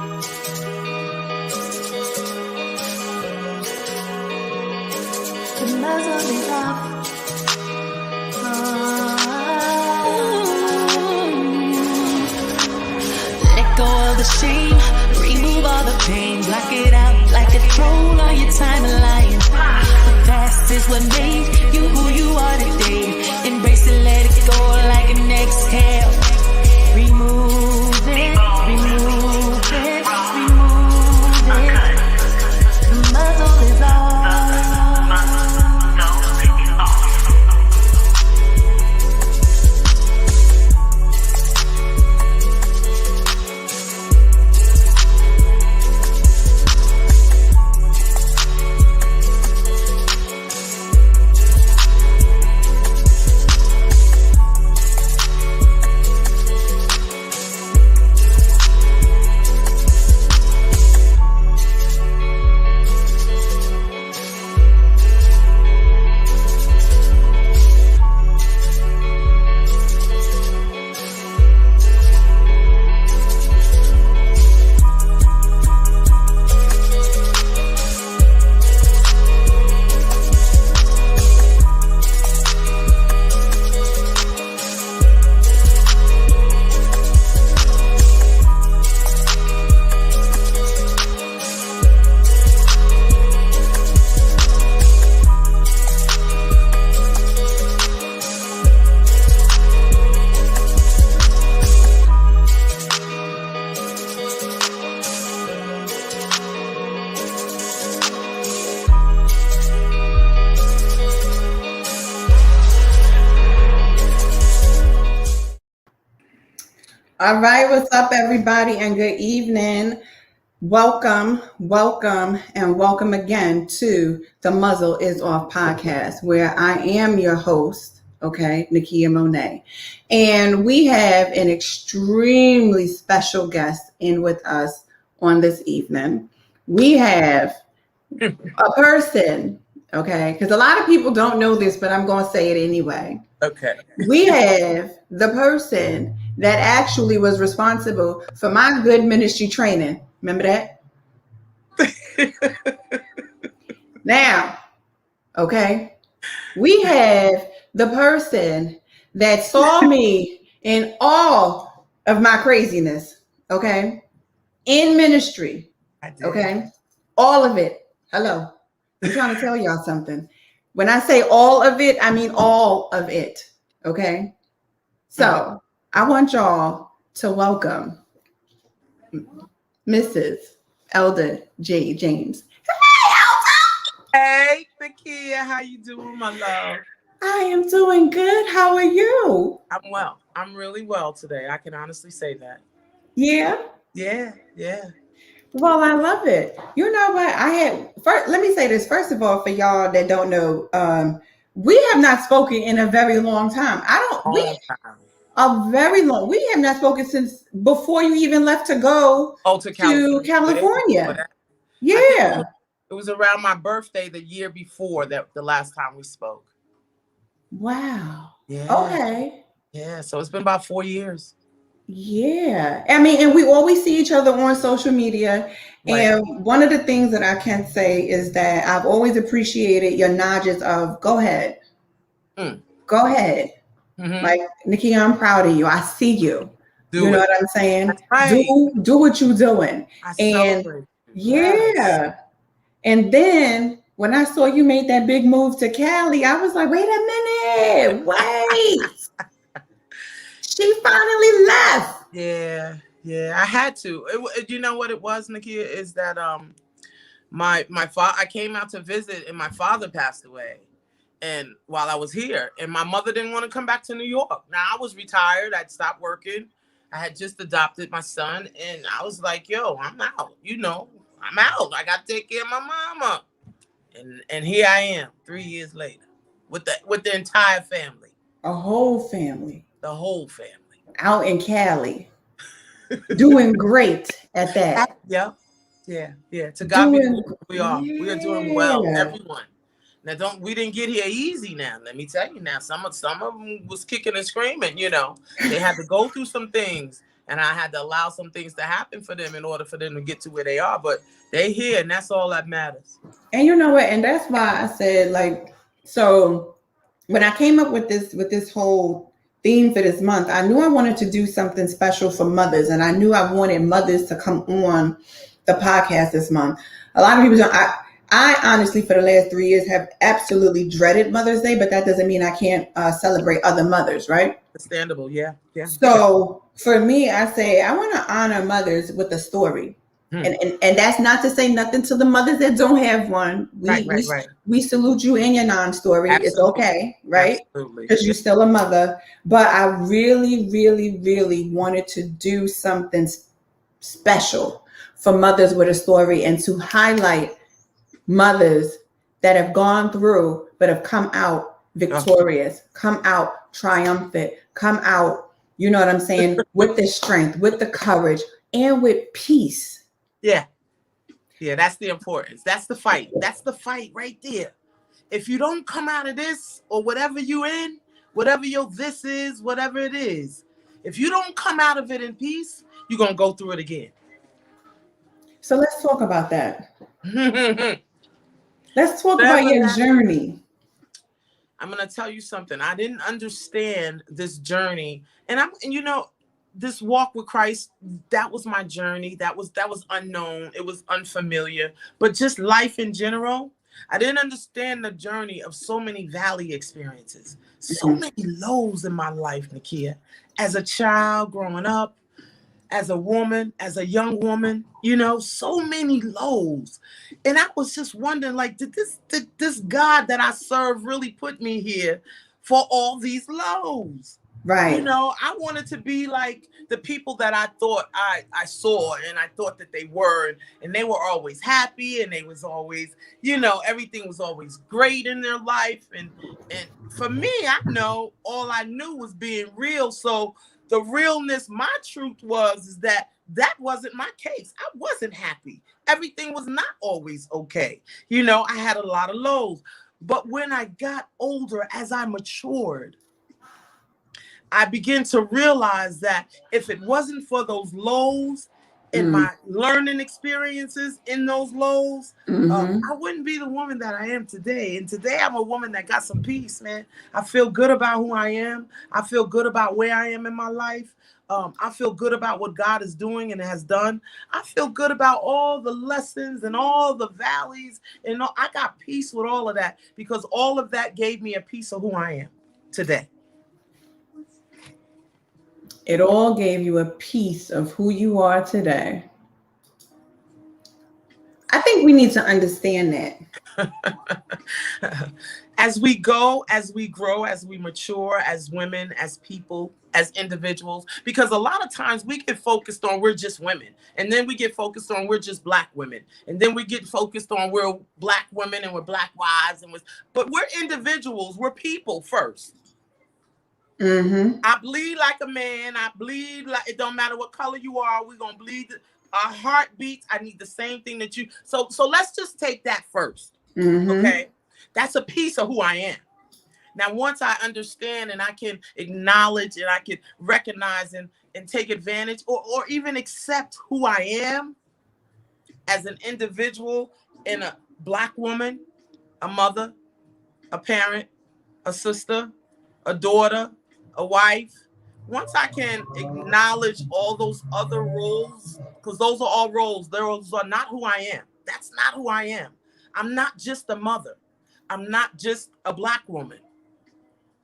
The muzzle is off. Let go of the shame, remove all the pain, block it out like a troll on your timeline. The past is what made you who you are today. Embrace it, let it go like an exhale. Remove it, remove it, remove it. The muzzle is off. All right, what's up, everybody, and good evening. Welcome, and welcome again to the Muzzle is Off podcast, where I am your host, Nakia Monet. And we have an extremely special guest in with us on this evening. We have a person, because a lot of people don't know this, but I'm going to say it anyway. Okay. We have the person that actually was responsible for my good ministry training. Remember that? Now, we have the person that saw me in all of my craziness, in ministry, all of it. Hello. I'm trying to tell y'all something. When I say all of it, I mean all of it, So I want y'all to welcome Mrs. Elder Jade James. Hey, Nakia, how you doing, my love? I am doing good. How are you? I'm well. I'm really well today. I can honestly say that. Yeah? Yeah. Well, I love it. You know what? Let me say this. First of all, for y'all that don't know, we have not spoken in a very long time. We have not spoken since before you even left to go to California. Yeah. It was around my birthday the year before that the last time we spoke. Wow. Yeah. Okay. Yeah. So it's been about 4 years. Yeah. I mean, and we always see each other on social media. Right. And one of the things that I can say is that I've always appreciated your nudges of go ahead. Go ahead. Mm-hmm. Like, Nikki, I'm proud of you. I see you. You know what I'm saying? That's right. Do what you're doing. And yeah. And then when I saw you made that big move to Cali, I was like, wait a minute. Wait. She finally left. Yeah. I had to. You know what it was, Nakia, is that my father. I came out to visit, and my father passed away, and while I was here, and my mother didn't want to come back to New York. Now I was retired. I'd stopped working. I had just adopted my son, and I was like, "Yo, I'm out. I'm out. I got to take care of my mama." And here I am, 3 years later, with the entire family. A whole family. The whole family. Out in Cali. Doing great at that. Yeah. To God be the glory. We are. We are doing well, everyone. Now we didn't get here easy now. Let me tell you now. Some of them was kicking and screaming, They had to go through some things. And I had to allow some things to happen for them in order for them to get to where they are. But they here, and that's all that matters. And you know what? And that's why I said, like, so when I came up with this whole theme for this month, I knew I wanted to do something special for mothers, and I knew I wanted mothers to come on the podcast this month. A lot of people don't. I honestly, for the last 3 years, have absolutely dreaded Mother's Day, but that doesn't mean I can't celebrate other mothers, right? Understandable, yeah. So for me, I say I want to honor mothers with a story. And that's not to say nothing to the mothers that don't have one. We salute you in your non-story. Absolutely. It's okay, right? Because you're still a mother. But I really, really, really wanted to do something special for mothers with a story and to highlight mothers that have gone through but have come out victorious, come out triumphant, come out, you know what I'm saying, with the strength, with the courage, and with peace. Yeah, that's the importance. That's the fight. That's the fight right there. If you don't come out of this or whatever you in, whatever your this is, whatever it is, if you don't come out of it in peace, you're going to go through it again. So let's talk about that. Let's talk about your journey. I'm going to tell you something. I didn't understand this journey. And this walk with Christ, that was my journey. That was unknown. It was unfamiliar. But just life in general, I didn't understand the journey of so many valley experiences, so many lows in my life, Nakia. As a child growing up, as a woman, as a young woman, so many lows. And I was just wondering, like, did this God that I serve really put me here for all these lows? Right. I wanted to be like the people that I thought I saw and I thought that they were, and they were always happy and they was always, everything was always great in their life. And for me, I know all I knew was being real. So the realness, my truth is that wasn't my case. I wasn't happy. Everything was not always okay. I had a lot of lows. But when I got older, as I matured, I began to realize that if it wasn't for those lows and my learning experiences in those lows, I wouldn't be the woman that I am today. And today I'm a woman that got some peace, man. I feel good about who I am. I feel good about where I am in my life. I feel good about what God is doing and has done. I feel good about all the lessons and all the valleys. And I got peace with all of that because all of that gave me a piece of who I am today. It all gave you a piece of who you are today. I think we need to understand that. As we go, as we grow, as we mature, as women, as people, as individuals, because a lot of times we get focused on we're just women, and then we get focused on we're just Black women, and then we get focused on we're Black women and we're Black wives, but we're individuals, we're people first. I bleed like a man. I bleed like, it don't matter what color you are. We're going to bleed. Our heart beats. I need the same thing that you. So let's just take that first. Okay. That's a piece of who I am. Now, once I understand and I can acknowledge and I can recognize and take advantage or even accept who I am as an individual and a Black woman, a mother, a parent, a sister, a daughter, a wife. Once I can acknowledge all those other roles, because those are all roles, those are not who I am. That's not who I am. I'm not just a mother. I'm not just a Black woman.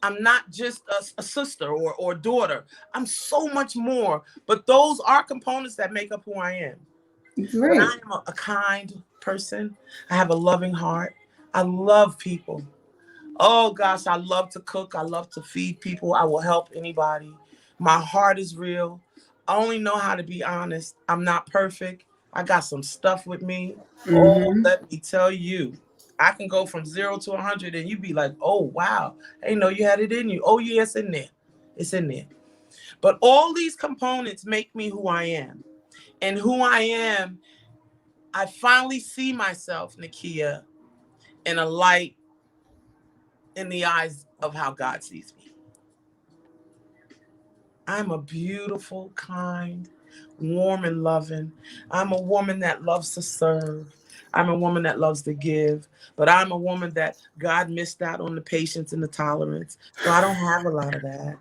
I'm not just a sister or daughter. I'm so much more. But those are components that make up who I am. Great. But I am a kind person. I have a loving heart. I love people. Oh, gosh, I love to cook. I love to feed people. I will help anybody. My heart is real. I only know how to be honest. I'm not perfect. I got some stuff with me. Oh, let me tell you. I can go from 0 to 100 and you be like, oh, wow. I didn't know you had it in you. Oh, yeah, it's in there. It's in there. But all these components make me who I am. And who I am, I finally see myself, Nakia, in a light in the eyes of how God sees me. I'm a beautiful, kind, warm and loving. I'm a woman that loves to serve. I'm a woman that loves to give. But I'm a woman that God missed out on the patience and the tolerance. So I don't have a lot of that.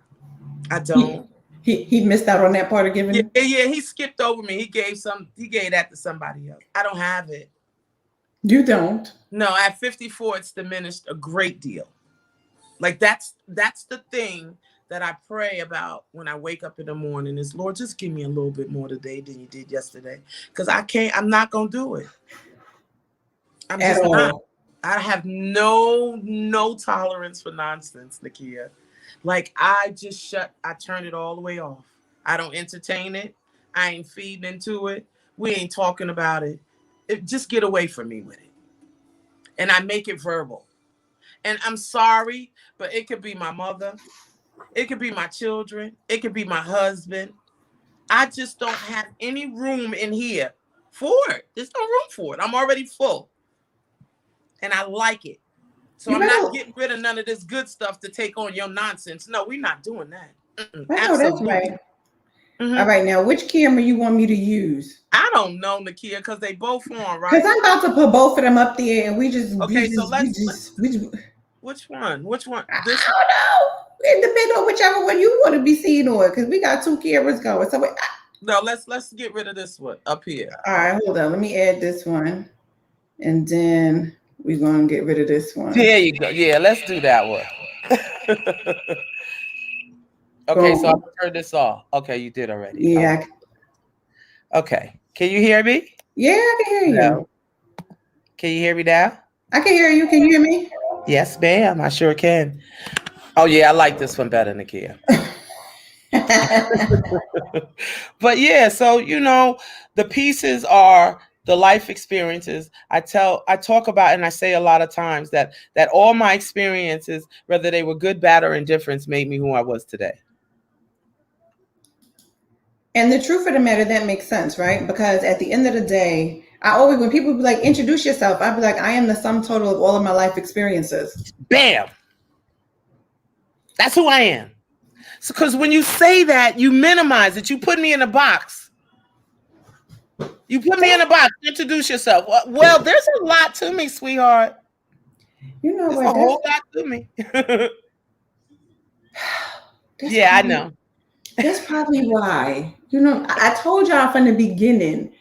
I don't. He missed out on that part of Yeah, giving. yeah, he skipped over me. He gave that to somebody else. I don't have it. You don't. No, at 54, it's diminished a great deal. Like that's the thing that I pray about when I wake up in the morning is, Lord, just give me a little bit more today than you did yesterday. Because I'm not gonna do it. I'm At just not. all. I have no tolerance for nonsense, Nakia. Like I turn it all the way off. I don't entertain it. I ain't feeding into it. We ain't talking about it. Just get away from me with it. And I make it verbal. And I'm sorry, but it could be my mother. It could be my children. It could be my husband. I just don't have any room in here for it. There's no room for it. I'm already full. And I like it. So I'm not getting rid of none of this good stuff to take on your nonsense. No, we're not doing that. I know that's right. Mm-hmm. All right, now which camera you want me to use? I don't know, Nakia, because they both on, right? Because I'm about to put both of them up there, and we just which one? Which one? I don't know. It depends on whichever one you want to be seen on, because we got two cameras going. So no, let's get rid of this one up here. All right, hold on. Let me add this one, and then we're gonna get rid of this one. There you go. Yeah, let's do that one. Okay, so I'll turn this off. Okay, you did already. Yeah. Okay. Can you hear me? Yeah, I can hear you. No. Can you hear me now? I can hear you. Can you hear me? Yes, ma'am. I sure can. Oh, yeah, I like this one better, Nakia. But yeah, so, the pieces are the life experiences. I talk about, and I say a lot of times that all my experiences, whether they were good, bad, or indifference, made me who I was today. And the truth of the matter, that makes sense, right? Because at the end of the day, when people be like, introduce yourself, I'd be like, I am the sum total of all of my life experiences. Bam. That's who I am. So, because when you say that, you minimize it. You put me in a box. You put me in a box. Introduce yourself. Well, there's a lot to me, sweetheart. You know there's what? A whole lot to me. Yeah, I know. That's probably why. I told y'all from the beginning,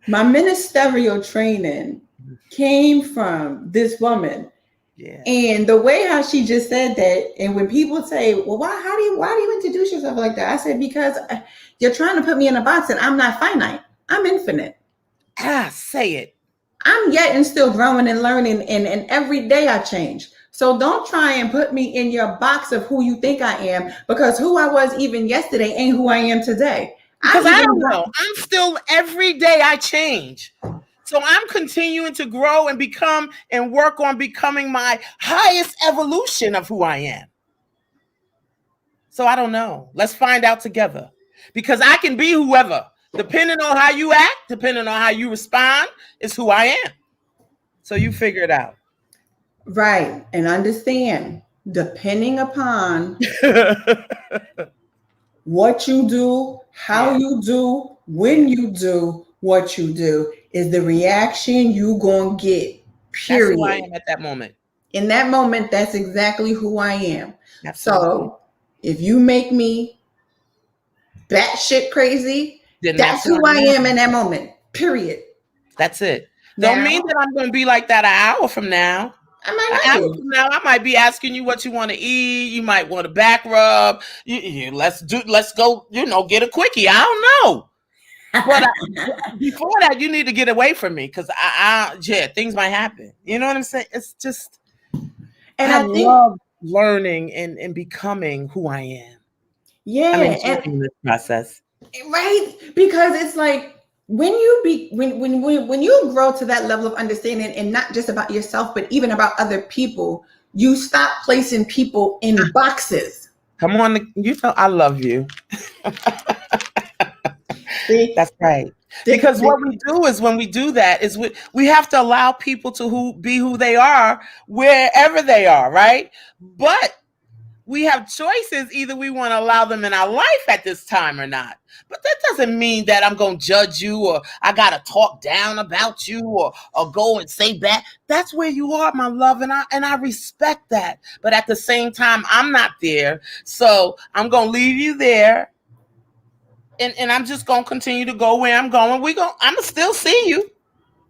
my ministerial training came from this woman. Yeah. And the way how she just said that, and when people say, well, why do you introduce yourself like that? I said, because you're trying to put me in a box and I'm not finite. I'm infinite. Say it. I'm yet and still growing and learning, and every day I change. So don't try and put me in your box of who you think I am, because who I was even yesterday ain't who I am today. Because I don't know. I'm still, every day I change. So I'm continuing to grow and become and work on becoming my highest evolution of who I am. So I don't know. Let's find out together. Because I can be whoever. Depending on how you act, depending on how you respond, is who I am. So you figure it out. Right. And understand, depending upon what you do, how you do, when you do what you do, is the reaction you gonna get. Period. That's who I am at that moment. In that moment, that's exactly who I am. Absolutely. So if you make me batshit crazy, then that's who I am in that moment. Period. That's it. Don't mean that I'm gonna be like that an hour from now. I might be asking you what you want to eat. You might want a back rub. Let's go. Get a quickie. I don't know. But before that, you need to get away from me, because things might happen. You know what I'm saying? It's just, and I love learning and becoming who I am. Yeah, in this process, right? Because it's like, when you grow to that level of understanding, and not just about yourself, but even about other people, you stop placing people in boxes. Come on, I love you. See? That's right. Because what we do is, when we do that, is we have to allow people to be who they are, wherever they are, right? But we have choices. Either we want to allow them in our life at this time or not. But that doesn't mean that I'm going to judge you, or I got to talk down about you, or go and say that. That's where you are, my love, and I respect that. But at the same time, I'm not there. So I'm going to leave you there. And I'm just going to continue to go where I'm going. I'm going to still see you.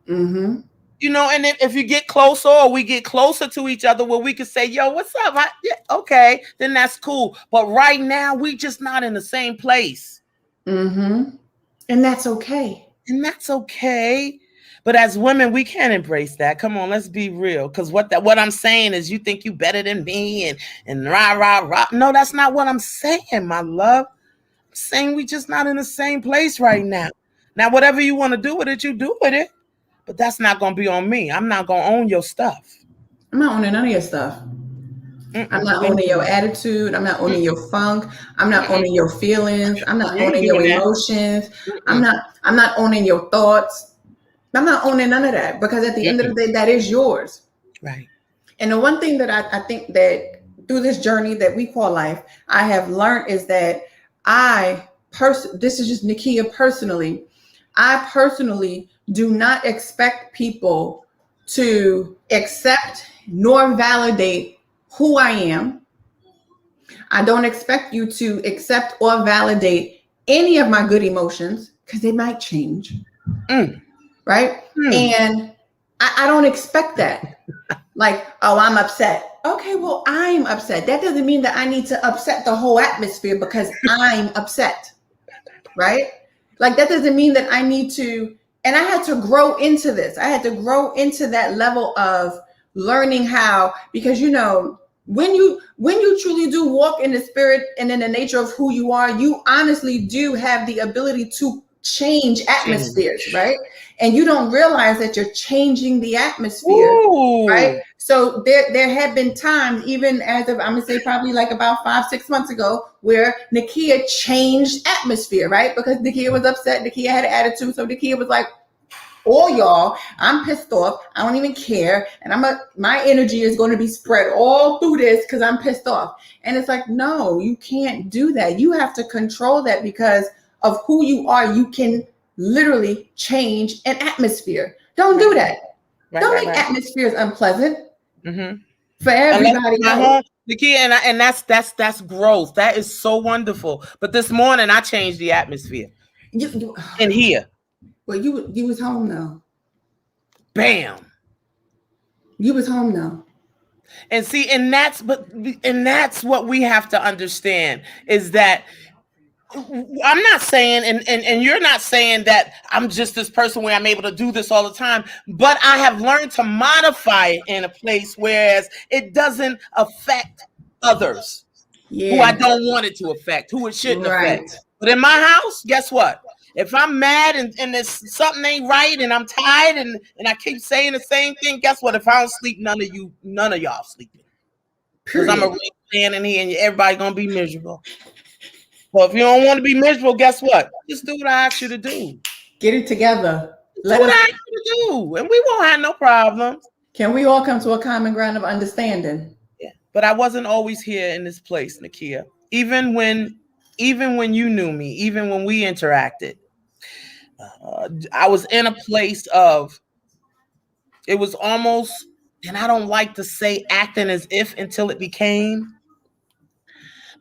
Mm-hmm. You know, and if you get closer, or we get closer to each other, where we can say, yo, what's up? Yeah, okay, then that's cool. But right now, we just not in the same place. Mm-hmm. And that's okay. And that's okay. But as women, we can't embrace that. Come on, let's be real. Because what I'm saying is, you think you better than me and rah, rah, rah. No, that's not what I'm saying, my love. I'm saying we just not in the same place right now. Now, whatever you want to do with it, you do with it. But that's not going to be on me. I'm not going to own your stuff. I'm not owning none of your stuff. I'm not owning your attitude. I'm not owning your funk. I'm not owning your feelings. I'm not owning your emotions. I'm not owning your thoughts. I'm not owning none of that, because at the end of the day, that is yours. Right. And the one thing that I think that through this journey that we call life, I have learned is that this is just Nakia personally. I personally do not expect people to accept nor validate who I am. I don't expect you to accept or validate any of my good emotions, because they might change. Right? And I don't expect that. Like, oh, I'm upset. Okay, well, I'm upset. That doesn't mean that I need to upset the whole atmosphere because I'm upset. Right? Like, that doesn't mean that I need to. And I had to grow into this. I had to grow into that level of learning how, because, you know, when you truly do walk in the spirit and in the nature of who you are, you honestly do have the ability to change atmospheres, right? And you don't realize that you're changing the atmosphere. Ooh. Right? So there have been times, even as of, I'm gonna say probably like about 5-6 months ago, where Nakia changed atmosphere, right? Because Nakia was upset, Nakia had an attitude, so Nakia was like, all y'all, I'm pissed off. I don't even care. And my energy is going to be spread all through this because I'm pissed off. And it's like, no, you can't do that. You have to control that, because of who you are. You can literally change an atmosphere. Don't do that. Don't make atmospheres unpleasant for everybody else. Nakia, and that's growth. That is so wonderful. But this morning I changed the atmosphere in here. Well, you was home though. Bam. You was home though. And see, and that's what we have to understand, is that I'm not saying, and you're not saying that I'm just this person where I'm able to do this all the time, but I have learned to modify it in a place whereas it doesn't affect others who I don't want it to affect, who it shouldn't affect. But in my house, guess what? If I'm mad and there's something ain't right and I'm tired and I keep saying the same thing, guess what? If I don't sleep, none of y'all sleeping. Because I'm already standing here and everybody gonna be miserable. Well, if you don't want to be miserable, guess what? Just do what I ask you to do. Get it together. Do what I ask you to do, and we won't have no problems. Can we all come to a common ground of understanding? Yeah, but I wasn't always here in this place, Nakia. Even when you knew me, even when we interacted, I was in a place of, it was almost, and I don't like to say acting as if until it became,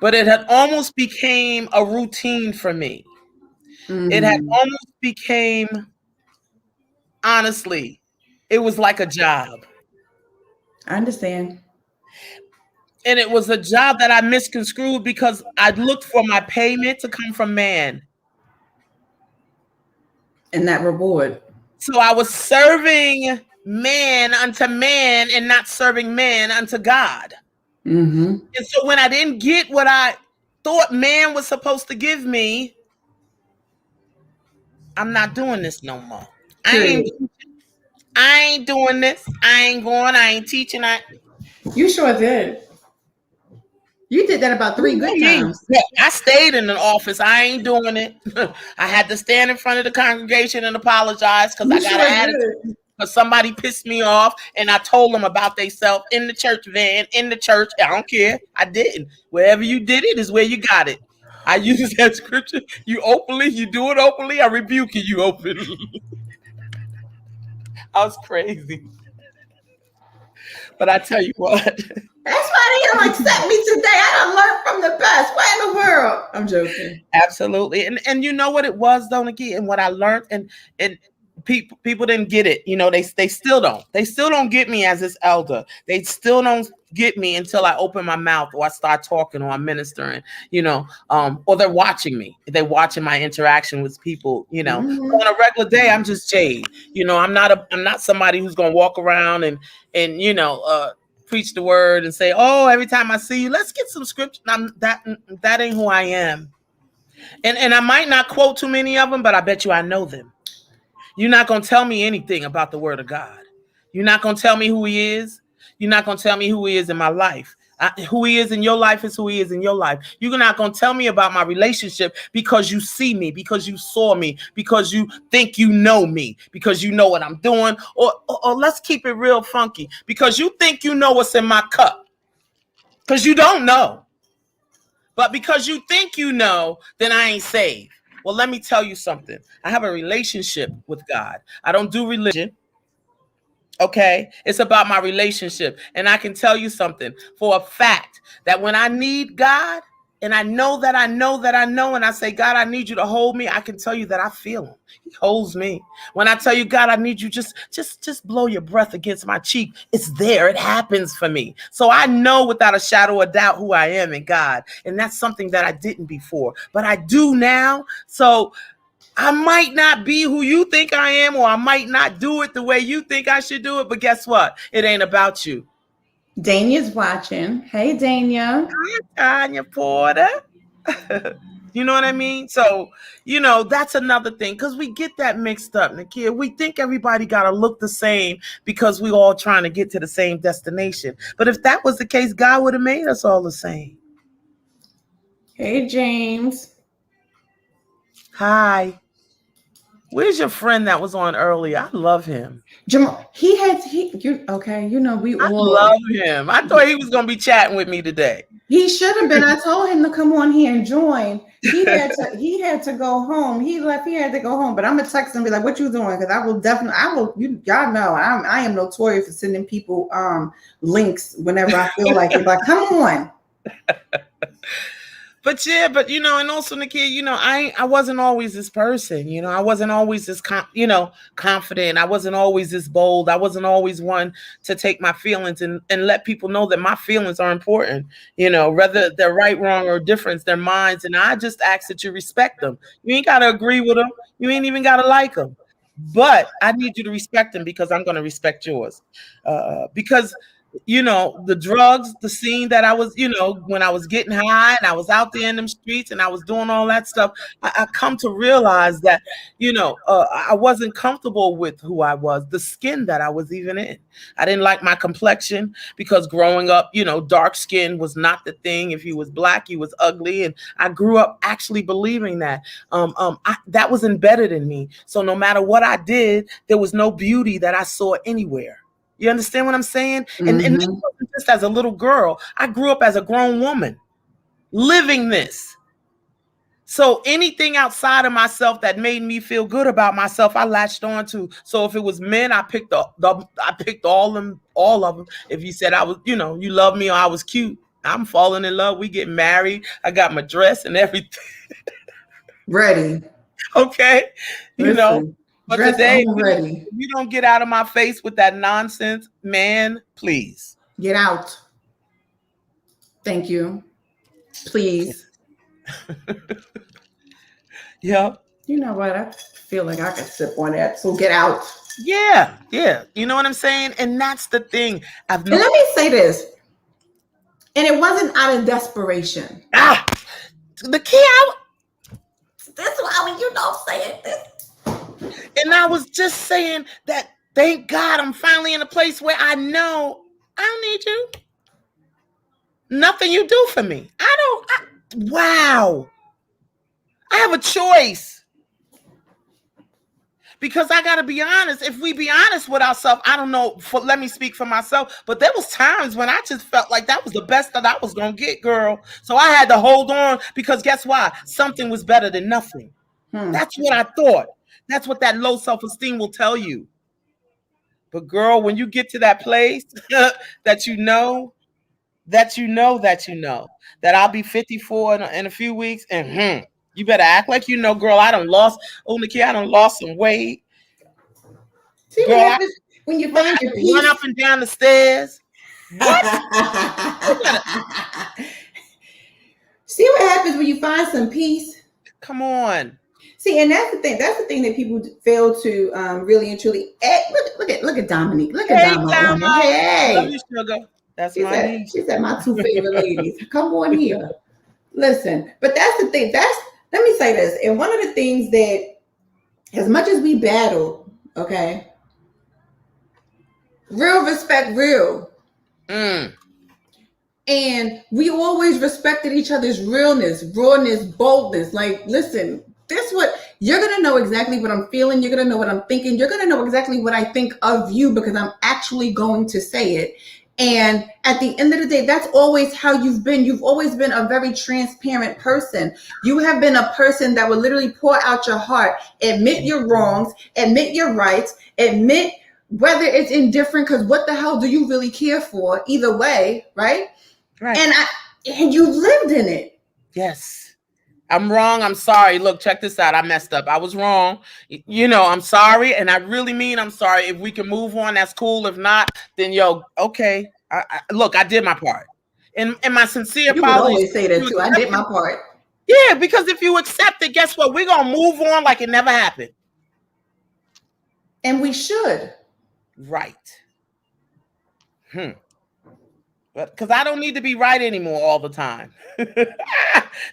but it had almost became a routine for me. It had almost became, honestly, it was like a job. I understand. And it was a job that I misconstrued because I looked for my payment to come from man. And that reward. So I was serving man unto man and not serving man unto God. And so when I didn't get what I thought man was supposed to give me, I'm not doing this no more. I ain't doing this. I ain't going. I ain't teaching. You sure did. You did that about 3 good times. Yeah, I stayed in the office. I ain't doing it. I had to stand in front of the congregation and apologize because I got an attitude. because somebody pissed me off and I told them about themselves in the church van, in the church. I don't care. I didn't. Wherever you did it is where you got it. I use that scripture. You do it openly. I rebuke you openly. I was crazy. But I tell you what. That's why they don't accept me today. I done learned from the best. What in the world? I'm joking. Absolutely. And you know what it was, though, Nikki, and what I learned, and people didn't get it. You know, they still don't. They still don't get me as this elder. They still don't get me until I open my mouth or I start talking or I'm ministering, you know, or they're watching me. They're watching my interaction with people, you know. Mm-hmm. On a regular day, I'm just Jade. You know, I'm not somebody who's gonna walk around and you know, preach the word and say, oh, every time I see you, let's get some scripture. That ain't who I am. And I might not quote too many of them, but I bet you I know them. You're not going to tell me anything about the word of God. You're not going to tell me who he is. You're not going to tell me who he is in my life. Who he is in your life is who he is in your life. You're not going to tell me about my relationship because you see me, because you saw me, because you think you know me, because you know what I'm doing. Or let's keep it real funky, because you think you know what's in my cup, because you don't know. But because you think you know, then I ain't saved. Well, let me tell you something. I have a relationship with God. I don't do religion. Okay? It's about my relationship. And I can tell you something for a fact that when I need God, and I know that I know that I know, and I say, God, I need you to hold me, I can tell you that I feel him. He holds me. When I tell you, God, I need you, just blow your breath against my cheek. It's there. It happens for me. So I know without a shadow of doubt who I am in God. And that's something that I didn't before, but I do now. So I might not be who you think I am, or I might not do it the way you think I should do it. But guess what? It ain't about you. Dania's watching. Hey, Dania. Hi, Tanya Porter. You know what I mean? So, you know, that's another thing, because we get that mixed up, Nakia. We think everybody got to look the same because we all trying to get to the same destination. But if that was the case, God would have made us all the same. Hey, James. Hi. Where's your friend that was on earlier? I love him. Jamal, okay, you know, we I all love him. I thought he was going to be chatting with me today. He should have been. I told him to come on here and join. He had to go home. He left. He had to go home. But I'm gonna text him and be like, "What you doing?" Because I will. Y'all know I am notorious for sending people links whenever I feel like it. Like, come on. But yeah, but you know, and also Nakia, you know, I wasn't always this person, you know, I wasn't always this confident. I wasn't always this bold. I wasn't always one to take my feelings and let people know that my feelings are important, you know, whether they're right, wrong, or different, they're mine. And I just ask that you respect them. You ain't gotta agree with them. You ain't even gotta like them. But I need you to respect them because I'm gonna respect yours. Because you know, the drugs, the scene that I was, you know, when I was getting high and I was out there in them streets and I was doing all that stuff, I come to realize that, you know, I wasn't comfortable with who I was, the skin that I was even in. I didn't like my complexion because growing up, you know, dark skin was not the thing. If you was black, you was ugly. And I grew up actually believing that. That was embedded in me. So no matter what I did, there was no beauty that I saw anywhere. You understand what I'm saying? And this wasn't just as a little girl. I grew up as a grown woman living this. So anything outside of myself that made me feel good about myself, I latched on to. So if it was men, I picked all of them. If you said I was, you know, you love me or I was cute, I'm falling in love. We get married. I got my dress and everything. Ready. Okay. You know. But today, if you don't get out of my face with that nonsense, man, please. Get out. Thank you. Please. Yeah. You know what? I feel like I could sip on that. So get out. Yeah. Yeah. You know what I'm saying? And that's the thing. And let me say this. And it wasn't out of desperation. The key out. That's why you know saying this. And I was just saying that, thank God I'm finally in a place where I know I don't need you. Nothing you do for me. Wow. I have a choice. Because I gotta be honest. If we be honest with ourselves, I don't know. Let me speak for myself. But there was times when I just felt like that was the best that I was gonna get, girl. So I had to hold on because guess why? Something was better than nothing. That's what I thought. That's what that low self-esteem will tell you. But girl, when you get to that place that you know that I'll be 54 in a few weeks, and you better act like you know, girl. I done lost. Oh, Nikki, I done lost some weight. See Girl, what happens when you find your peace? Run up and down the stairs. What? See what happens when you find some peace? Come on. See, and that's the thing. That's the thing that people fail to really and truly. Look at Dominique. Look at Damo. Hey, love you, sugar. That's she my said, niece. she said my two favorite ladies. Come on here. Listen, but that's the thing. Let me say this. And one of the things that, as much as we battle, okay, real respect, real. And we always respected each other's realness, rawness, boldness. Like, listen, this what you're gonna know exactly what I'm feeling. You're gonna know what I'm thinking. You're gonna know exactly what I think of you because I'm actually going to say it. And at the end of the day, that's always how you've been. You've always been a very transparent person. You have been a person that will literally pour out your heart, admit your wrongs, admit your rights, admit whether it's indifferent, because what the hell do you really care for? Either way, right? Right. And you lived in it. Yes. I'm wrong. I'm sorry. Look, check this out. I messed up. I was wrong. I'm sorry. And I really mean I'm sorry. If we can move on, that's cool. If not, then okay. Look, I did my part. And my sincere apology. You would always say that too. I did my part. Yeah, because if you accept it, guess what? We're going to move on like it never happened. And we should. Right. Because I don't need to be right anymore all the time.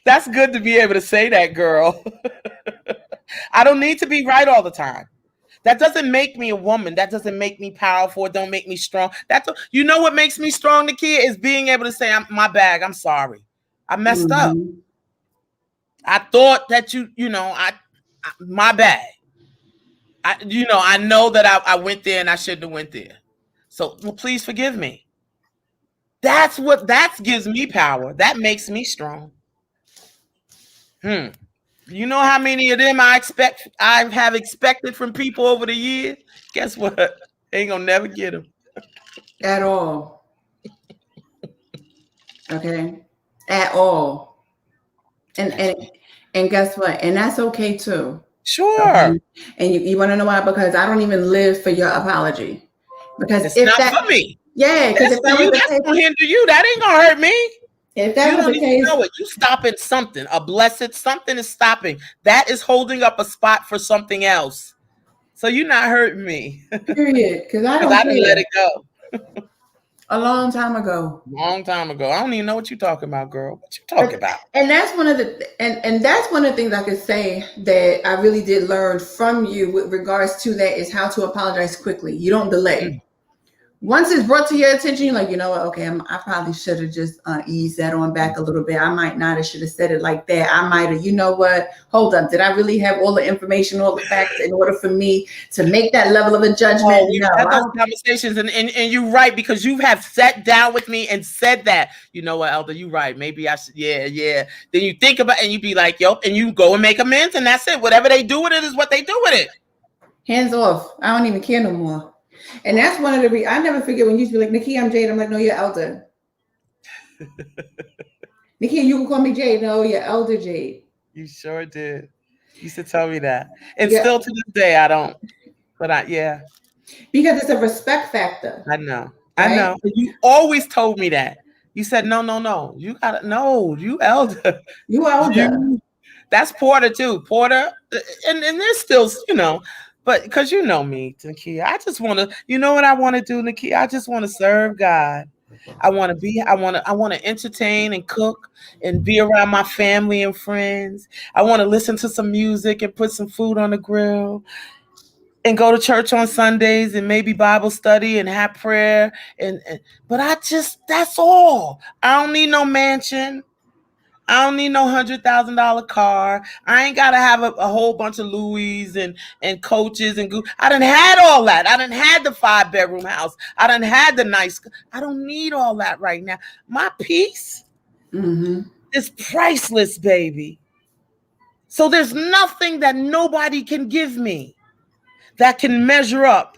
That's good to be able to say that, girl. I don't need to be right all the time. That doesn't make me a woman. That doesn't make me powerful. It don't make me strong. You know what makes me strong, Nakia, is being able to say, my bad. I'm sorry. I messed up. I thought that my bad. I know that I went there and I shouldn't have went there. So please forgive me. That gives me power. That makes me strong. You know how many of them I have expected from people over the years? Guess what? Ain't gonna never get them. At all. Okay. At all. And guess what? And that's okay too. Sure. Okay? And you want to know why? Because I don't even live for your apology. Because it's not for me. Yeah, because if that was the case, that's gonna hinder you. That ain't gonna hurt me. If that was the case, you know it. You stopping something. A blessed something is stopping. That is holding up a spot for something else. So you're not hurting me. Period. Because I didn't let it go. A long time ago. Long time ago. I don't even know what you're talking about, girl. What you talking about? And that's one of the and that's one of the things I could say that I really did learn from you with regards to that is how to apologize quickly. You don't delay. Once it's brought to your attention, you're like, you know what? Okay, I probably should have just eased that on back a little bit. I might not have should have said it like that. I might have, you know what? Hold up. Did I really have all the information, all the facts in order for me to make that level of a judgment? We've had those conversations, and you're right, because you have sat down with me and said that, you know what, Elder, you're right. Maybe I should, yeah. Then you think about it and you be like, yo, and you go and make amends, and that's it. Whatever they do with it is what they do with it. Hands off. I don't even care no more. And that's one of the I never forget when you used to be like, Nikki, I'm Jade. I'm like, no, you're Elder. Nikki, you can call me Jade. No, you're Elder Jade. You sure did. You used to tell me that. And still to this day, I don't. But yeah. Because it's a respect factor. I know. Right? I know. You always told me that. You said, no. You gotta, no, you Elder. You Elder. That's Porter too. Porter. And there's still, but because you know me, Nakia, I just want to, you know what I want to do, Nakia? I just want to serve God. I want to entertain and cook and be around my family and friends. I want to listen to some music and put some food on the grill and go to church on Sundays and maybe Bible study and have prayer. But that's all. I don't need no mansion. I don't need no $100,000 car. I ain't gotta have a whole bunch of Louis and coaches and I done had all that. I done had the 5-bedroom house. I done had the nice. I don't need all that right now. My peace is priceless, baby. So there's nothing that nobody can give me that can measure up.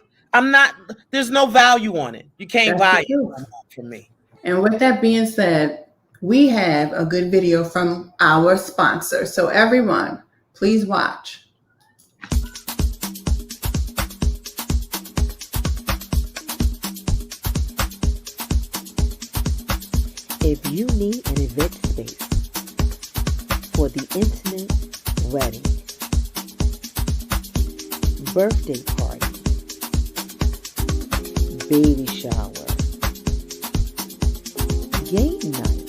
There's no value on it. You can't buy it from me. And with that being said, we have a good video from our sponsor. So everyone, please watch. If you need an event space for the intimate wedding, birthday party, baby shower, game night,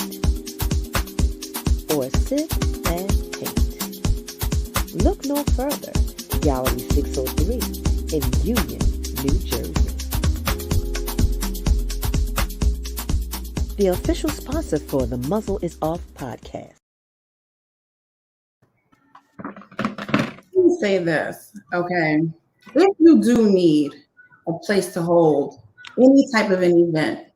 or sip and paint, look no further. Gallery 603 in Union, New Jersey. The official sponsor for the Muzzle is Off podcast. Let me say this, okay? If you do need a place to hold any type of an event,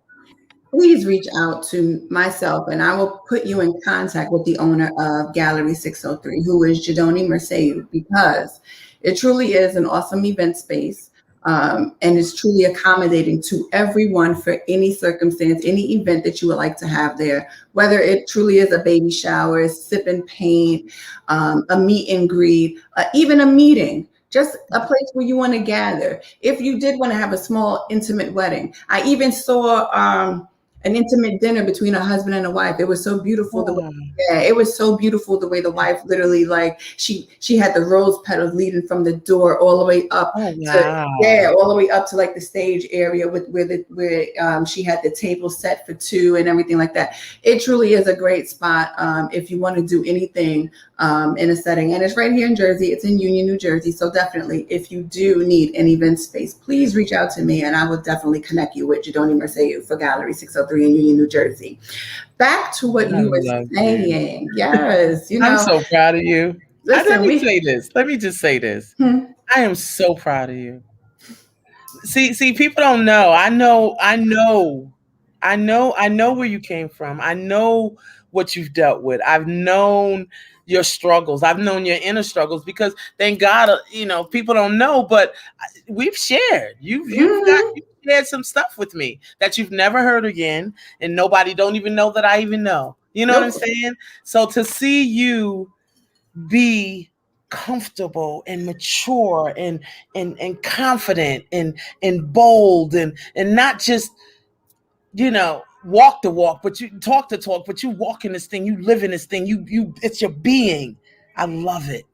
please reach out to myself and I will put you in contact with the owner of Gallery 603, who is Jadoni Merceau, because it truly is an awesome event space. And it's truly accommodating to everyone for any circumstance, any event that you would like to have there, whether it truly is a baby shower, sip and paint, a meet and greet, even a meeting, just a place where you want to gather. If you did want to have a small intimate wedding, I even saw an intimate dinner between a husband and a wife. It was so beautiful. It was so beautiful the way the wife literally, like, she had the rose petals leading from the door all the way up all the way up to like the stage area where she had the table set for two and everything like that. It truly is a great spot if you want to do anything in a setting. And it's right here in Jersey. It's in Union, New Jersey. So definitely, if you do need an event space, please reach out to me and I will definitely connect you with Jadoni Merceau for Gallery 603 in Union, New Jersey. Back to what you were saying. Yes, I'm so proud of you. Listen, Let me say this. Let me just say this. I am so proud of you. See, people don't know. I know where you came from. I know what you've dealt with. I've known your struggles. I've known your inner struggles because thank God, people don't know, but we've shared. You've shared some stuff with me that you've never heard again, and nobody don't even know that I even know. You know what I'm saying? So to see you be comfortable and mature and confident and bold and not just walk the walk, but you talk the talk, but you walk in this thing, you live in this thing, you it's your being. I love it.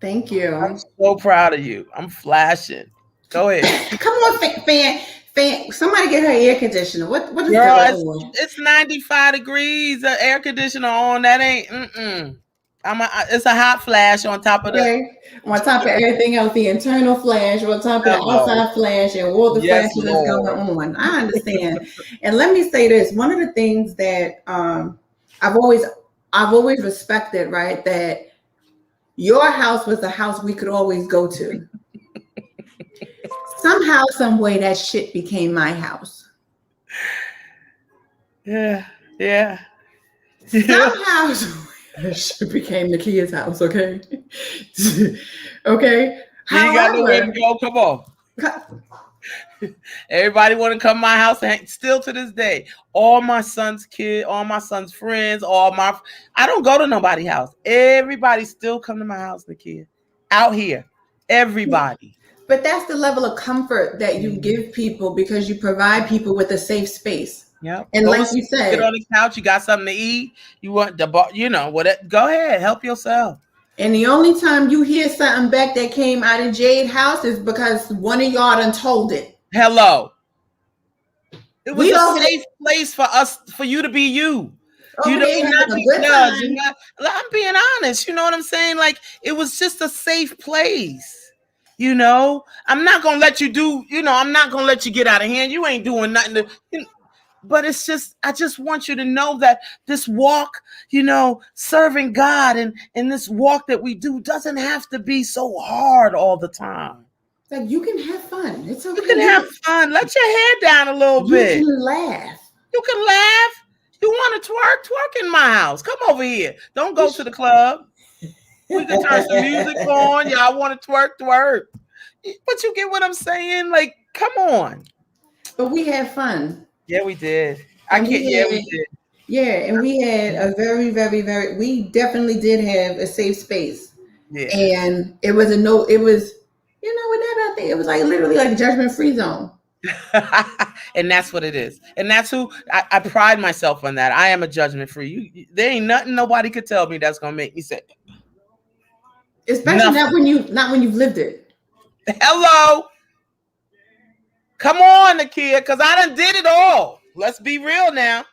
Thank you. I'm so proud of you. I'm flashing. Go ahead. Come on, fan. Somebody get her air conditioner. What is Girl, it's 95 degrees. The air conditioner on. That ain't. It's a hot flash on top of on top of everything else, the internal flash, on top of the outside flash, and all the flashes that's going on. I understand. And let me say this: one of the things that I've always respected, right? That your house was a house we could always go to. Somehow, some way, that shit became my house. Yeah. Somehow. It became the kids' house, okay? Okay. You got nowhere to go. Come on. Everybody want to come to my house and still to this day. All my son's kids, all my son's friends, I don't go to nobody's house. Everybody still come to my house, Nakia. Out here. Everybody. But that's the level of comfort that you give people because you provide people with a safe space. Yep. And like you said, get on the couch, you got something to eat, you want the bar, go ahead, help yourself. And the only time you hear something back that came out of Jade's house is because one of y'all done told it. Hello. It was a safe place for you to be you. I'm being honest, you know what I'm saying? Like, it was just a safe place. I'm not gonna let you I'm not gonna let you get out of hand. You ain't doing nothing but it's just, I just want you to know that this walk, serving God and this walk that we do doesn't have to be so hard all the time. Like, you can have fun. It's okay. You can have fun. Let your head down a little bit. You can laugh. You can laugh. You want to twerk in my house. Come over here. Don't go to the club. We can turn some music on. Y'all want to twerk. But you get what I'm saying? Like, come on. But we had fun. Yeah, we did. We did. Yeah, and we had a very, very, very, we definitely did have a safe space. Yeah. And it was I think it was like literally like a judgment-free zone. And that's what it is. And that's who I pride myself on that. I am a judgment-free. There ain't nothing nobody could tell me that's gonna make me say. Especially not when you've lived it. Hello. Come on, Nakia, because I done did it all. Let's be real now.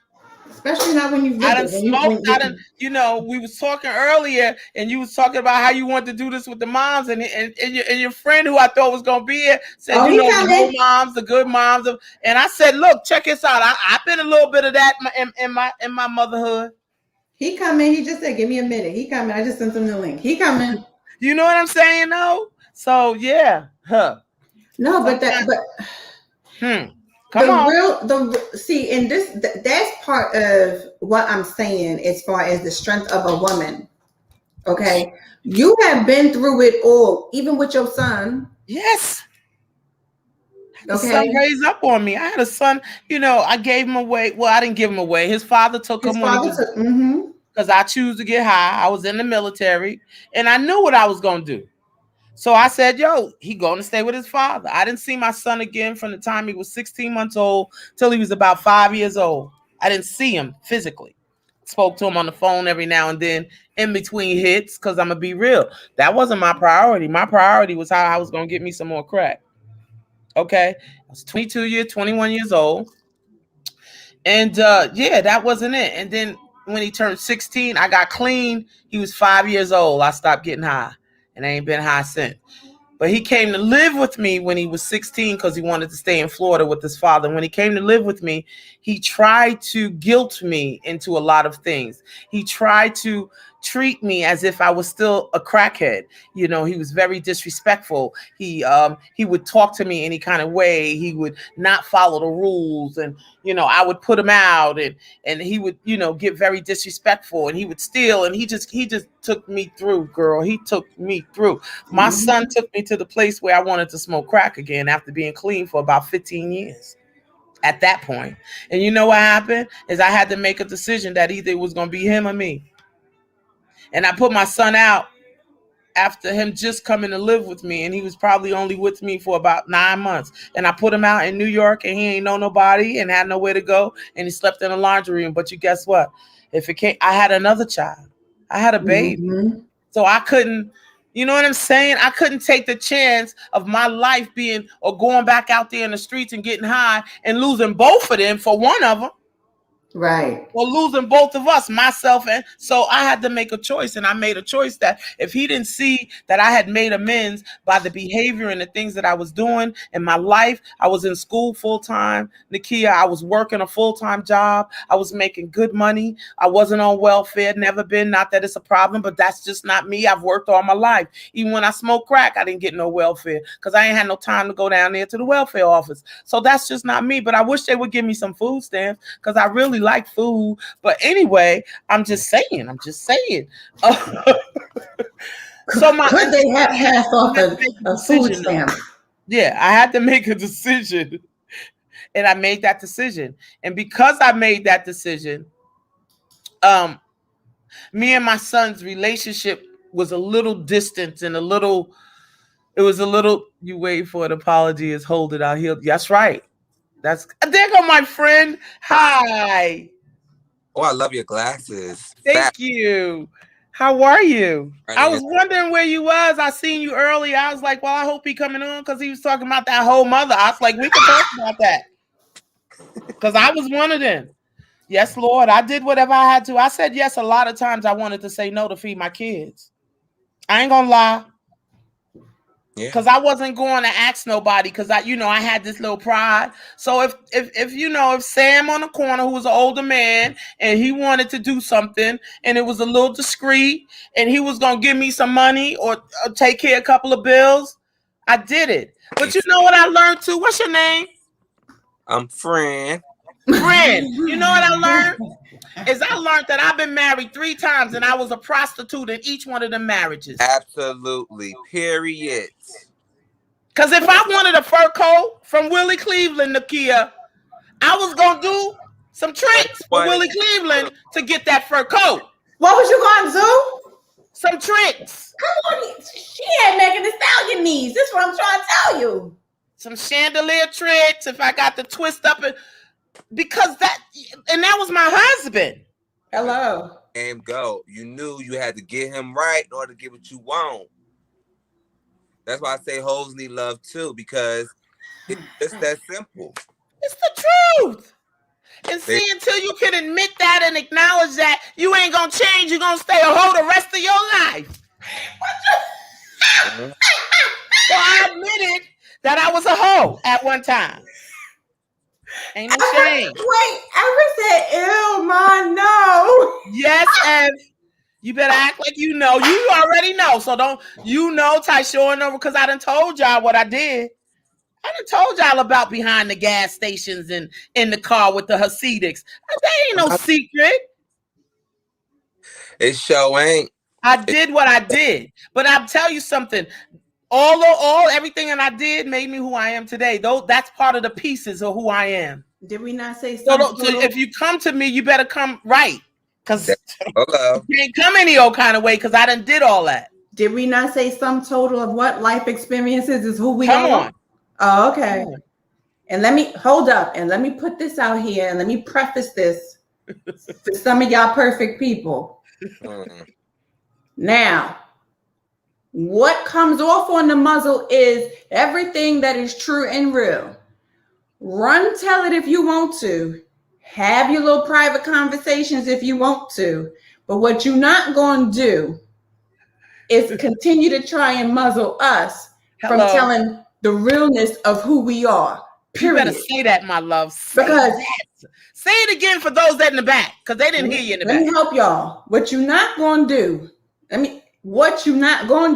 Especially not when you've lived it. I done smoked. We was talking earlier, and you was talking about how you want to do this with the moms, and your friend who I thought was gonna be here said, the moms, the good moms, and I said, look, check this out. I've been a little bit of that in my motherhood. He coming. He just said, give me a minute. He coming. I just sent him the link. He coming. You know what I'm saying, though? So yeah, No, but Come on. See, and that's part of what I'm saying as far as the strength of a woman. Okay. You have been through it all, even with your son. Yes. The son raised up on me. I had a son, I gave him away. Well, I didn't give him away. His father took him because I choose to get high. I was in the military and I knew what I was going to do. So I said, he going to stay with his father. I didn't see my son again from the time he was 16 months old till he was about 5 years old. I didn't see him physically. Spoke to him on the phone every now and then in between hits because I'm going to be real. That wasn't my priority. My priority was how I was going to get me some more crack. Okay. I was 21 years old. And that wasn't it. And then when he turned 16, I got clean. He was 5 years old. I stopped getting high. And I ain't been high since. But he came to live with me when he was 16 because he wanted to stay in Florida with his father. When he came to live with me, he tried to guilt me into a lot of things. He tried to treat me as if I was still a crackhead. He was very disrespectful. He would talk to me any kind of way. He would not follow the rules. And, I would put him out and he would, get very disrespectful and he would steal. And he just took me through, girl. He took me through. My son took me to the place where I wanted to smoke crack again after being clean for about 15 years. At that point. And you know what happened is I had to make a decision that either it was going to be him or me. And I put my son out after him just coming to live with me. And he was probably only with me for about 9 months. And I put him out in New York and he ain't know nobody and had nowhere to go. And he slept in a laundry room. But you guess what? I had another child. I had a baby. So I couldn't, you know what I'm saying? I couldn't take the chance of my life going back out there in the streets and getting high and losing both of them for one of them. Right. Or losing both of us, myself. And so I had to make a choice. And I made a choice that if he didn't see that I had made amends by the behavior and the things that I was doing in my life, I was in school full time. Nakia, I was working a full-time job. I was making good money. I wasn't on welfare, never been. Not that it's a problem, but that's just not me. I've worked all my life. Even when I smoked crack, I didn't get no welfare because I ain't had no time to go down there to the welfare office. So that's just not me. But I wish they would give me some food stamps because I really like food. But anyway, I'm just saying. So could they have half off a food stamp? Yeah, I had to make a decision. And I made that decision. And because I made that decision, me and my son's relationship was a little distant and you wait for an apology is hold it out here. That's right. There go my friend. Hi. Oh, I love your glasses. Thank you. How are you? I was wondering where you was. I seen you earlier. I was like, well, I hope he coming on because he was talking about that whole mother. I was like, we can talk about that. Because I was one of them. Yes, Lord. I did whatever I had to. I said yes a lot of times. I wanted to say no to feed my kids. I ain't gonna lie. Yeah. Because I wasn't going to ask nobody because I had this little pride. So if Sam on the corner, who was an older man, and he wanted to do something and it was a little discreet and he was going to give me some money or take care of a couple of bills, I did it. But you know what I learned too? What's your name? I'm friend. Friend. You know what I learned? I learned that I've been married 3 times and I was a prostitute in each one of them marriages. Absolutely. Period. Because if I wanted a fur coat from Willie Cleveland, Nakia, I was going to do some tricks for Willie Cleveland to get that fur coat. What was you going to do? Some tricks. Come on, she ain't making the stallion knees. This is what I'm trying to tell you. Some chandelier tricks. If I got to twist up it. Because that was my husband. Hello. And go. You knew you had to get him right in order to get what you want. That's why I say hoes need love too, because it's that simple. It's the truth. And see, until you can admit that and acknowledge that, you ain't gonna change. You're gonna stay a hoe the rest of your life. So I admitted that I was a hoe at one time. Ain't no shame. Wait, Ever said, ew, ma, no. Yes, Ev. You better act like you know. You already know. So don't, Tyshawn over, because I done told y'all what I did. I done told y'all about behind the gas stations and in the car with the Hasidics. That ain't no secret. It sure ain't. I did what I did. But I'll tell you something. Everything that I did made me who I am today. Though that's part of the pieces of who I am. Did we not say something? So if you come to me, you better come right. Because hello. You ain't come any old kind of way because I done did all that. Did we not say some total of what life experiences is who we are? Come on. Oh, okay. And let me hold up and let me put this out here and let me preface this to some of y'all perfect people. Now, what comes off on the muzzle is everything that is true and real. Run, tell it if you want to. Have your little private conversations if you want to. But what you're not going to do is continue to try and muzzle us from telling the realness of who we are. Period. You better say that, my love. Say it again for those that in the back, because they didn't hear you in the back. Let me help y'all. What you're not going to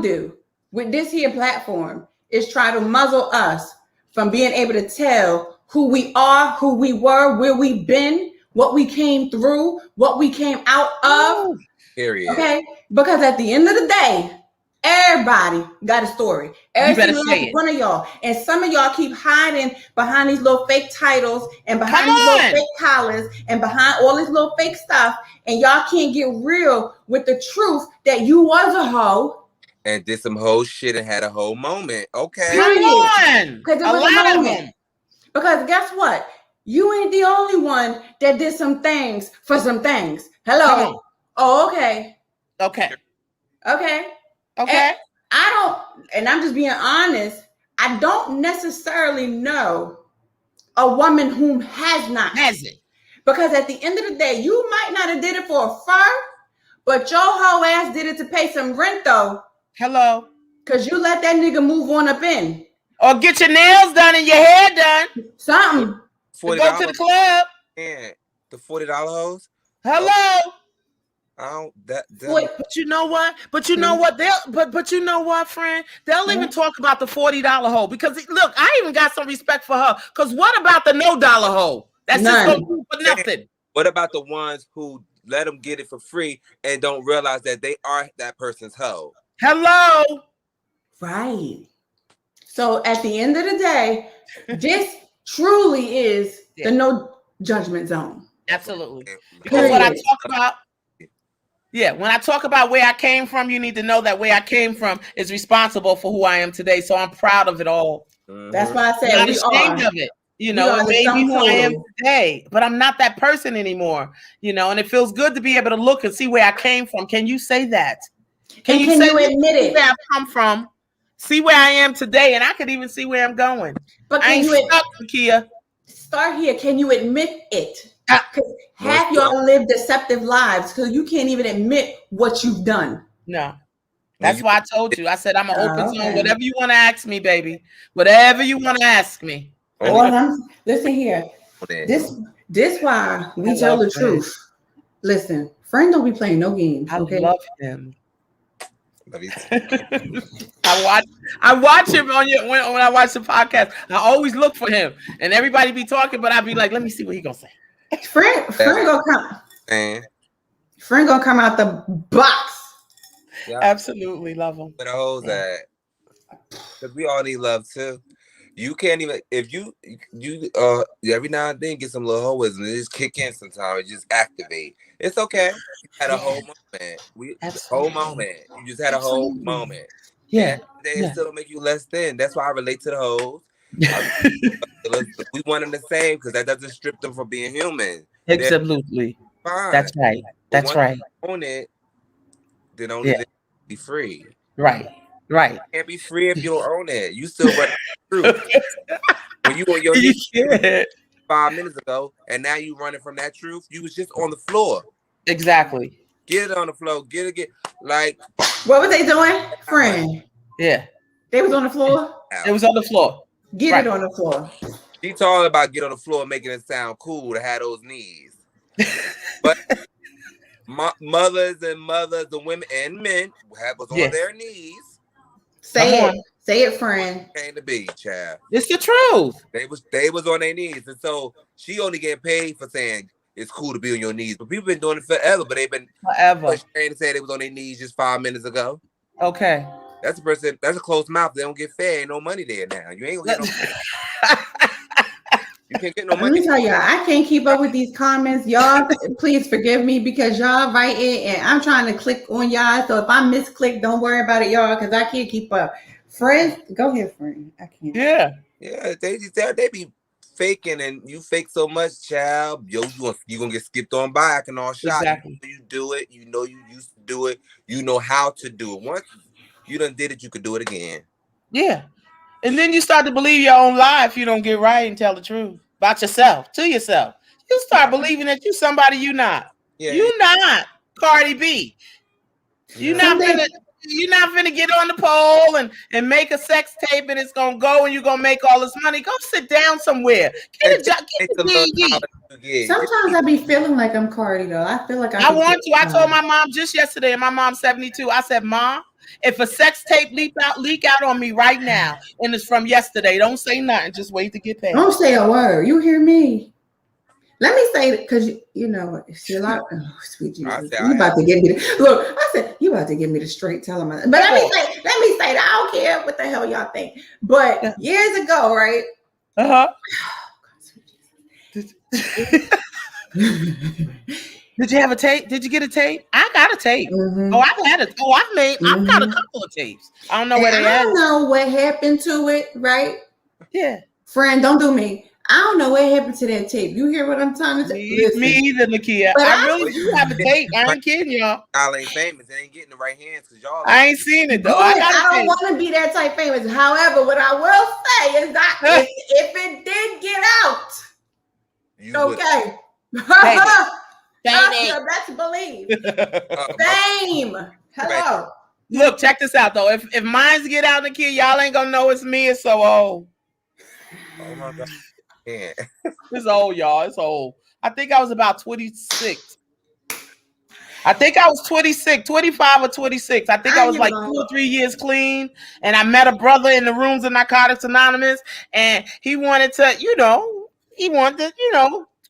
do, with this here platform is try to muzzle us from being able to tell who we are, who we were, where we've been, what we came through, what we came out of. Period. Okay? Because at the end of the day, everybody got a story. Every single last one of y'all. And some of y'all keep hiding behind these little fake titles and behind these little fake collars and behind all this little fake stuff. And y'all can't get real with the truth that you was a hoe. And did some whole shit and had a whole moment. Okay. Come on. Because it was a moment. Because guess what? You ain't the only one that did some things for some things. Hello. Oh, okay. Okay. And and I'm just being honest, I don't necessarily know a woman whom has it. Because at the end of the day, you might not have did it for a fur, but your whole ass did it to pay some rent though. Hello. Because you let that nigga move on up in. Or get your nails done and your hair done. Something. Go to the club. Yeah. The $40 hoes. Hello. But you know what? But you know what? But you know what, friend? They'll even talk about the $40 hoe because look, I even got some respect for her. Because what about the $no hoe? That's just gonna do for nothing. What about the ones who let them get it for free and don't realize that they are that person's hoe? Hello. Right. So at the end of the day, this truly is the no judgment zone. Absolutely. Because when I talk about when I talk about where I came from, you need to know that where I came from is responsible for who I am today. So I'm proud of it all. That's why I said I'm not ashamed of it. It made me who I am today. But I'm not that person anymore. And it feels good to be able to look and see where I came from. Can you say that? Can you admit it? Where I've come from? See where I am today, and I could even see where I'm going. But I ain't stuck, Kia. Start here. Can you admit it? Because half y'all live deceptive lives because you can't even admit what you've done. No. That's why I told you. I said I'm an open zone. Okay. Whatever you want to ask me, baby. Whatever you want to ask me. Listen here. This why we tell the truth. Listen, friend don't be playing no games. Okay. I love him. I watch him on your when I watch the podcast. I always look for him, and everybody be talking, but I be like, let me see what he gonna say. Friend gonna come out the box. Yeah. Absolutely love him. Where the hoes at? Because we all need love too. You can't even if you every now and then get some little hoism and it just kick in sometimes. It just activate. It's okay. You had a whole moment. Whole moment. You just had a whole moment. Yeah. They still don't make you less than. That's why I relate to the hoes. We want them the same because that doesn't strip them from being human. Absolutely. Fine. That's right. That's right. Own it. Then only they be free. Right. You can't be free if you don't own it. You still run through. When you on your knees 5 minutes ago, and now you running from that truth, you was just on the floor. Exactly. Get it on the floor. Get like. What was they doing, friend? Yeah. They was on the floor. It was on the floor. Get it on the floor. She talking about get on the floor, making it sound cool to have those knees, but. Mothers and women and men was on their knees. Say it, friend. Came to be, child. It's the truth. They was on their knees, and so she only getting paid for saying it's cool to be on your knees. But people been doing it forever. But they've been forever. Trying to say they was on their knees just 5 minutes ago. Okay. That's a person. That's a closed mouth. They don't get fed. Ain't no money there now. You ain't gonna get no. You can't get no money. Let me tell y'all, I can't keep up with these comments. Y'all, please forgive me because y'all write it and I'm trying to click on y'all. So if I misclick, don't worry about it, y'all, because I can't keep up. Friends, go ahead, friend. I can't. Yeah. They be faking and you fake so much, child. You gonna get skipped on by. I can all shot. Exactly. You do it. You know you used to do it. You know how to do it. Once you done did it, you could do it again. Yeah. And then you start to believe your own lie if you don't get right and tell the truth about yourself, to yourself. You start believing that you somebody you not. Yeah. You not Cardi B. You're not finna get on the pole and make a sex tape and it's gonna go and you're gonna make all this money. Go sit down somewhere. Get a job. Get a GED. Sometimes I be feeling like I'm Cardi though. I feel like I want to. I told my mom just yesterday, and my mom's 72. I said, Mom, if a sex tape leak out on me right now and it's from yesterday, don't say nothing. Just wait to get paid. Don't say a word. You hear me? Let me say it because you know she like sweet Jesus. You about to get me look. I said you about to give me the straight telling my. But let me say that I don't care what the hell y'all think. But years ago, right? Did you have a tape? Did you get a tape? I got a tape. Mm-hmm. I've got a couple of tapes. I don't know where they at. I don't know what happened to it, right? Yeah. Friend, don't do me. I don't know what happened to that tape. You hear what I'm trying to say? Me either, Nakia. I really do have a tape. I ain't kidding y'all. Y'all ain't famous. They ain't getting the right hands because y'all. I ain't seen it though. I don't want to be that type famous. However, what I will say is that if it did get out, okay. Best believe. Fame. Hello. Look, check this out though. If mines get out, Nakia, y'all ain't gonna know it's me. It's so old. Oh my God. Yeah. It's old, y'all. It's old. I think I was about 26. I think I was 26, 25 or 26. I think I was like 2 or 3 years clean. And I met a brother in the rooms of Narcotics Anonymous. And he wanted to,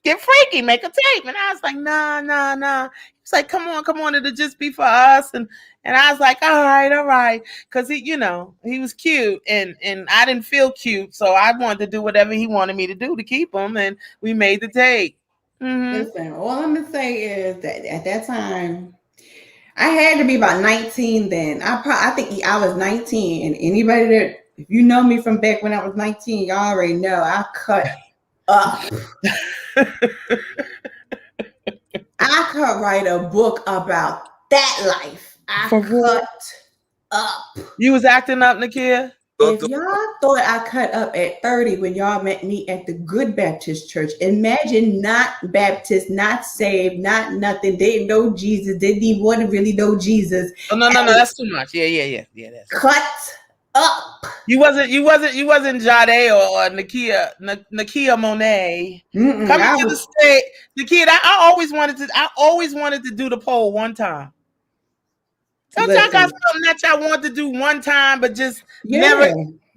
get freaky, make a tape. And I was like, nah. He's like, come on. It'll just be for us. And I was like, all right. Because he was cute and I didn't feel cute. So I wanted to do whatever he wanted me to do to keep him. And we made the tape. Mm-hmm. Listen, all I'm going to say is that at that time, I had to be about 19 then. I think I was 19. And anybody that, if you know me from back when I was 19, y'all already know I cut up. I could write a book about that life. I cut up. You was acting up, Nakia? If y'all thought I cut up at 30 when y'all met me at the Good Baptist Church, imagine not Baptist, not saved, not nothing, didn't know Jesus, didn't even want to really know Jesus. Oh, no, that's too much. Yeah. That's cut up. You wasn't Jade or Nakia Monet. Mm-mm, Coming to the state, Nakia. I always wanted to do the poll one time. Sometimes I got something that y'all want to do one time, but just never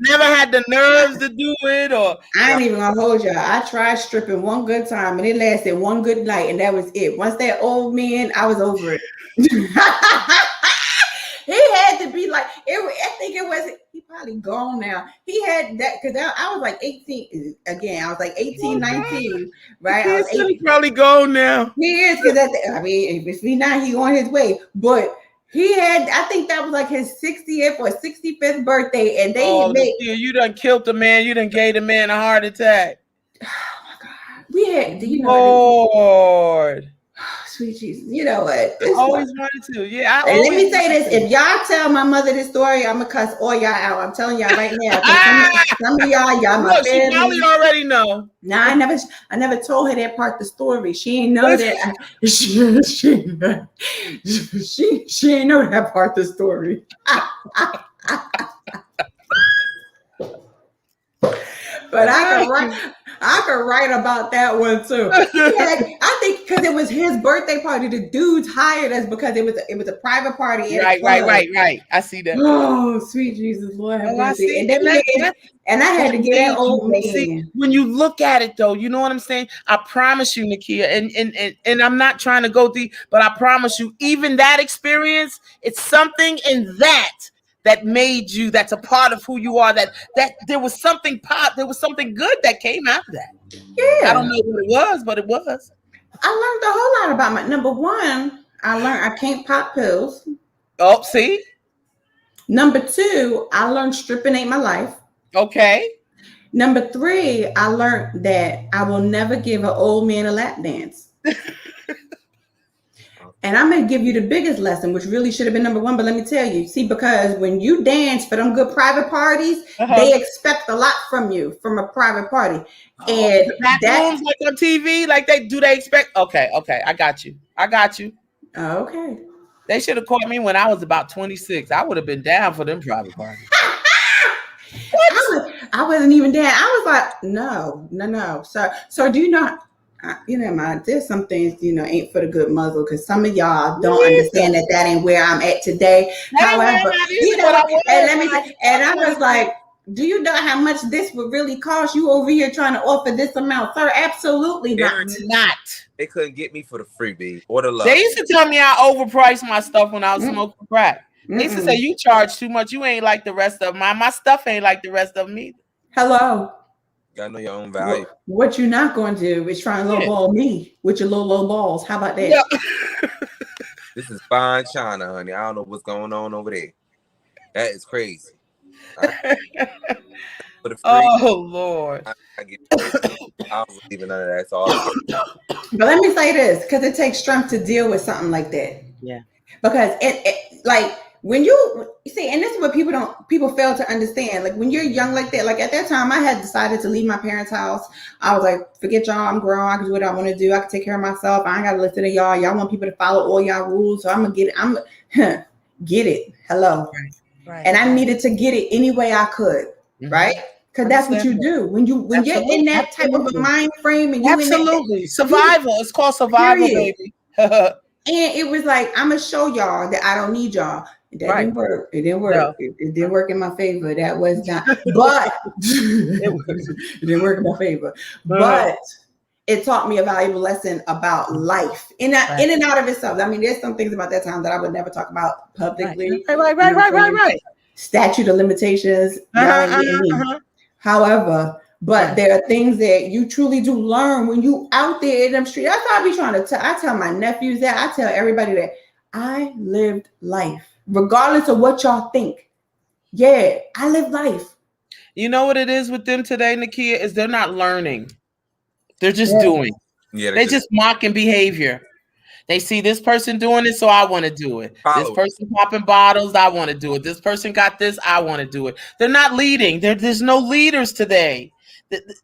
had the nerves to do it. Or I ain't even gonna hold y'all. I tried stripping one good time, and it lasted one good night, and that was it. Once that old man, I was over it. He had to be like it. I think it was. He probably gone now. He had that because I was like 18 again. I was like 18, 19, right? I was 18. He probably gone now. He is because I mean, if it's me now, he on his way, but. He had, I think that was like his 60th or 65th birthday, and they made. You done killed the man. You done gave the man a heart attack. Oh my God, we had. Do you know? Lord, sweet Jesus, you know what? I always wanted to. Yeah, and let me say this: if y'all tell my mother this story, I'm gonna cuss all y'all out. I'm telling y'all right now. Some of y'all my family. She probably already know. Nah, I never told her that part of the story. She ain't know that. She ain't know that part of the story. But I could write about that one too. I think because it was his birthday party, the dudes hired us because it was a private party. Right. I see that. Oh, sweet Jesus, Lord have mercy. And I had to get that old man. See, when you look at it though, you know what I'm saying? I promise you, Nakia, and I'm not trying to go deep, but I promise you, even that experience, it's something in that made you, that's a part of who you are, that there was something good that came out of that. Yeah. I don't know what it was, but it was. I learned a whole lot about number one, I learned I can't pop pills. Oh, see? Number two, I learned stripping ain't my life. Okay. Number three, I learned that I will never give an old man a lap dance. And I'm going to give you the biggest lesson, which really should have been number one. But let me tell you, see, because when you dance for them good private parties, they expect a lot from you from a private party. And that's like on TV, like they expect. Okay. I got you. Okay. They should have caught me when I was about 26. I would have been down for them private parties. I wasn't even down. I was like, no. So do you know? There's some things, ain't for the good muzzle because some of y'all don't understand that ain't where I'm at today. However, and I was like, do you know how much this would really cost you over here trying to offer this amount? Sir, absolutely not. They couldn't get me for the freebie or the love. They used to tell me I overpriced my stuff when I was smoking crack. They used to say, you charge too much. You ain't like the rest of them. My stuff ain't like the rest of them either. Hello. You gotta know your own value. What you're not going to do is try and lowball me with your low balls. How about that? Yeah. This is fine China, honey. I don't know what's going on over there. That is crazy. Oh Lord. I don't believe in none of that. It's all. But let me say this, because it takes strength to deal with something like that. Yeah. Because it like when you see, and this is what people fail to understand. Like when you're young like that, like at that time, I had decided to leave my parents' house. I was like, forget y'all, I'm grown. I can do what I want to do. I can take care of myself. I ain't got to listen to y'all. Y'all want people to follow all y'all rules, so I'm gonna get it. Get it. Hello. Right. And I needed to get it any way I could. Right. Because that's what you do when you're in that type of a mind frame. And absolutely survival. It's called survival, baby. And it was like, I'm gonna show y'all that I don't need y'all. That didn't work. It didn't work. No. It didn't work in my favor. That was not. But it didn't work in my favor. But it taught me a valuable lesson about life in and out of itself. I mean, there's some things about that time that I would never talk about publicly. Right. Statute of limitations. However, but there are things that you truly do learn when you out there in them streets. That's how I be trying to tell. I tell my nephews that. I tell everybody that I lived life, regardless of what y'all think. Yeah, I lived life. You know what it is with them today, Nakia, is they're not learning. They're just doing. Yeah, they just mocking behavior. They see this person doing it, so I want to do it. This Followers. person popping bottles, I want to do it. This person got this, I want to do it. They're not leading. There's no leaders today.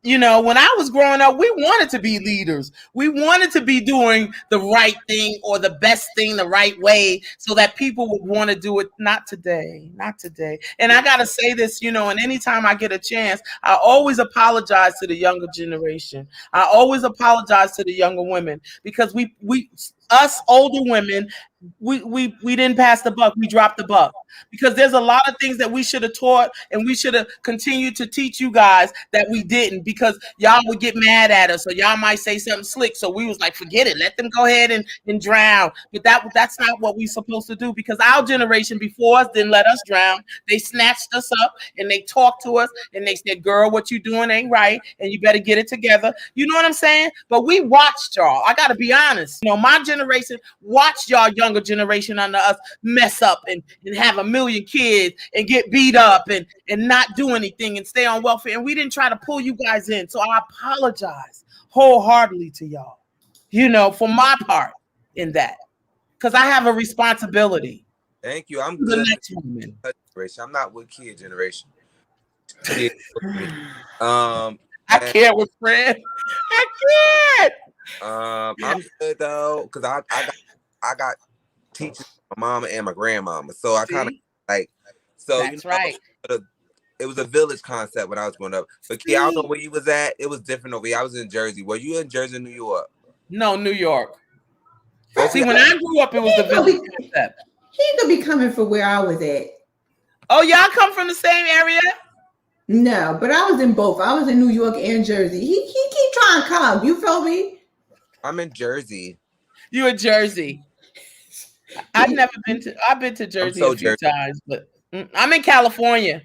You know, when I was growing up, we wanted to be leaders. We wanted to be doing the right thing or the best thing the right way so that people would want to do it. Not today. Not today. And I got to say this, you know, and anytime I get a chance, I always apologize to the younger generation. I always apologize to the younger women because us older women, we didn't pass the buck. We dropped the buck because there's a lot of things that we should have taught and we should have continued to teach you guys that we didn't because y'all would get mad at us or y'all might say something slick. So we was like, forget it. Let them go ahead and drown. But that's not what we're supposed to do because our generation before us didn't let us drown. They snatched us up and they talked to us and they said, girl, what you doing ain't right and you better get it together. You know what I'm saying? But we watched y'all. I got to be honest. You know, my generation watched y'all younger generation under us mess up and have 1 million kids and get beat up and not do anything and stay on welfare. And we didn't try to pull you guys in. So I apologize wholeheartedly to y'all, you know, for my part in that. Because I have a responsibility. Thank you. I'm to the good. next woman. I'm not with kid generation. I can't with Fred. I can't. I'm good though, because I got teachers, my mama and my grandmama. So I kind of like, so that's you know, right. It was a village concept when I was growing up. But Kia, I don't know where you was at. It was different over here. I was in Jersey. Were you in Jersey, New York? No, New York. Okay. See, when I grew up, it was the village concept. He could be coming for where I was at. Oh, y'all come from the same area? No, but I was in both. I was in New York and Jersey. He keep trying to come. You feel me? I'm in Jersey. You in Jersey? I've been to Jersey a few times, but I'm in California.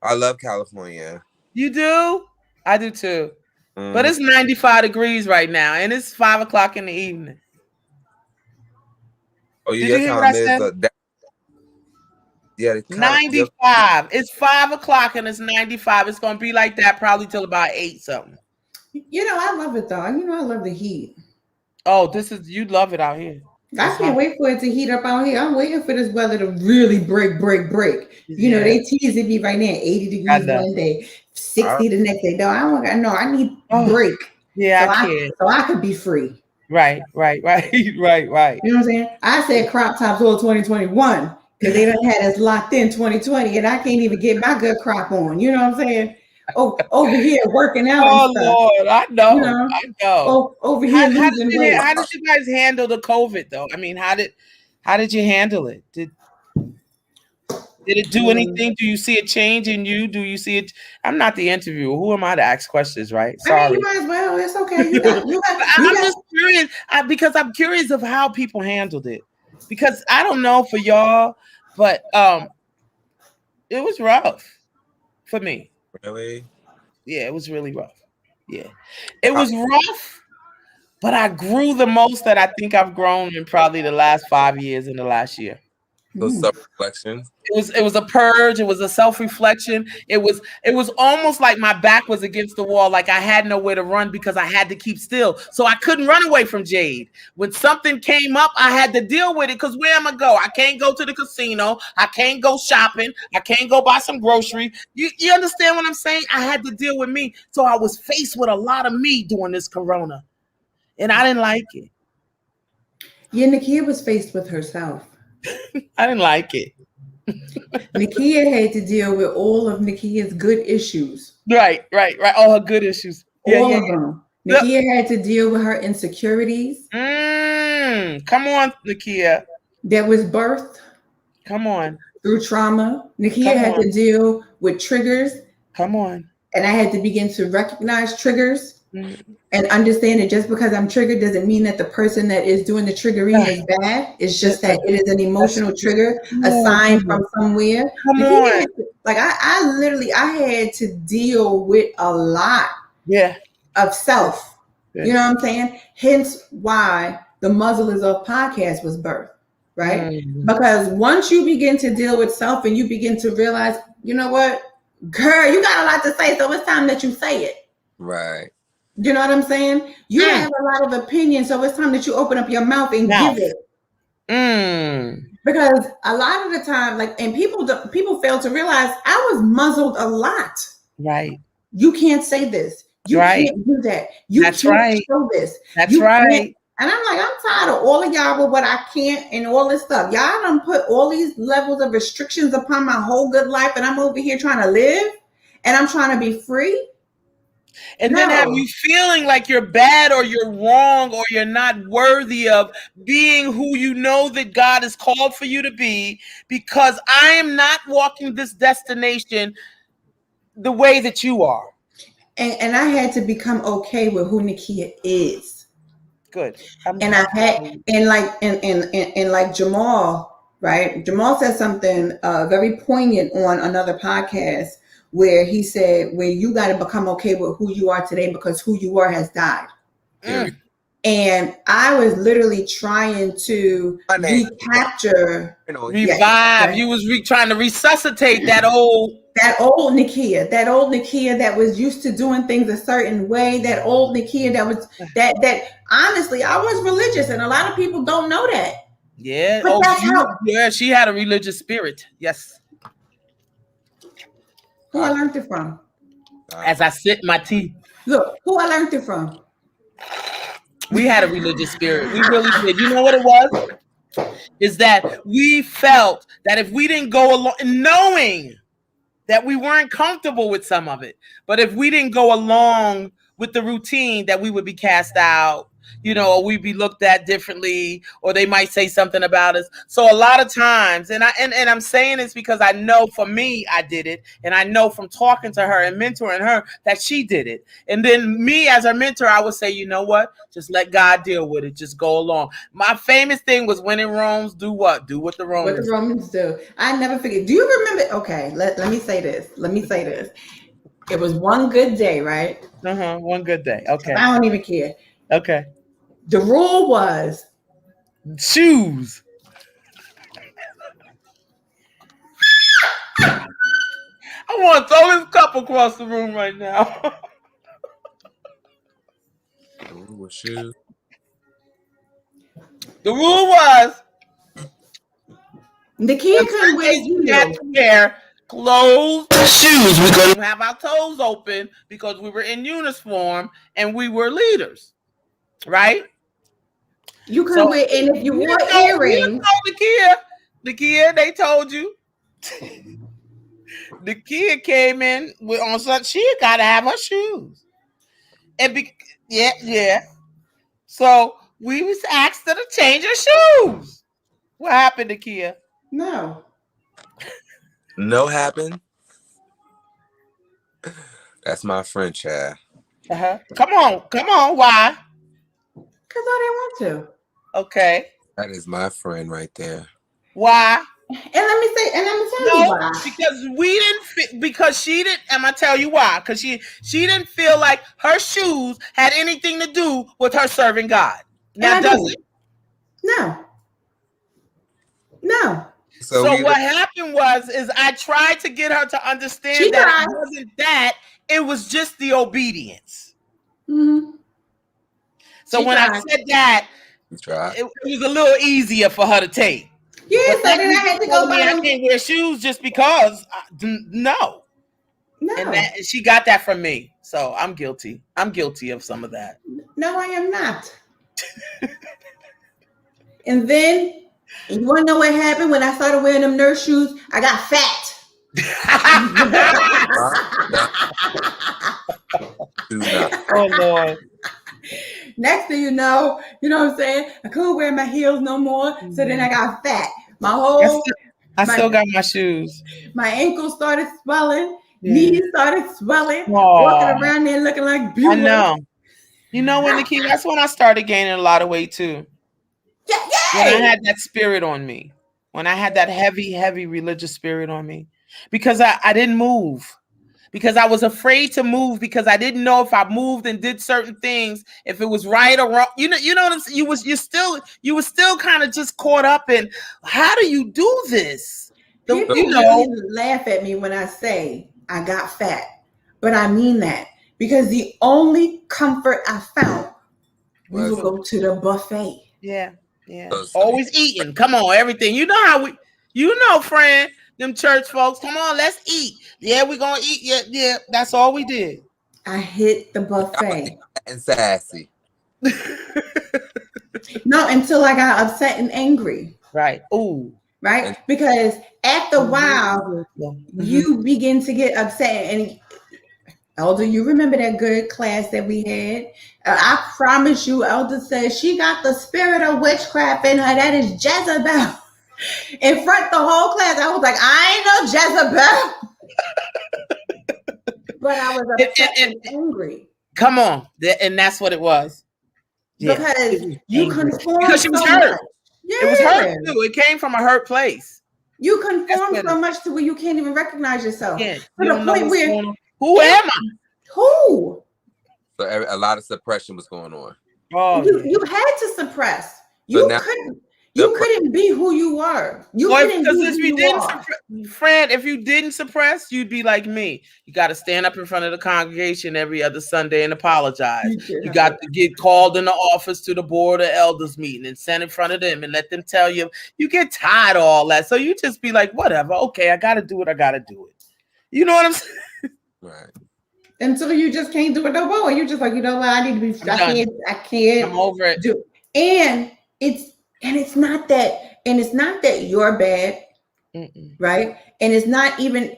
I love California. You do? I do too. But it's 95 degrees right now, and it's 5 o'clock in the evening. Oh, Did you hear what I said? Yeah, 95. It's 5 o'clock and it's 95. It's gonna be like that probably till about 8 something. You know, I love it though. You know, I love the heat. Oh, you love it out here. I can't wait for it to heat up out here. I'm waiting for this weather to really break. You know, they teasing me right now, 80 degrees one day, 60 the next day. No, I need break. Yeah, so I could be free. Right. You know what I'm saying? I said crop tops all 2021 because they done had us locked in 2020 and I can't even get my good crop on. You know what I'm saying? Oh, over here working out. Oh Lord, I know. You know? I know. Oh, over here losing weight. How did you guys handle the COVID though? I mean, how did you handle it? Did it do anything? Do you see a change in you? Do you see it? I'm not the interviewer. Who am I to ask questions, right? Sorry. I mean, you might as well. It's okay. I'm just curious because I'm curious of how people handled it. Because I don't know for y'all, but it was rough for me. Really? Yeah, it was really rough. Yeah, it was rough, but I grew the most that I think I've grown in probably the last 5 years in the last year. Those self-reflections. It was a purge. It was a self-reflection. It was almost like my back was against the wall, like I had nowhere to run because I had to keep still. So I couldn't run away from Jade. When something came up, I had to deal with it because where am I go? I can't go to the casino. I can't go shopping. I can't go buy some groceries. You understand what I'm saying? I had to deal with me. So I was faced with a lot of me during this corona. And I didn't like it. Yeah, Nakia was faced with herself. I didn't like it. Nakia had to deal with all of Nakia's good issues. Right. All her good issues. All of them. Nakia had to deal with her insecurities. Come on, Nakia. That was birthed. Come on. Through trauma. Nakia had to deal with triggers. Come on. And I had to begin to recognize triggers. And understand that just because I'm triggered doesn't mean that the person that is doing the triggering is bad. It's just that it is an emotional trigger, a sign from somewhere. Come on. Like I literally had to deal with a lot of self. You know what I'm saying? Hence why the Muzzle is Off podcast was birthed, right? Because once you begin to deal with self and you begin to realize, you know what, girl, you got a lot to say, so it's time that you say it. Right. You know what I'm saying? You have a lot of opinions, so it's time that you open up your mouth and give it. Because a lot of the time, like, and people fail to realize I was muzzled a lot. Right. You can't say this. You can't do that. You can't show this. That's right. And I'm like, I'm tired of all of y'all with what I can't and all this stuff. Y'all done put all these levels of restrictions upon my whole good life, and I'm over here trying to live, and I'm trying to be free. And then have you feeling like you're bad or you're wrong or you're not worthy of being who you know that God has called for you to be, because I am not walking this destination the way that you are. And I had to become okay with who Nakia is. Good. Like Jamal, right? Jamal said something very poignant on another podcast where he said, where you got to become okay with who you are today because who you are has died. And I was literally trying to recapture, revive. You was trying to resuscitate that old Nakia, that was used to doing things a certain way. That old Nakia that honestly, I was religious, and a lot of people don't know that. Yeah. But she had a religious spirit. Yes. Who I learned it from? As I sit my teeth. Look, who I learned it from. We had a religious spirit. We really did. You know what it was? Is that we felt that if we didn't go along, knowing that we weren't comfortable with some of it, but if we didn't go along with the routine, that we would be cast out, or we'd be looked at differently, or they might say something about us. So a lot of times, and I'm saying this because I know for me, I did it, and I know from talking to her and mentoring her that she did it. And then me as her mentor, I would say, you know what? Just let God deal with it. Just go along. My famous thing was, when in Rome, do what? Do what the Romans do. What the Romans do. I never forget. Do you remember? Okay, let me say this. It was one good day, right? One good day. Okay. I don't even care. Okay. The rule was shoes. I want to throw this cup across the room right now. Shoes. The rule was Nakia couldn't wear heels. Had to wear closed shoes. We couldn't have our toes open because we were in uniform and we were leaders, right? You couldn't wear, and if you wore earrings, Nakia, they told you. Nakia came in on something. She got to have her shoes. Yeah. So we was asked her to change her shoes. What happened, Nakia? No happened. That's my friend, Chad. Come on. Why? Because I didn't want to. Okay. That is my friend right there. Why? And let me tell you why. Because she didn't. I'm gonna tell you why. Because she didn't feel like her shoes had anything to do with her serving God. Now does it? No. So what happened is I tried to get her to understand that it wasn't that. It was just the obedience. Mm-hmm. So when I said that, it was a little easier for her to take. Yes, so then I had to go buy them. I can't wear shoes just because. No. And she got that from me. So I'm guilty. I'm guilty of some of that. No, I am not. And then, you want to know what happened when I started wearing them nurse shoes? I got fat. Oh, Lord. Next thing you know what I'm saying? I couldn't wear my heels no more. Mm-hmm. So then I got fat. I still got my shoes. My ankles started swelling. Yeah. Knees started swelling. Walking around there looking like beautiful. I know. You know what, Nakia? That's when I started gaining a lot of weight too. Yeah. When I had that spirit on me. When I had that heavy, heavy religious spirit on me. Because I didn't move. Because I was afraid to move, because I didn't know if I moved and did certain things, if it was right or wrong. You know what I'm saying? You were still kind of just caught up in, how do you do this? People really laugh at me when I say I got fat, but I mean that. because the only comfort I found, we would go to the buffet. Yeah. Always eating. Come on, everything. You know friend, them church folks. Come on, let's eat. Yeah, we're gonna eat. Yeah. That's all we did. I hit the buffet. And sassy. No, until I got upset and angry. Right. Ooh. Right? Because after a while, you begin to get upset. And Elder, you remember that good class that we had? I promise you, Elder said she got the spirit of witchcraft in her. That is Jezebel. In front of the whole class, I was like, I ain't no Jezebel. But I was upset and angry. Come on. And that's what it was. Because you conformed. Because she was hurt. Yeah. It was hurt too. It came from a hurt place. You conform so much to where you can't even recognize yourself. Yeah. To the point where, who am I? Who? So a lot of suppression was going on. Oh, you had to suppress. You couldn't be who you were. If you didn't suppress, you'd be like me. You got to stand up in front of the congregation every other Sunday and apologize. You got to get called in the office to the board of elders meeting and stand in front of them and let them tell you. You get tired of all that, so you just be like, whatever. Okay, I got to do it. I got to do it. You know what I'm saying? Right. Until you just can't do it no more. You're just like, you know what? I need to be. I can't. I'm over it. Do. And it's not that you're bad, right? And it's not even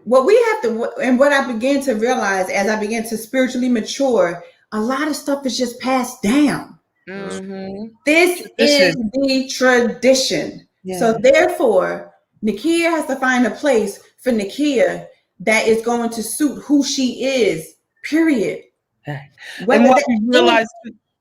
what we have to. And what I began to realize as I began to spiritually mature, a lot of stuff is just passed down. Mm-hmm. This is the tradition. Yeah. So therefore, Nakia has to find a place for Nakia that is going to suit who she is, period. Whether and what you realize,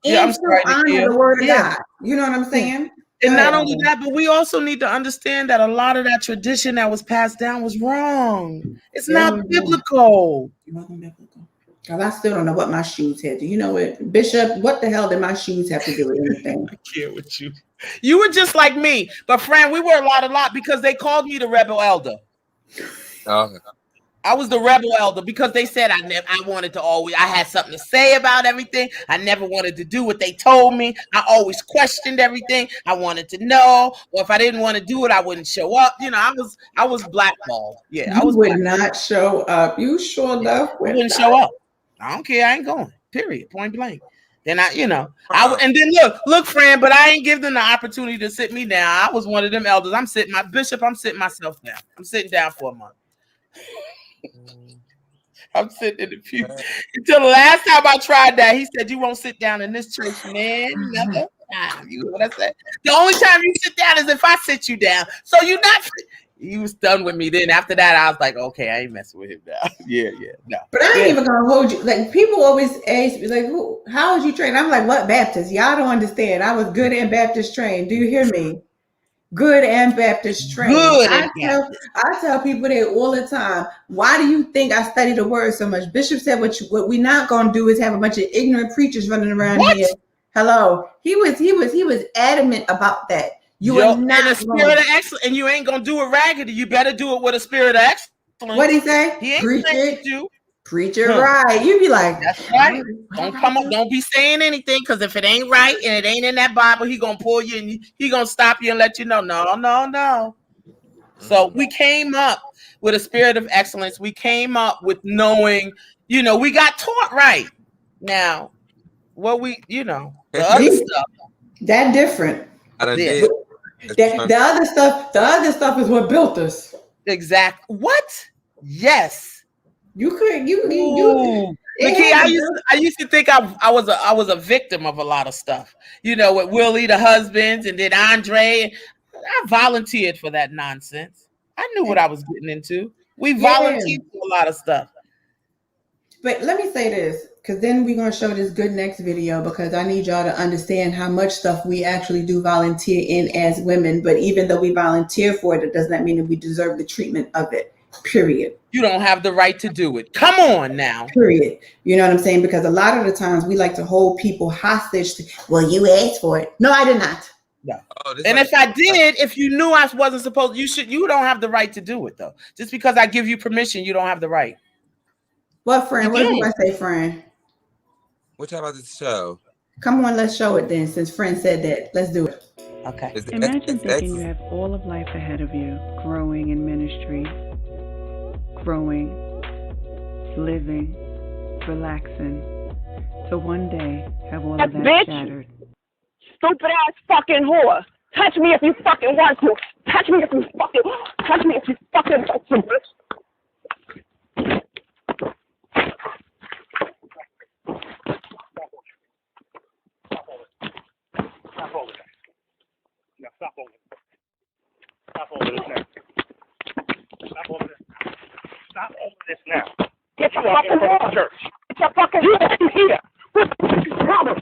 I'm sorry, honor the word of God. You know what I'm saying? And not only that, but we also need to understand that a lot of that tradition that was passed down was wrong. It's not biblical. It wasn't biblical. I still don't know what my shoes had. Do you know what, Bishop? What the hell did my shoes have to do with anything? I can't with you. You were just like me, but friend, we were a lot because they called me the rebel elder. I was the rebel elder because they said I had something to say about everything. I never wanted to do what they told me. I always questioned everything. I wanted to know, or if I didn't want to do it, I wouldn't show up. You know, I was blackballed. Yeah, I would not show up. You sure enough wouldn't show up. I don't care. I ain't going. Period. Point blank. Then and then look, friend, but I ain't give them the opportunity to sit me down. I was one of them elders. I'm sitting myself down. I'm sitting down for a month. I'm sitting in the pew until the last time I tried that. He said, "You won't sit down in this church, man." Never. You know what I said? The only time you sit down is if I sit you down. So you're not. He was done with me. Then after that, I was like, "Okay, I ain't messing with him now." Yeah, no. But I ain't even gonna hold you. Like people always ask me, like, "How was you trained?" I'm like, "What Baptist? Y'all don't understand. I was good and Baptist trained. Do you hear me? Good and Baptist trained." I tell people that all the time. Why do you think I study the word so much? Bishop said, "What we're not gonna do is have a bunch of ignorant preachers running around here." Hello, he was adamant about that. You are not in a spirit of excellence, and you ain't gonna do it raggedy. You better do it with a spirit of excellence. What he say? He ain't preach it. You. Preach it right. You be like, that's right. Don't come up. Don't be saying anything, because if it ain't right and it ain't in that Bible, he gonna pull you and he gonna stop you and let you know. No. So we came up with a spirit of excellence. We came up with knowing. We got taught right. Now, the other stuff that different. The other stuff is what built us. Exactly. What? Yes. You could. I used to think I was a victim of a lot of stuff. With Willie, the husbands, and then Andre. I volunteered for that nonsense. I knew what I was getting into. We volunteered for a lot of stuff. But let me say this, because then we're going to show this good next video, because I need y'all to understand how much stuff we actually do volunteer in as women. But even though we volunteer for it, it does not mean that we deserve the treatment of it. Period. You don't have the right to do it. Come on now. Period. You know what I'm saying? Because a lot of the times we like to hold people hostage to, well, you asked for it. No, I did not. No. And if I did, if you knew I wasn't supposed, you don't have the right to do it though. Just because I give you permission, you don't have the right. What friend? What do you want to say, friend? What y'all about to show? Come on, let's show it then. Since friend said that, let's do it. Okay. Imagine thinking you have all of life ahead of you, growing in ministry, growing, living, relaxing, to one day have all of that shattered. Stupid ass fucking whore. Touch me if you fucking want to. Touch me if you fucking want to, bitch. Stop holding it. Now stop holding it. Stop holding this now. Stop holding this. Stop holding this now. Get your fucking whore. Church. Get your fucking whore here. Brother,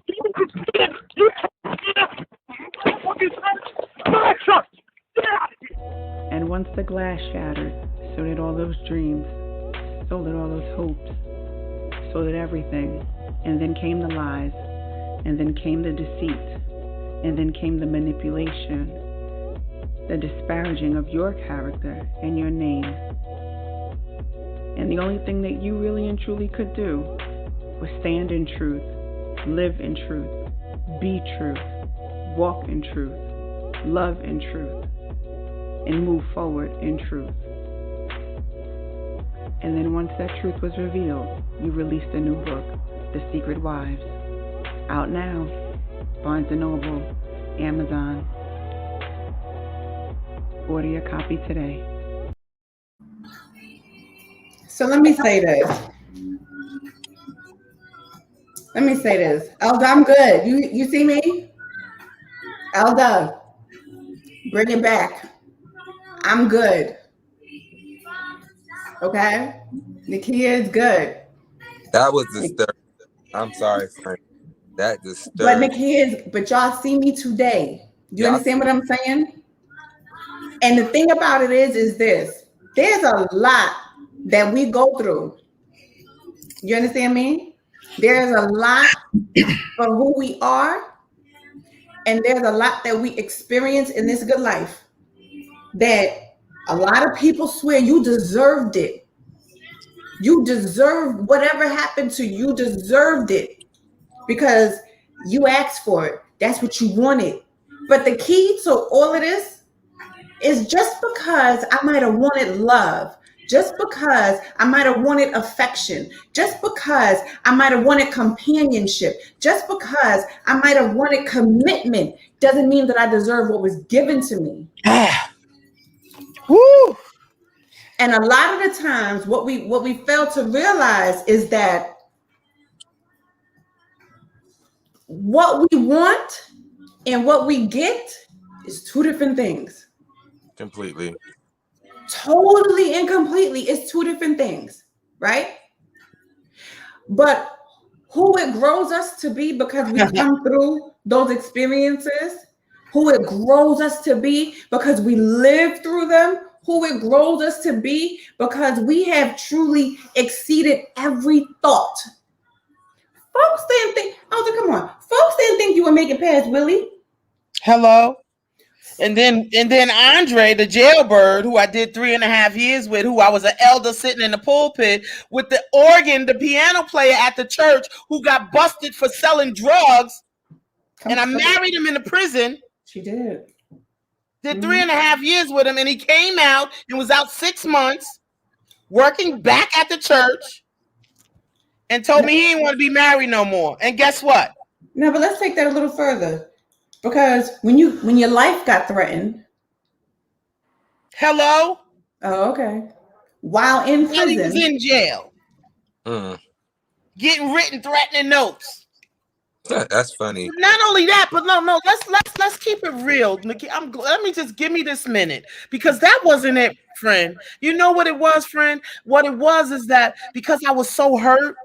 And once the glass shattered, so did all those dreams, so did all those hopes, so did everything. And then came the lies, and then came the deceit, and then came the manipulation, the disparaging of your character and your name. And the only thing that you really and truly could do was stand in truth, live in truth, be truth, walk in truth, love in truth, and move forward in truth. And then once that truth was revealed, you released a new book, The Secret Wives. Out now, Barnes & Noble, Amazon. Order your copy today. So let me say this. Elda, I'm good. You see me? Elda, bring it back. I'm good. Okay? Nakia is good. That was disturbing. I'm sorry, friend. That disturbed. But Nakia is, but y'all see me today. You understand what I'm saying? And the thing about it is this. There's a lot that we go through. You understand me? There's a lot for who we are, and there's a lot that we experience in this good life that a lot of people swear you deserved it. You deserved whatever happened to you, deserved it because you asked for it. That's what you wanted. But the key to all of this is just because I might have wanted love, just because I might have wanted affection, just because I might have wanted companionship, just because I might have wanted commitment, doesn't mean that I deserve what was given to me. Woo! And a lot of the times what we fail to realize is that what we want and what we get is two different things. Completely. Totally and completely, it's two different things, right? But who it grows us to be because we come through those experiences, who it grows us to be because we live through them, who it grows us to be because we have truly exceeded every thought. Folks didn't think, come on. Folks didn't think you were making past Willie. Hello. And then Andre, the jailbird, who I did 3.5 years with, who I was an elder sitting in the pulpit with the organ, the piano player at the church who got busted for selling drugs. And I married him in the prison. She did. Did 3.5 years with him, and he came out and was out 6 months working back at the church and told me he didn't want to be married no more. And guess what? No, but let's take that a little further. Because when your life got threatened. Hello? Oh, okay. While in prison. He was in jail. Getting written threatening notes. That's funny. Not only that, but no. Let's keep it real, Nikki. Let me just give me this minute because that wasn't it, friend. You know what it was, friend? What it was is that because I was so hurt,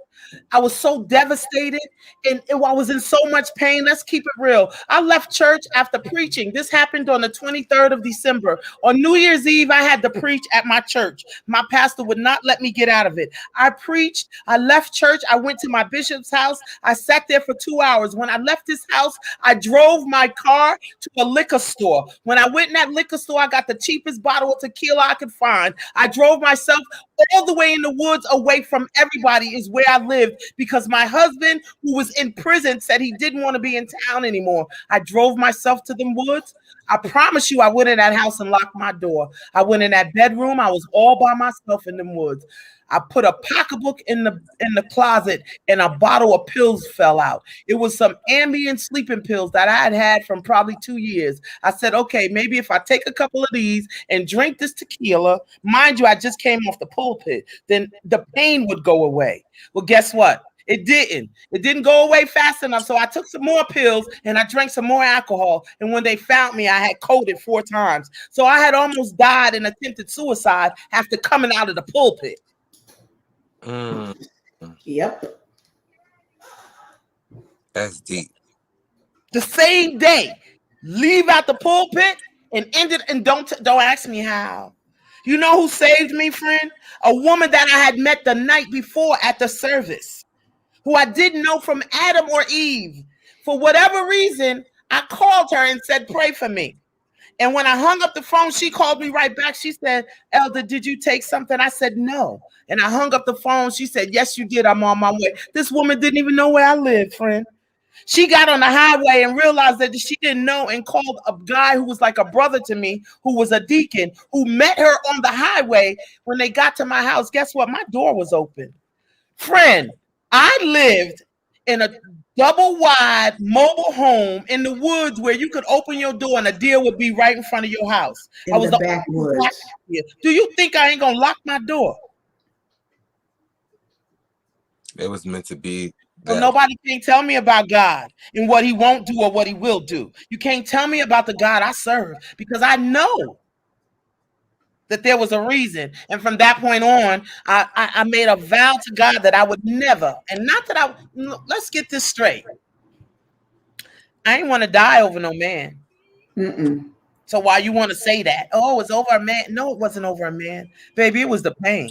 I was so devastated and I was in so much pain. Let's keep it real. I left church after preaching. This happened on the 23rd of December. On New Year's Eve, I had to preach at my church. My pastor would not let me get out of it. I preached. I left church. I went to my bishop's house. I sat there for 2 hours. When I left his house, I drove my car to a liquor store. When I went in that liquor store, I got the cheapest bottle of tequila I could find. I drove myself all the way in the woods away from everybody is where I lived because my husband, who was in prison, said he didn't want to be in town anymore. I drove myself to them woods. I promise you, I went in that house and locked my door. I went in that bedroom. I was all by myself in them woods. I put a pocketbook in the closet and a bottle of pills fell out. It was some Ambien sleeping pills that I had had from probably 2 years. I said, okay, maybe if I take a couple of these and drink this tequila, mind you, I just came off the pulpit, then the pain would go away. Well, guess what? It didn't. It didn't go away fast enough. So I took some more pills and I drank some more alcohol. And when they found me, I had coded 4 times. So I had almost died and attempted suicide after coming out of the pulpit. Yep. That's deep. The same day, leave out the pulpit and ended. And don't ask me how. You know who saved me, friend? A woman that I had met the night before at the service, who I didn't know from Adam or Eve. For whatever reason, I called her and said, pray for me. And when I hung up the phone, she called me right back. She said, Elder, did you take something? I said, no. And I hung up the phone. She said, yes, you did. I'm on my way. This woman didn't even know where I lived, friend. She got on the highway and realized that she didn't know and called a guy who was like a brother to me, who was a deacon, who met her on the highway. When they got to my house, guess what? My door was open. Friend, I lived in a double wide mobile home in the woods where you could open your door and a deer would be right in front of your house. I was the backwoods. Do you think I ain't gonna lock my door? It was meant to be. Well, nobody can tell me about God and what he won't do or what he will do. You can't tell me about the God I serve because I know that there was a reason. And from that point on, I made a vow to God that I would never, and not that let's get this straight. I ain't want to die over no man. So why you want to say that? Oh, it was over a man. No, it wasn't over a man. Baby, it was the pain.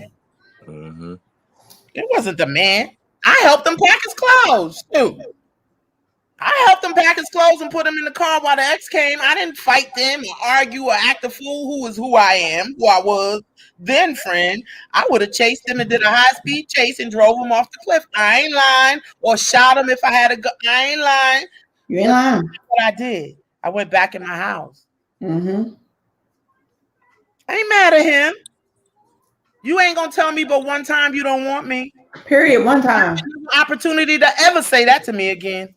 It wasn't the man. I helped him pack his clothes, too. I helped him pack his clothes and put him in the car while the ex came. I didn't fight them or argue or act a fool who is who I am, who I was. Then, friend, I would have chased him and did a high-speed chase and drove him off the cliff. I ain't lying. Or shot him if I had a gun. I ain't lying. You ain't lying. That's what I did. I went back in my house. I ain't mad at him. You ain't going to tell me but one time you don't want me. Period. One time. Opportunity to ever say that to me again.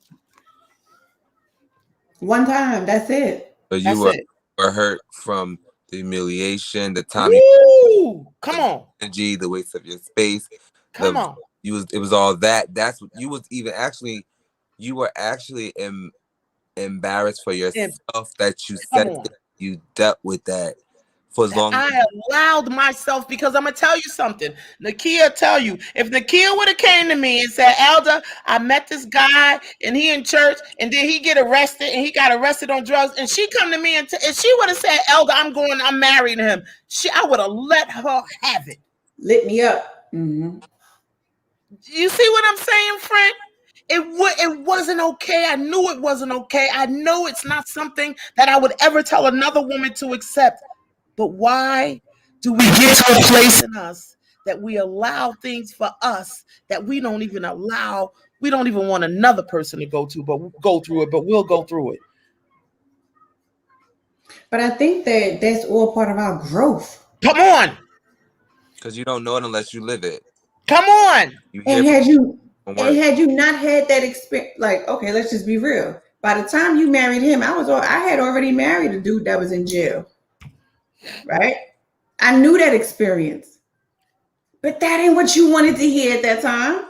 One time. That's it. But you were hurt from the humiliation, the time. Come on. Energy, the waste of your space. Come on. It was all that. That's what you was even actually. You were actually embarrassed for yourself that you said that you dealt with that for as long. I allowed myself, because I'm gonna tell you something. Nakia tell you, if Nakia would have came to me and said, Elder, I met this guy and he in church and then he get arrested and he got arrested on drugs, and she come to me and she would have said, Elder, I'm marrying him. I would have let her have it. Lit me up. You see what I'm saying, friend? It wasn't okay. I knew it wasn't okay. I know it's not something that I would ever tell another woman to accept. But why do we get to a place in us that we allow things for us that we don't even want another person to go through it, but we'll go through it. But I think that that's all part of our growth. Come on. Because you don't know it unless you live it. Come on. And had you not had that experience, like, okay, let's just be real. By the time you married him, I had already married a dude that was in jail. Right? I knew that experience. But that ain't what you wanted to hear at that time.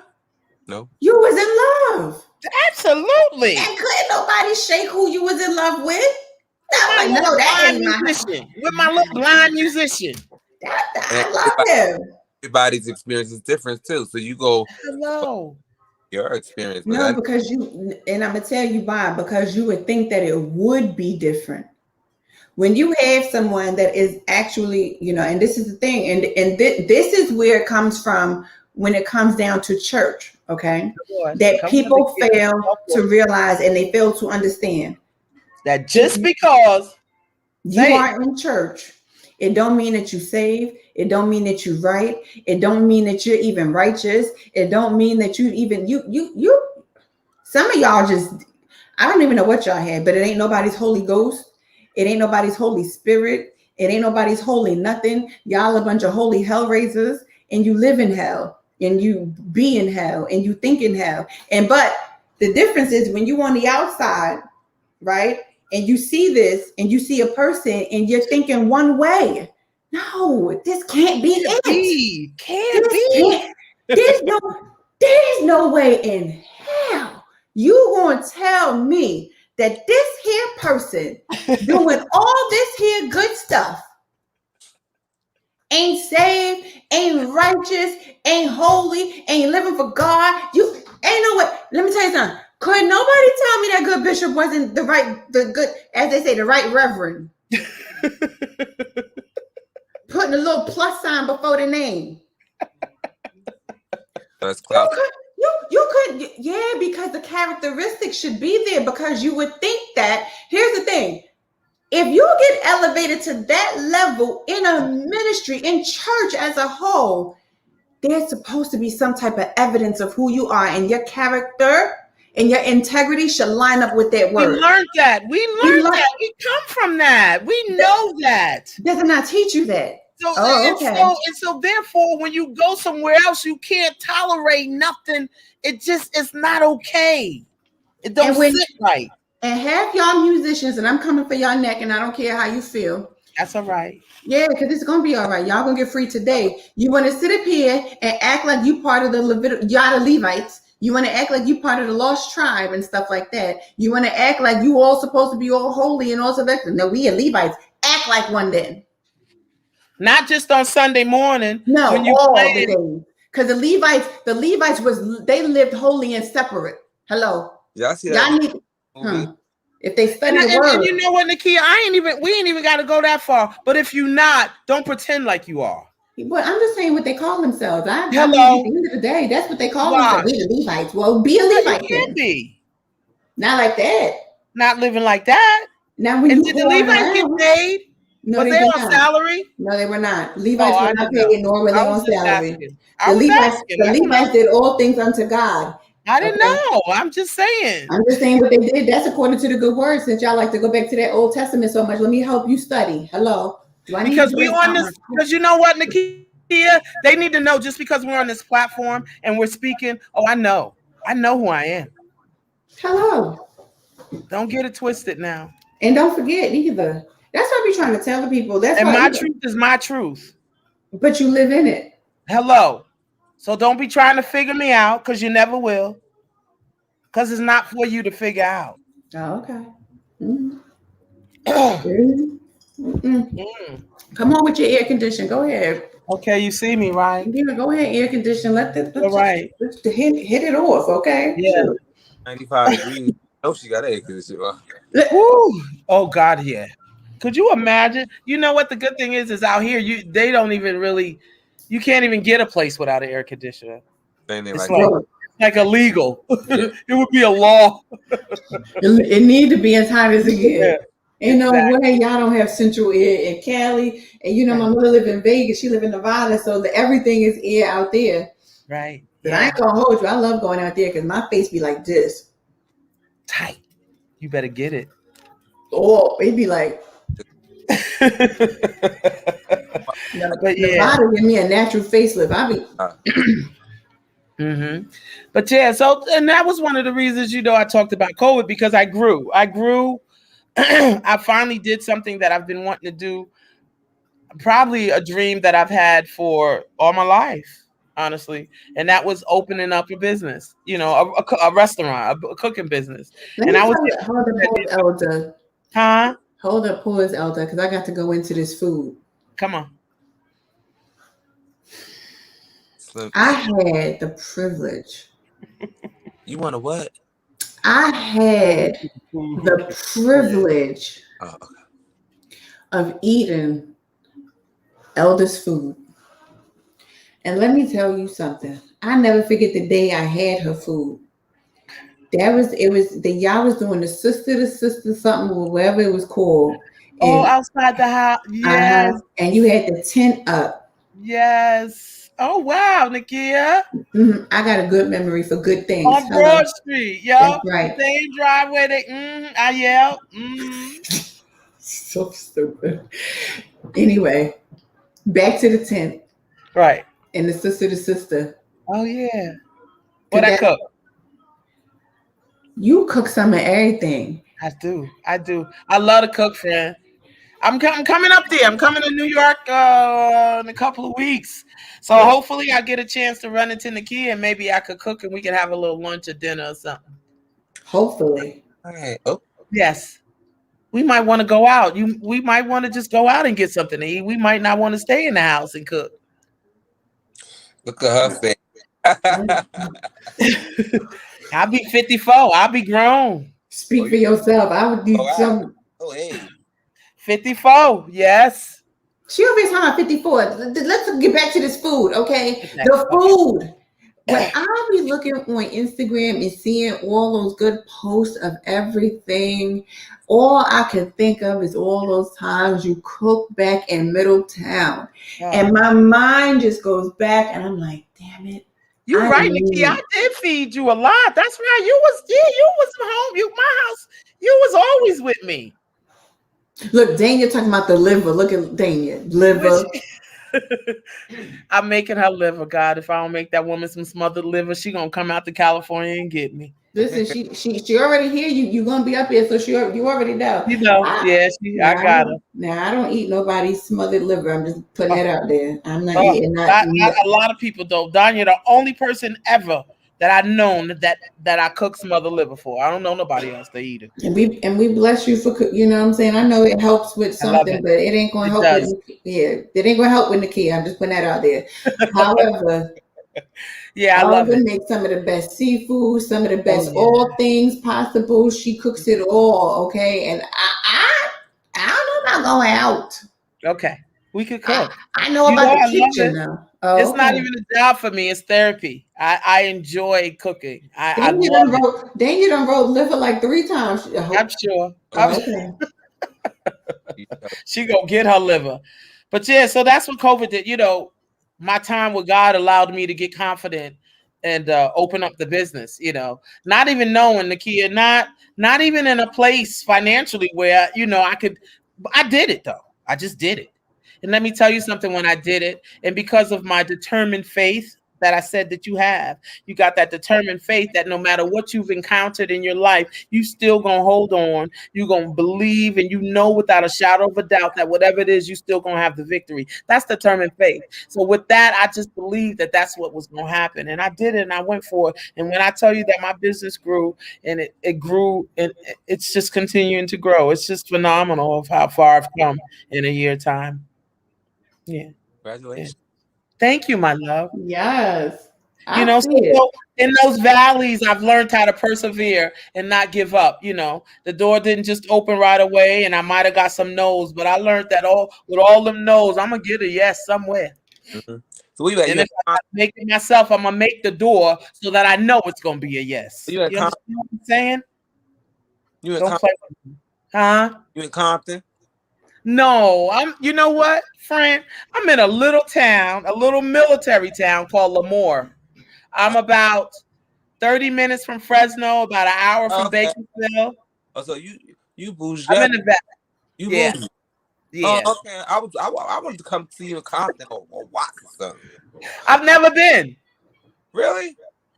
No. You was in love. Absolutely. And couldn't nobody shake who you was in love with. That ain't my musician. With my little blind musician. I love him. everybody's experience is different too. So you go Hello. your experience, but No, because and I'm gonna tell you why. Because you would think that it would be different when you have someone that is actually, and this is the thing, and this is where it comes from when it comes down to church. Okay, that Come on, people the kids. fail to realize and they fail to understand That just because you are in church, it don't mean that you saved. It don't mean that you right. It don't mean that you're even righteous. It don't mean that you even you. Some of y'all just, I don't even know what y'all had, but it ain't nobody's Holy Ghost. It ain't nobody's Holy Spirit. It ain't nobody's holy nothing. Y'all a bunch of holy hellraisers, and you live in hell, and you be in hell, and you think in hell. But the difference is when you on the outside, right? And you see this, and you see a person, and you're thinking one way. No, this can't be it. Can't be. There's no way in hell you gonna tell me that this here person doing all this here good stuff ain't saved, ain't righteous, ain't holy, ain't living for God. You ain't no way. Let me tell you something. Could nobody tell me that good bishop wasn't the good, as they say, the right reverend? Putting a little plus sign before the name. that's clout. You could, yeah, because the characteristics should be there, because you would think that. Here's the thing. If you get elevated to that level in a ministry, in church as a whole, there's supposed to be some type of evidence of who you are, and your character and your integrity should line up with that word. We learned that. We come from that. We know that. Does it not teach you that? So therefore, when you go somewhere else, you can't tolerate nothing. It's not okay. It don't sit right. And half y'all musicians, and I'm coming for y'all neck, and I don't care how you feel. That's all right. Yeah, because it's gonna be all right. Y'all gonna get free today. You want to sit up here and act like you part of the y'all the Levites. You want to act like you part of the lost tribe and stuff like that. You want to act like you all supposed to be all holy and all so that. No, we are Levites. Act like one then. Not just on Sunday morning. No, when you all the days. Because the Levites they lived holy and separate. Hello. Yeah, I see that. If they study the word. And you know what, Nakia? We ain't even got to go that far. But if you're not, don't pretend like you are. But I'm just saying what they call themselves. Hello. At the end of the day, that's what they call themselves. We the Levites. Well, be a Levite. You can't be. Not like that. Not living like that. Now, when did the Levites get paid? No, was they on salary? No, they were not. Levites were not paid, nor were they on salary. The Levites did all things unto God. I didn't know. I'm just saying. I'm just saying what they did. That's according to the good word. Since y'all like to go back to that Old Testament so much, let me help you study. Hello. Because we on this. Because you know what, Nakia? They need to know, just because we're on this platform and we're speaking. Oh, I know who I am. Hello. Don't get it twisted now. And don't forget either. That's what I be trying to tell the people. My truth is my truth. But you live in it. Hello. So don't be trying to figure me out, because you never will. Because it's not for you to figure out. Oh, okay. Come on with your air condition. Go ahead. Okay, you see me, right? Yeah, go ahead, air condition. Let's hit it off, okay? Yeah. 95 degrees. Oh, she got air conditioner. Oh God, yeah. Could you imagine? You know what the good thing is out here, they don't even really, you can't even get a place without an air conditioner. It's like illegal. It would be a law. It need to be as hot as it gets. Yeah. Ain't no way y'all don't have central air in Cali. And my mother live in Vegas. She live in Nevada. So everything is air out there. Right. But I ain't gonna hold you. I love going out there because my face be like this. Tight. You better get it. Oh, it'd be like. Nevada give me a natural facelift. But yeah, so, and that was one of the reasons, I talked about COVID, because I grew. I finally did something that I've been wanting to do, probably a dream that I've had for all my life, honestly. And that was opening up a business, a restaurant, a cooking business. Hold up, Elder. Huh? Hold up, pause, Elder, because I got to go into this food. Come on. I had the privilege. You want to what? I had the privilege of eating Elder's food. And let me tell you something. I never forget the day I had her food. Y'all was doing the sister to sister something or whatever it was called. Oh, And outside the house. Yes. and you had the tent up. Yes. Oh wow, Nakia. I got a good memory for good things. On Broad Street. Yep. That's right. Same driveway. I yelled. So stupid. Anyway, back to the tent. Right. And the sister to sister. Oh yeah. What I cook? You cook some of everything. I do. I love to cook, friend. I'm coming up there. I'm coming to New York in a couple of weeks. So hopefully I get a chance to run into Nakia and maybe I could cook and we could have a little lunch or dinner or something. Hopefully. All right. Oh. Yes. We might want to go out. We might want to just go out and get something to eat. We might not want to stay in the house and cook. Look at her face. I'll be 54. I'll be grown. Speak for yourself. I would do some. Oh, hey. 54. Yes. She over here talking about 54. Let's get back to this food, okay? The food. When I be looking on Instagram and seeing all those good posts of everything, all I can think of is all those times you cook back in Middletown. And my mind just goes back and I'm like, damn it. You're right, Nikki. I did feed you a lot. That's right. You was home. My house. You was always with me. Look, Dania talking about the liver. Look at Dania. Liver. I'm making her liver, God. If I don't make that woman some smothered liver, she gonna come out to California and get me. Listen, she already hear you. You gonna be up here, so you already know. You know, I got her. Now I don't eat nobody's smothered liver. I'm just putting that out there. I'm not eating that. A lot of people though. Danya, the only person ever that I've known that I cook smothered liver for. I don't know nobody else to eat it. And we bless you for, you know what I'm saying? I know it helps with something, but it ain't gonna help it ain't gonna help with Nakia. I'm just putting that out there. However, I love it. Make some of the best seafood, some of the best all things possible. She cooks it all, okay? And I don't know about going out. Okay. We could cook. I know about the kitchen now. Oh, it's not even a job for me. It's therapy. I enjoy cooking. You done wrote liver like 3 times. I'm sure. Okay. She gonna get her liver. But so that's what COVID did. You know, my time with God allowed me to get confident and open up the business. You know, not even knowing Nakia, not even in a place financially where I did it though. I just did it. And let me tell you something, when I did it, and because of my determined faith that I said that you got that determined faith that no matter what you've encountered in your life, you still gonna hold on, you're gonna believe, and without a shadow of a doubt that whatever it is, you still gonna have the victory. That's determined faith. So with that, I just believed that that's what was gonna happen. And I did it, and I went for it. And when I tell you that my business grew, and it grew, and it's just continuing to grow. It's just phenomenal of how far I've come in a year time. Yeah. Congratulations. Thank you, my love. Yes. So in those valleys, I've learned how to persevere and not give up. You know, the door didn't just open right away, and I might have got some no's, but I learned that with all them no's, I'm gonna get a yes somewhere. Mm-hmm. So if I make it myself, I'm gonna make the door so that I know it's gonna be a yes. You understand what I'm saying? Don't play with me. Huh? You in Compton? No, you know what, friend? I'm in a little town, a little military town called Lemoore. I'm about 30 minutes from Fresno, about an hour from Bakersfield. Oh, so you bougie. I'm in the back. You bougie. Yeah. Oh, okay. I wanted to come see you in Compton or watch something. I've never been. Really?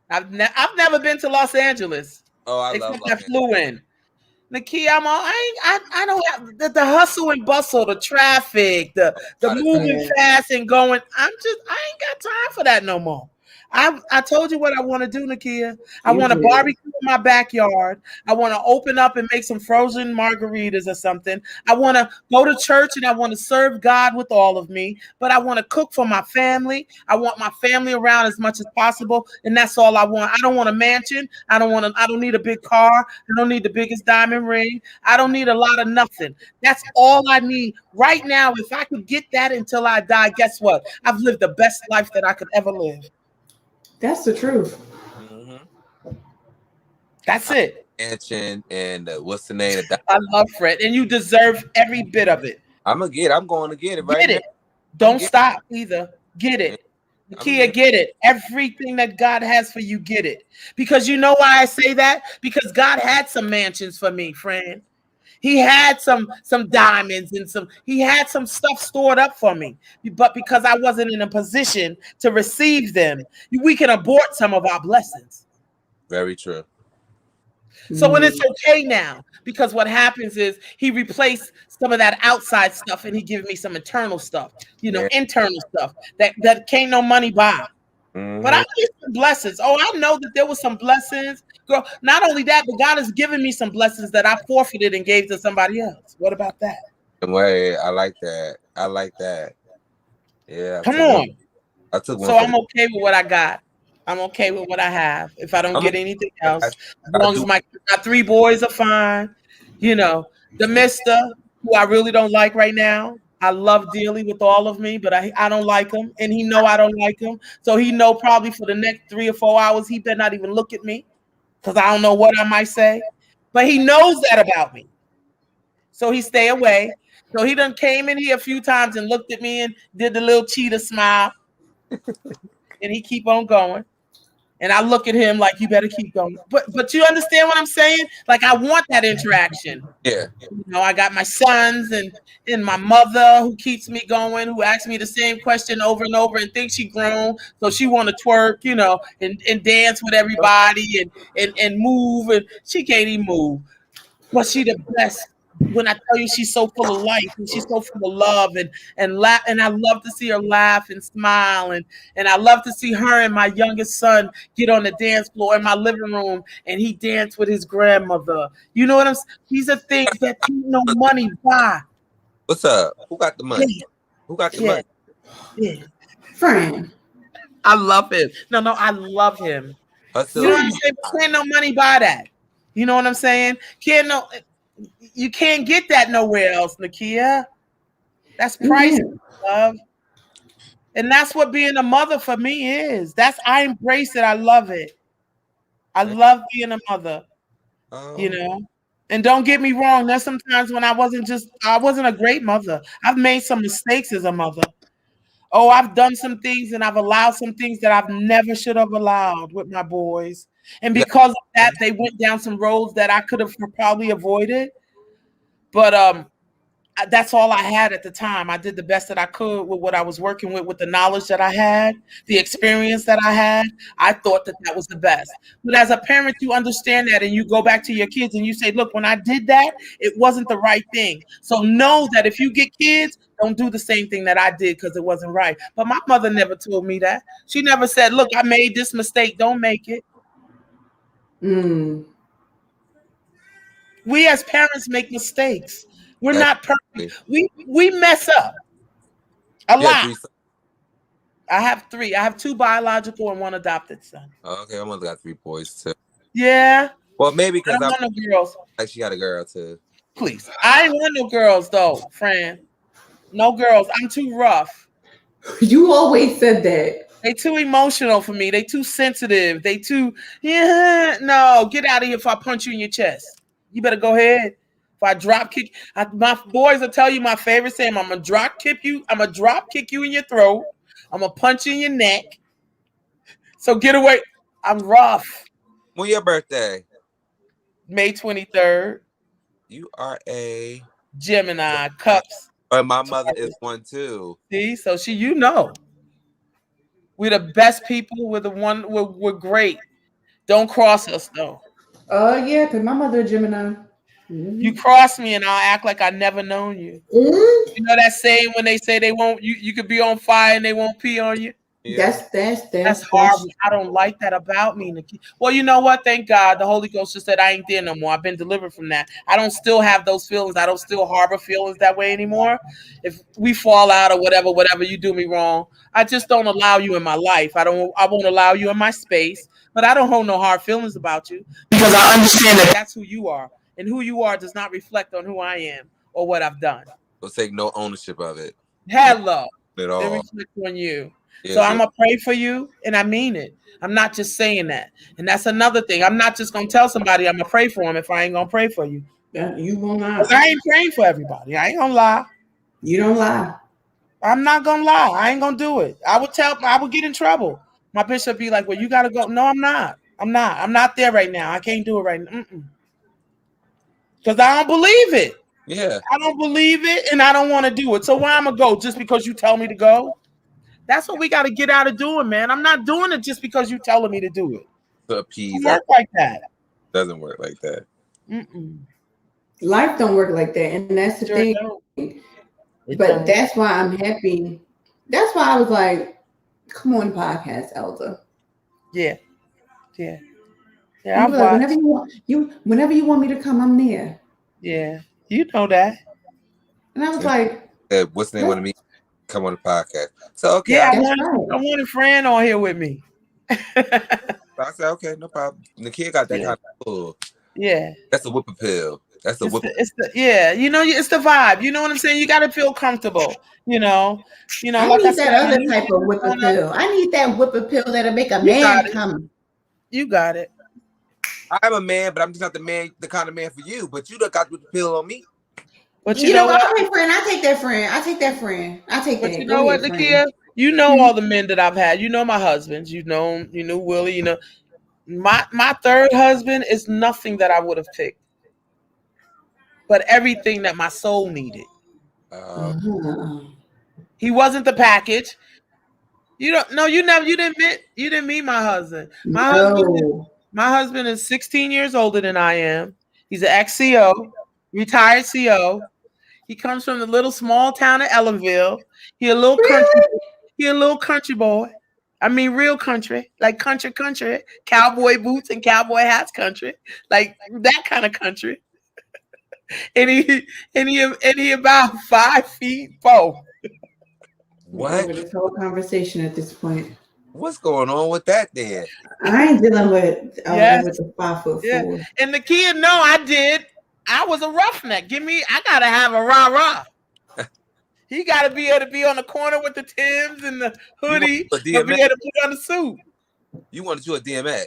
I've never been to Los Angeles. Oh, I love Los Angeles. Flew in. Nakia, I don't have the hustle and bustle, the traffic, the moving fast and going. I ain't got time for that no more. I told you what I want to do, Nakia. I You want to did. barbecue in my backyard. I want to open up and make some frozen margaritas or something. I want to go to church and I want to serve God with all of me. But I want to cook for my family. I want my family around as much as possible, and that's all I want. I don't want a mansion. I don't need a big car. I don't need the biggest diamond ring. I don't need a lot of nothing. That's all I need right now. If I could get that until I die, guess what? I've lived the best life that I could ever live. That's the truth. Mm-hmm. That's it. Mansion and what's the name? I love Fred, and you deserve every bit of it. I'm going to get it right Get now. it. Don't stop either. Get Yeah, it. Nakia, get it. Everything that God has for you, get it. Because you know why I say that? Because God had some mansions for me, friend. He had some diamonds and he had some stuff stored up for me. But because I wasn't in a position to receive them, we can abort some of our blessings. Very true. So when it's okay now, because what happens is he replaced some of that outside stuff and he gave me some internal stuff, internal stuff that can't no money buy. Mm-hmm. But I need some blessings. Oh, I know that there was some blessings. Girl, not only that, but God has given me some blessings that I forfeited and gave to somebody else. What about that? Wait, I like that. I like that. Yeah. Come on. I took one. So I'm okay with what I got. I'm okay with what I have. If I don't get anything else, as long as my 3 boys are fine. The mister, who I really don't like right now, I love dealing with all of me, but I don't like him, and he know I don't like him. So he know probably for the next 3 or 4 hours he better not even look at me, because I don't know what I might say. But he knows that about me, so he stay away. So he done came in here a few times and looked at me and did the little cheetah smile, and he keep on going. And I look at him like, you better keep going. But you understand what I'm saying? Like, I want that interaction. Yeah. I got my sons and my mother who keeps me going, who asks me the same question over and over and thinks she grown. So she want to twerk, and dance with everybody and move. And she can't even move. But she the best. When I tell you she's so full of life and she's so full of love and laugh, and I love to see her laugh and smile, and I love to see her and my youngest son get on the dance floor in my living room and he dance with his grandmother. You know what I'm saying? These are things that no money buy. What's up? Who got the money? Yeah. Who got the money? Yeah. Friend. I love him. No, I love him. You know what I'm saying? Can't no money buy that. You know what I'm saying? You can't get that nowhere else, Nakia. That's priceless, love. And that's what being a mother for me is. I embrace it. I love it. I love being a mother. And don't get me wrong, there's sometimes when I wasn't a great mother. I've made some mistakes as a mother. Oh, I've done some things and I've allowed some things that I've never should have allowed with my boys. And because of that, they went down some roads that I could have probably avoided. But that's all I had at the time. I did the best that I could with what I was working with the knowledge that I had, the experience that I had. I thought that was the best. But as a parent, you understand that and you go back to your kids and you say, look, when I did that, it wasn't the right thing. So know that if you get kids, don't do the same thing that I did because it wasn't right. But my mother never told me that. She never said, look, I made this mistake. Don't make it. We as parents make mistakes. We're not perfect. We mess up a lot. I have 3. I have 2 biological and 1 adopted son. Okay, I only got 3 boys too. Yeah. Well, maybe because I don't want no girls. Like she got a girl too. Please, I ain't want no girls though, friend. No girls. I'm too rough. You always said that. They too emotional for me. They too sensitive. They too no. Get out of here if I punch you in your chest. You better go ahead. If I drop kick, my boys will tell you my favorite saying. I'm gonna drop kick you. I'm gonna drop kick you in your throat. I'm gonna punch you in your neck. So get away. I'm rough. When your birthday? May 23rd. You are a Gemini. Cups. But my mother is one too. See, so we're the best people. We're the one. We're great. Don't cross us though. Yeah, because my mother is Gemini. You cross me and I'll act like I never known you. You know that saying when they say they won't, you could be on fire and they won't pee on you? Yeah. That's horrible. I don't like that about me, Nikki. Well, you know what? Thank God the Holy Ghost just said I ain't there no more. I've been delivered from that. I don't still have those feelings. I don't still harbor feelings that way anymore. If we fall out or whatever, you do me wrong. I just don't allow you in my life. I won't allow you in my space. But I don't hold no hard feelings about you because I understand that that's who you are, and who you are does not reflect on who I am or what I've done. So take no ownership of it. Hello. At It all. reflects on you. Yeah, So I'm gonna pray for you, and I mean it. I'm not just saying that. And that's another thing. I'm not just gonna tell somebody I'm gonna pray for them if I ain't gonna pray for you. You won't lie. Because I ain't praying for everybody. I ain't gonna lie. You don't lie. I'm not gonna lie. I ain't gonna do it. I would get in trouble. My bishop be like, "Well, you gotta go." No, I'm not. I'm not there right now. I can't do it right now. Because I don't believe it. Yeah. I don't believe it, and I don't want to do it. So why I'm gonna go just because you tell me to go? That's what we got to get out of doing, man. I'm not doing it just because you're telling me to do it. To appease. It doesn't work like that. Doesn't work like that. Life don't work like that, and that's the thing. But that's why I'm happy. That's why I was like, "Come on, podcast, Elder." Yeah. Like, whenever you want me to come, I'm there. Yeah, you know that. And I was like, "What's the name of me? Come on the podcast." So okay, yeah, I wanted Fran on here with me. I said, okay, no problem. The kid got that kind of pull. Yeah, that's a whip appeal. That's a whip. You know, it's the vibe. You know what I'm saying? You got to feel comfortable. You know. I like need that other type of whip appeal. I need that whip appeal that'll make a man come. You got it. I'm a man, but I'm just not the kind of man for you. But you done got the appeal on me. But you know what? Okay, friend, I take that friend. But you know what, Nakia? You know all the men that I've had. You know my husbands. You know Willie. You know my third husband is nothing that I would have picked, but everything that my soul needed. He wasn't the package. You didn't meet my husband. My husband is 16 years older than I am. He's an ex-CO, retired CO. He comes from the little small town of Ellenville. He a little country boy. I mean, real country, like country, cowboy boots and cowboy hats country, like that kind of country. and he about 5'4". What? Over this whole conversation at this point. What's going on with that then? I ain't dealing with the 5'4". Yeah. And the kid, no, I did. I was a roughneck. I gotta have a rah-rah. He gotta be able to be on the corner with the Timbs and the hoodie, but be able to put on the suit. You wanted you a DMX?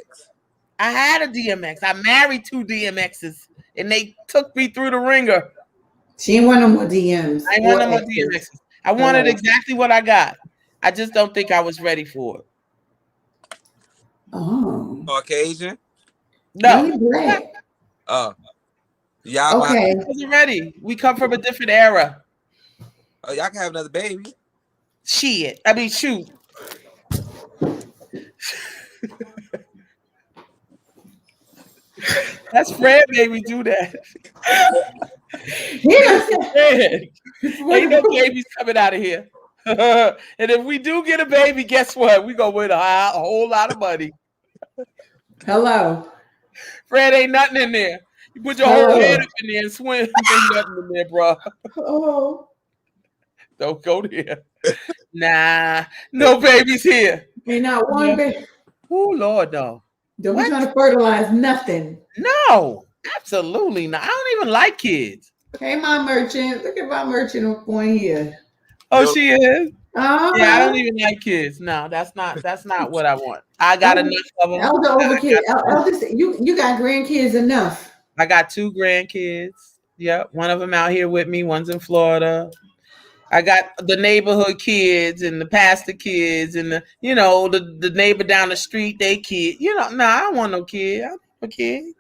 I had a DMX. I married 2 DMXs, and they took me through the ringer. She ain't want no more DMs. I ain't want no more DMXs. I wanted exactly what I got. I just don't think I was ready for it. Caucasian? No. You black. Yeah. Okay. I wasn't ready. We come from a different era. Oh, y'all can have another baby. Shoot. That's Fred made me do that. Ain't no babies coming out of here. And if we do get a baby, guess what? We gonna win a whole lot of money. Hello. Fred, ain't nothing in there. You put your whole head up in there and swim. Ain't nothing in there, bro. Oh. Don't go there. Nah, no babies here. Ain't not one baby. Oh, Lord, no. Don't be trying to fertilize nothing. No, absolutely not. I don't even like kids. Hey, my merchant. Look at my merchant going here. Oh, she is? Yeah, I don't even like kids. No, that's not what I want. I got enough of them. Elder over kids. You got grandkids enough. I got 2 grandkids. Yep. One of them out here with me. One's in Florida. I got the neighborhood kids and the pastor kids and the neighbor down the street, they kid. I don't want no kid. I don't want no kid.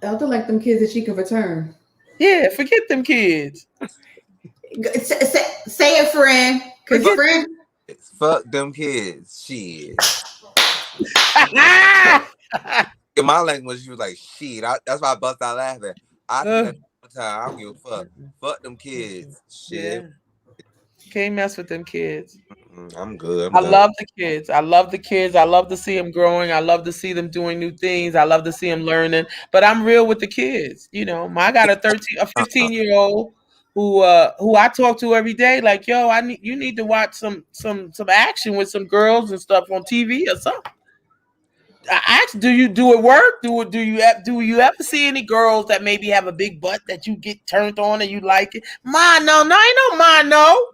Elder like them kids that she can return. Yeah, forget them kids. Say it, friend. Cause friend. Fuck them kids. Shit. In my language, she was like, shit. That's why I bust out laughing. I think that all the time. I don't give a fuck. Fuck them kids. Shit. Yeah. Can't mess with them kids. I'm good. I'm I done. love the kids. I love the kids. I love to see them growing. I love to see them doing new things. I love to see them learning. But I'm real with the kids. You know, I got a 15-year-old who I talk to every day. Like, yo, you need to watch some action with some girls and stuff on TV or something. I asked, do you do it work? Do you ever see any girls that maybe have a big butt that you get turned on and you like it? No, ain't no no.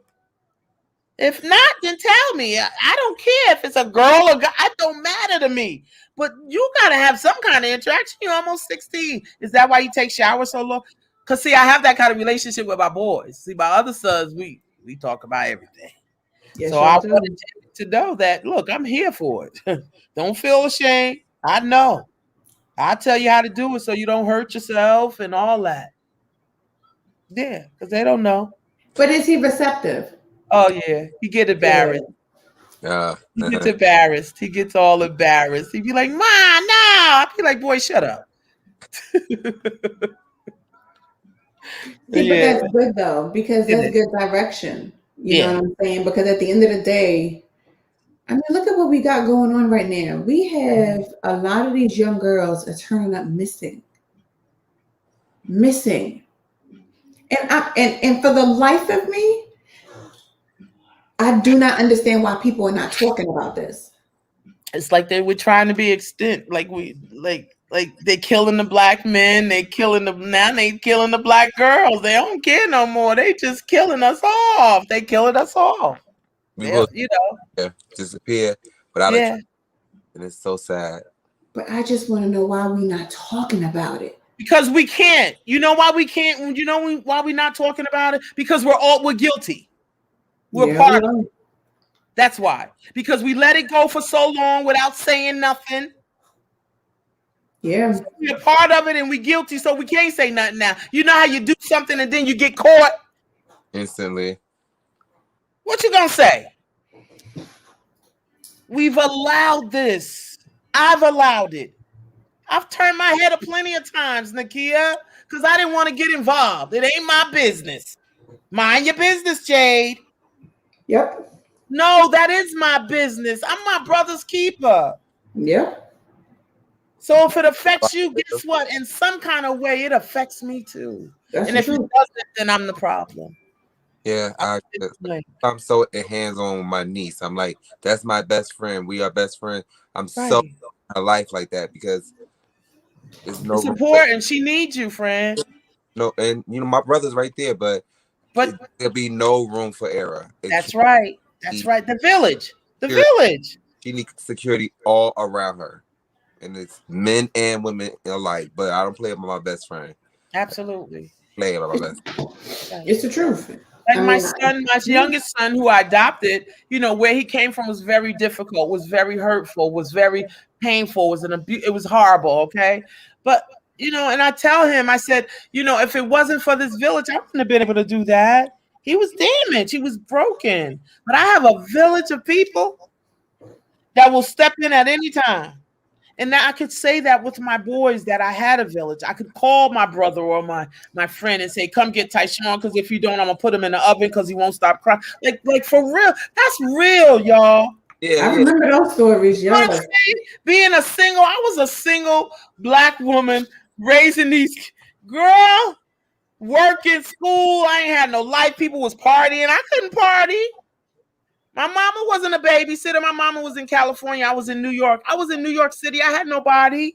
If not, then tell me. I don't care if it's a girl or guy. It don't matter to me. But you gotta have some kind of interaction. You're almost 16. Is that why you take showers so long? Cause see, I have that kind of relationship with my boys. See, my other sons, we talk about everything. Yes, So y'all I do. wanted to know that. Look, I'm here for it. Don't feel ashamed. I know. I'll tell you how to do it so you don't hurt yourself and all that. Yeah, because they don't know. But is he receptive? Oh yeah, he get embarrassed. He gets embarrassed. He gets all embarrassed. He'd be like, "Ma, no." I'd be like, "Boy, shut up." See, but that's good though, because It that's is. good direction. You Yeah. know what I'm saying? Because at the end of the day, I mean, look at what we got going on right now. We have a lot of these young girls are turning up missing. And for the life of me, I do not understand why people are not talking about this. It's like they were trying to be extinct. Like they killing the black men. They killing the black girls. They don't care no more. They just killing us off. They killing us off. We will Yeah. disappear without Yeah. and it's so sad. But I just want to know why we're not talking about it. Because we can't. You know why we can't? You know why we're not talking about it? Because we're guilty. We're part of it. That's why. Because we let it go for so long without saying nothing. Yeah. So we're part of it and we're guilty, so we can't say nothing now. You know how you do something and then you get caught? Instantly. What you gonna say? We've allowed this. I've allowed it. I've turned my head up plenty of times, Nakia, because I didn't want to get involved. It ain't my business. Mind your business, Jade. Yep. No, that is my business. I'm my brother's keeper. Yep. So if it affects you, guess what? In some kind of way, it affects me too. That's and if true. it doesn't, then I'm the problem. Yeah, I'm so hands-on with my niece. I'm like, that's my best friend. We are best friends. I'm so in my life like that because it's important. She needs you, friend. No, and my brother's right there, but there'll be no room for error. That's right. That's right. The village. She needs security all around her. And it's men and women alike. But I don't play with my best friend. Absolutely. Play with my best friend. It's the truth. Like my youngest son, who I adopted, where he came from was very difficult, was very hurtful, was very painful, was it was horrible, okay? But and I tell him, I said, if it wasn't for this village, I wouldn't have been able to do that. He was damaged, he was broken. But I have a village of people that will step in at any time. And now I could say that with my boys that I had a village. I could call my brother or my friend and say, come get Tyshawn, because if you don't, I'm going to put him in the oven because he won't stop crying. Like for real. That's real, y'all. Yeah, I remember those stories, y'all. Being I was a single black woman raising these girl, working, school. I ain't had no life. People was partying. I couldn't party. My mama wasn't a babysitter. My mama was in California. I was in New York. I was in New York City. I had nobody.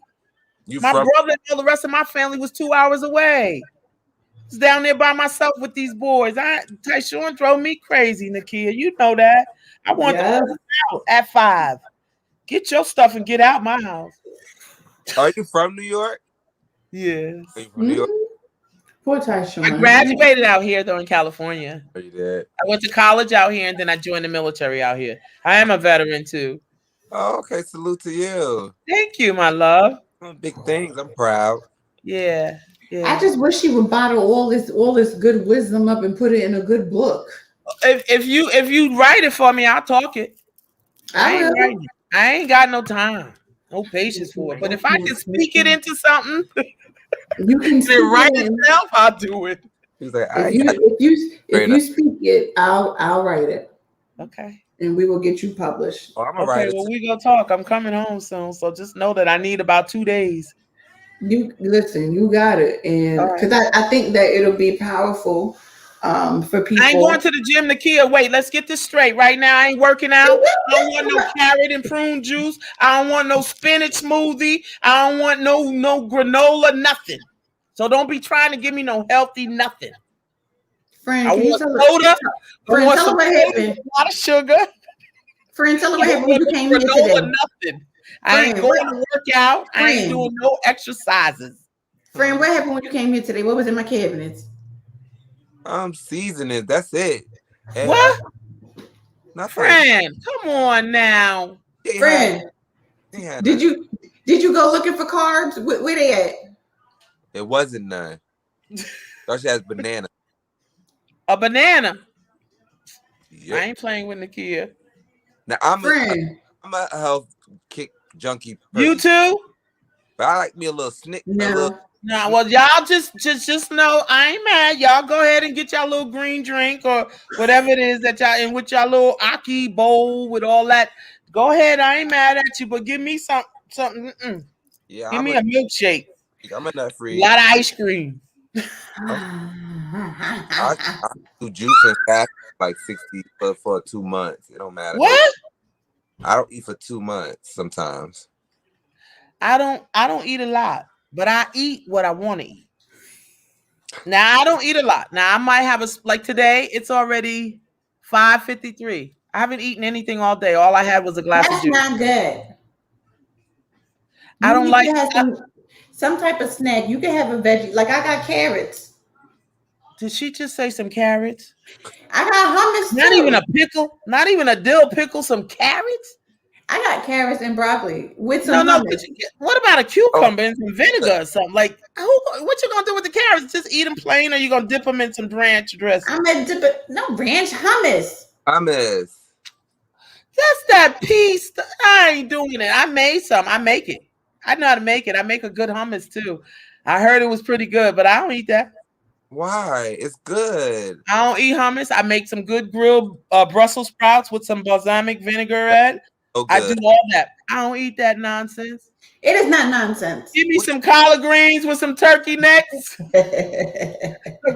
My brother and all the rest of my family was 2 hours away. I was down there by myself with these boys. Tyshawn drove me crazy, Nakia. You know that. I wanted to put out at 5. Get your stuff and get out my house. Are you from New York? Yes. Are you from New York? Poor Tyshawn. I graduated out here, though, in California. Oh, you did? I went to college out here, and then I joined the military out here. I am a veteran, too. Oh, okay. Salute to you. Thank you, my love. Big things. I'm proud. Yeah. I just wish she would bottle all this good wisdom up and put it in a good book. If you write it for me, I'll talk it. I ain't got no time, no patience for it. But if I can speak it into something, you can write it itself, I'll do it. He's like, if you speak it, I'll write it. Okay. and we will get you published. Oh, I'm a Okay, writer well, too. we gonna talk. I'm coming home soon, so just know that I need about 2 days. You listen, you got it, and All right. because I think that it'll be powerful for people. I ain't going to the gym, Nakia. Wait, let's get this straight. Right now, I ain't working out. I don't want no carrot and prune juice. I don't want no spinach smoothie. I don't want no granola, nothing. So don't be trying to give me no healthy nothing. Friend, I can you want tell soda. friend, I want tell some her what soda with happened? a lot of sugar. Friend, tell her I what don't happened when want you no came here granola, today. nothing. I ain't Friend, going to work out. I ain't friend, doing no exercises. friend, what happened when you came here today? What was in my cabinets? Seasoning. That's it. And What? nothing. Friend, come on now. Friend, Yeah, did you go looking for carbs? Where they at? it wasn't none. Thought she has banana. A banana. Yep. I ain't playing with Nakia. Now I'm Friend, a health kick junkie person. You too? But I like me a little snick. no. No, well, y'all just know I ain't mad. Y'all go ahead and get y'all little green drink or whatever it is that y'all in with y'all little aki bowl with all that. Go ahead, I ain't mad at you, but give me something. Yeah, Give me a milkshake. I'm a nut A free. lot of ice cream. I do juice and fast like 60 for 2 months. It don't matter. What? I don't eat for 2 months sometimes. I don't eat a lot, but I eat what I want to eat. Now I don't eat a lot. Now I might have like today. It's already 5:53. I haven't eaten anything all day. All I had was a glass of That's juice. not good. I You don't need like. to have some type of snack. You can have a veggie. Like I got carrots. Did she just say some carrots? I got hummus Not too. even a pickle. Not even a dill pickle. Some carrots. I got carrots and broccoli with some No. hummus. What about a cucumber and some vinegar or something? Like, what you gonna do with the carrots? Just eat them plain, or you gonna dip them in some ranch dressing? I'm gonna dip it. No ranch hummus. Hummus. That's that piece. I ain't doing it. I made some. I make it. I know how to make it. I make a good hummus too. I heard it was pretty good, but I don't eat that. Why? It's good. I don't eat hummus. I make some good grilled Brussels sprouts with some balsamic vinaigrette. So I do good. all that. I don't eat that nonsense. It is not nonsense. Give me some collard greens with some turkey necks, some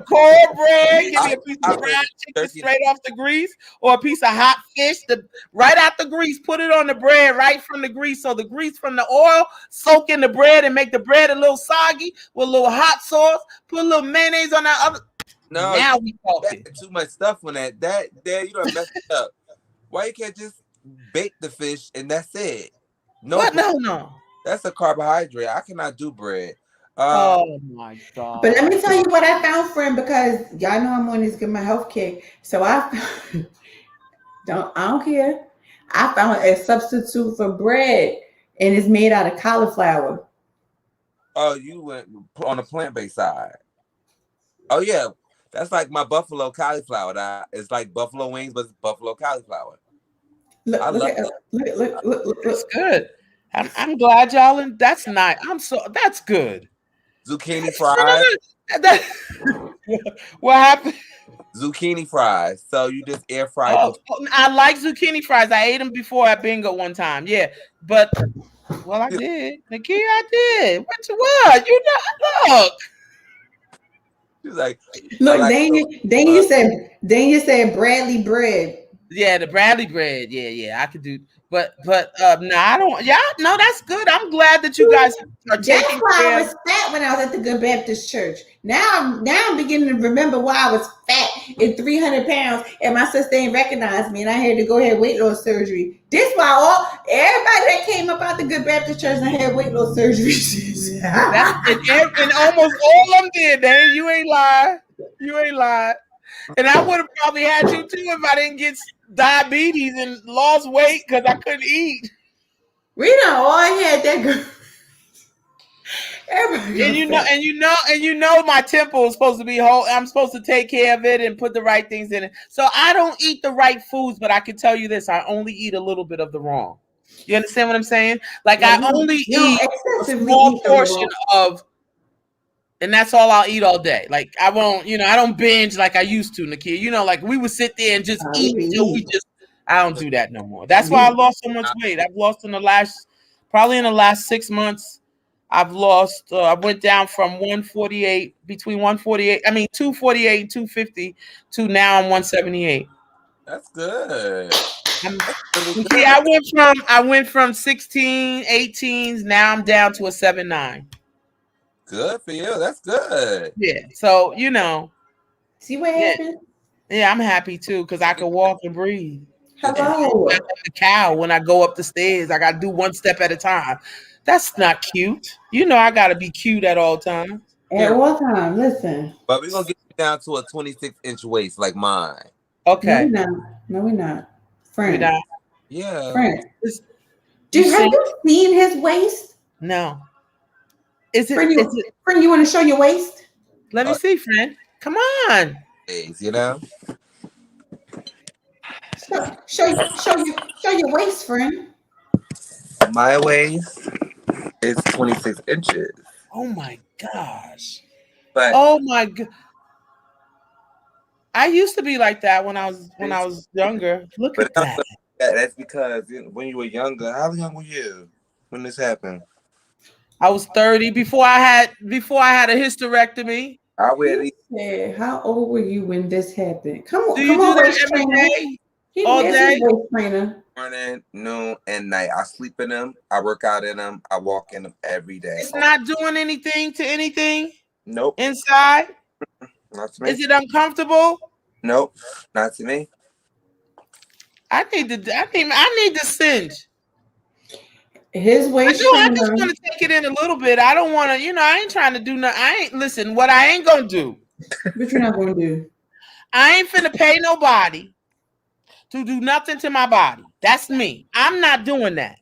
cornbread. Give me a piece of fried chicken straight off the grease, or a piece of hot fish right out the grease. Put it on the bread right from the grease, so the grease from the oil soak in the bread and make the bread a little soggy with a little hot sauce. Put a little mayonnaise on that other. No, now we talking. Too much stuff on that. That there you don't mess it up. Why you can't just bake the fish and that's it? No, what? No. That's a carbohydrate. I cannot do bread. Oh my God. But let me tell you what I found, friend, because y'all know I'm on this get my health kick. So I don't care. I found a substitute for bread, and it's made out of cauliflower. Oh, you went on the plant-based side. Oh yeah, that's like my buffalo cauliflower. It's like buffalo wings, but it's buffalo cauliflower. Look. That's good. I'm glad y'all and that's nice. That's good. Zucchini fries. What happened? Zucchini fries. So you just air fry. I like zucchini fries. I ate them before at Bingo one time. Yeah, but I did. Nakia, I did. What? You know, look. She's like, look. Then you said Bradley bread. Yeah, the Bradley bread. Yeah, I could do. But no, I don't. Yeah, no, that's good. I'm glad that you guys are taking That's why care. I was fat when I was at the Good Baptist Church. Now I'm beginning to remember why I was fat and 300 pounds, and my sister ain't recognized me, and I had to go have weight loss surgery. This why everybody that came up out the Good Baptist Church and had weight loss surgeries. and almost all of them did. Dan, you ain't lie. And I would have probably had you too if I didn't get diabetes and lost weight because I couldn't eat. We done all had that good. And you know my temple is supposed to be whole. I'm supposed to take care of it and put the right things in it. So I don't eat the right foods, but I can tell you this: I only eat a little bit of the wrong. You understand what I'm saying? Like I only eat a small portion of. And that's all I'll eat all day. Like I won't, I don't binge like I used to, Nakia. Like we would sit there and just eat till we just I don't do that no more. That's why I lost so much weight. I've lost in the last 6 months. I've lost. I went down from 148 between 148. I mean 248 and 250 to now I'm 178. That's good. See, I went from 16, 18s. Now I'm down to a 7'9". Good for you. That's good. Yeah. So See what yeah, happened? yeah, I'm happy too because I can walk and breathe. Hello. I'm a cow when I go up the stairs. I gotta do one step at a time. That's not cute. I gotta be cute at all times. At all times, listen. But we're gonna get you down to a 26-inch waist like mine. No, we're Okay. not. No, we're not. We Friend. not. Yeah. Friend. You Have you seen his waist? No. Is it? Friend, Is it? you want to show your waist? Let me see, friend. Come on. You know. Show your waist, friend. My waist is 26 inches. Oh my gosh. But Oh my god. I used to be like that when I was younger. Look at that. That's because when you were younger, how young were you when this happened? I was 30 before I had a hysterectomy. How old were you when this happened? Come on, Do you do that every day? He All wears day? his waist trainer. Morning, noon, and night. I sleep in them. I work out in them. I walk in them every day. It's not doing anything to anything? Nope. Inside? Not to me. Is it uncomfortable? Nope. Not to me. I need to singe. His waist I just want to take it in a little bit. I don't want to, I ain't trying to do nothing. Listen, what I ain't gonna do. What you're not gonna do? I ain't finna pay nobody to do nothing to my body. That's me. I'm not doing that.